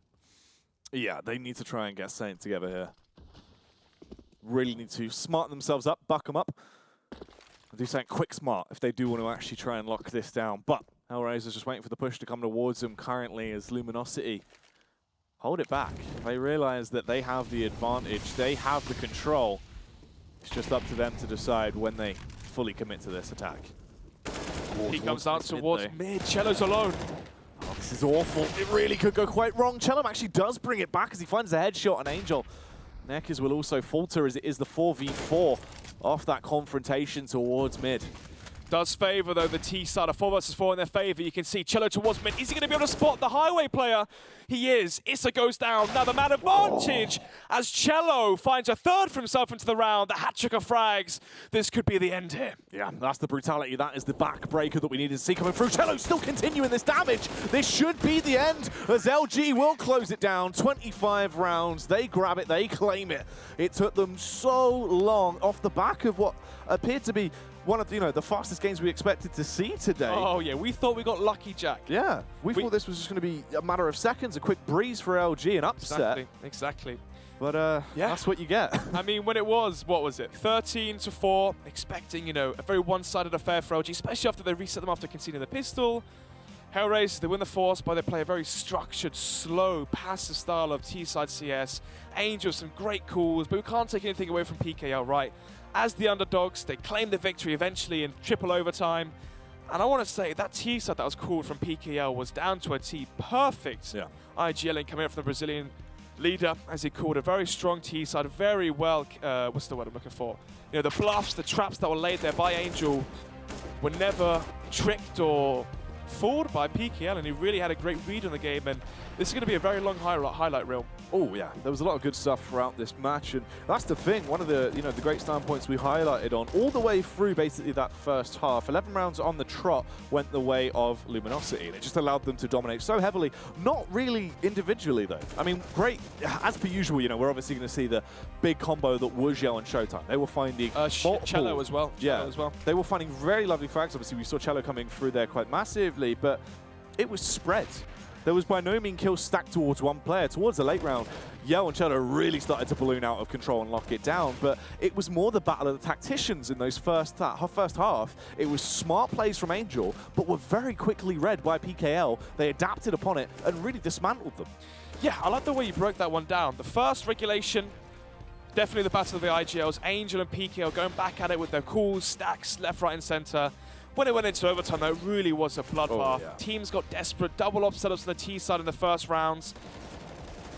Yeah, they need to try and get something together here. Really need to smarten themselves up, buck them up, and do something quick smart if they do want to actually try and lock this down. But HellRaisers just waiting for the push to come towards them currently as Luminosity hold it back. They realize that they have the advantage, they have the control. It's just up to them to decide when they fully commit to this attack. He comes down towards mid. Cello's alone. Oh, this is awful. It really could go quite wrong. Cello actually does bring it back as he finds a headshot on Angel. Neckers will also falter as it is the 4v4 off that confrontation towards mid. Does favour, though, the T side. A 4 versus 4 in their favour. You can see Cello towards mid. Is he going to be able to spot the highway player? He is. Issa goes down. Now the man advantage as Cello finds a 3rd for himself into the round. The hat-trick of frags. This could be the end here. Yeah, that's the brutality. That is the backbreaker that we needed to see coming through. Cello still continuing this damage. This should be the end as LG will close it down. 25 rounds. They grab it. They claim it. It took them so long off the back of what appeared to be one of the fastest games we expected to see today. Oh yeah, we thought we got lucky, Jack. Yeah, we thought this was just going to be a matter of seconds, a quick breeze for LG, an upset. Exactly. But yeah, that's what you get. I mean, when it was, what was it, 13-4, expecting, a very one-sided affair for LG, especially after they reset them after conceding the pistol. HellRaisers, they win the force, but they play a very structured, slow, passive style of T-side CS. Angel, some great calls, but we can't take anything away from PKL, right? As the underdogs, they claim the victory eventually in triple overtime. And I want to say that T-side that was called from PKL was down to a T. Perfect. Yeah. IGL coming up from the Brazilian leader, as he called a very strong T-side, very well, what's the word I'm looking for? The bluffs, the traps that were laid there by Angel were never tricked or fooled by PKL, and he really had a great read on the game, and this is going to be a very long highlight reel. Oh yeah, there was a lot of good stuff throughout this match, and that's the thing. One of the the great standpoints we highlighted on all the way through basically that first half. 11 rounds on the trot went the way of Luminosity, and it just allowed them to dominate so heavily. Not really individually though. I mean, great as per usual. We're obviously going to see the big combo that was Yell and Showtime. They were finding Cello as well. Yeah, Cello as well. They were finding very lovely frags. Obviously, we saw Cello coming through there quite massively, but it was spread. There was by no means kills stacked towards one player. Towards the late round, Yell and Cello really started to balloon out of control and lock it down, but it was more the battle of the tacticians in those first half. It was smart plays from Angel, but were very quickly read by PKL. They adapted upon it and really dismantled them. Yeah, I like the way you broke that one down. The first regulation, definitely the battle of the IGLs. Angel and PKL going back at it with their calls, stacks, left, right, and center. When it went into overtime, though, it really was a bloodbath. Yeah. Teams got desperate, double op setups on the T side in the first rounds.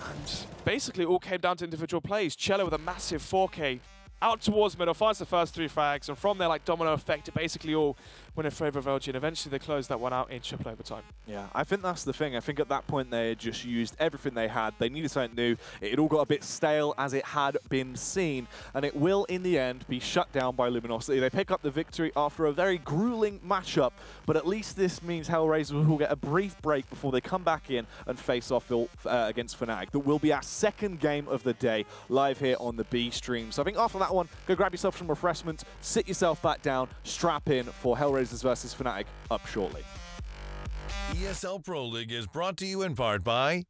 And basically, it all came down to individual plays. Cello with a massive 4K out towards middle, finds the first 3 frags, and from there, like domino effect, it basically all went in favor of LG, and eventually they closed that one out in triple overtime. Yeah, I think that's the thing. I think at that point they had just used everything they had. They needed something new. It had all got a bit stale as it had been seen, and it will, in the end, be shut down by Luminosity. They pick up the victory after a very grueling matchup, but at least this means HellRaisers will get a brief break before they come back in and face off against Fnatic. That will be our second game of the day live here on the B stream. So I think after that one, go grab yourself some refreshments, sit yourself back down, strap in for HellRaisers versus Fnatic up shortly. ESL Pro League is brought to you in part by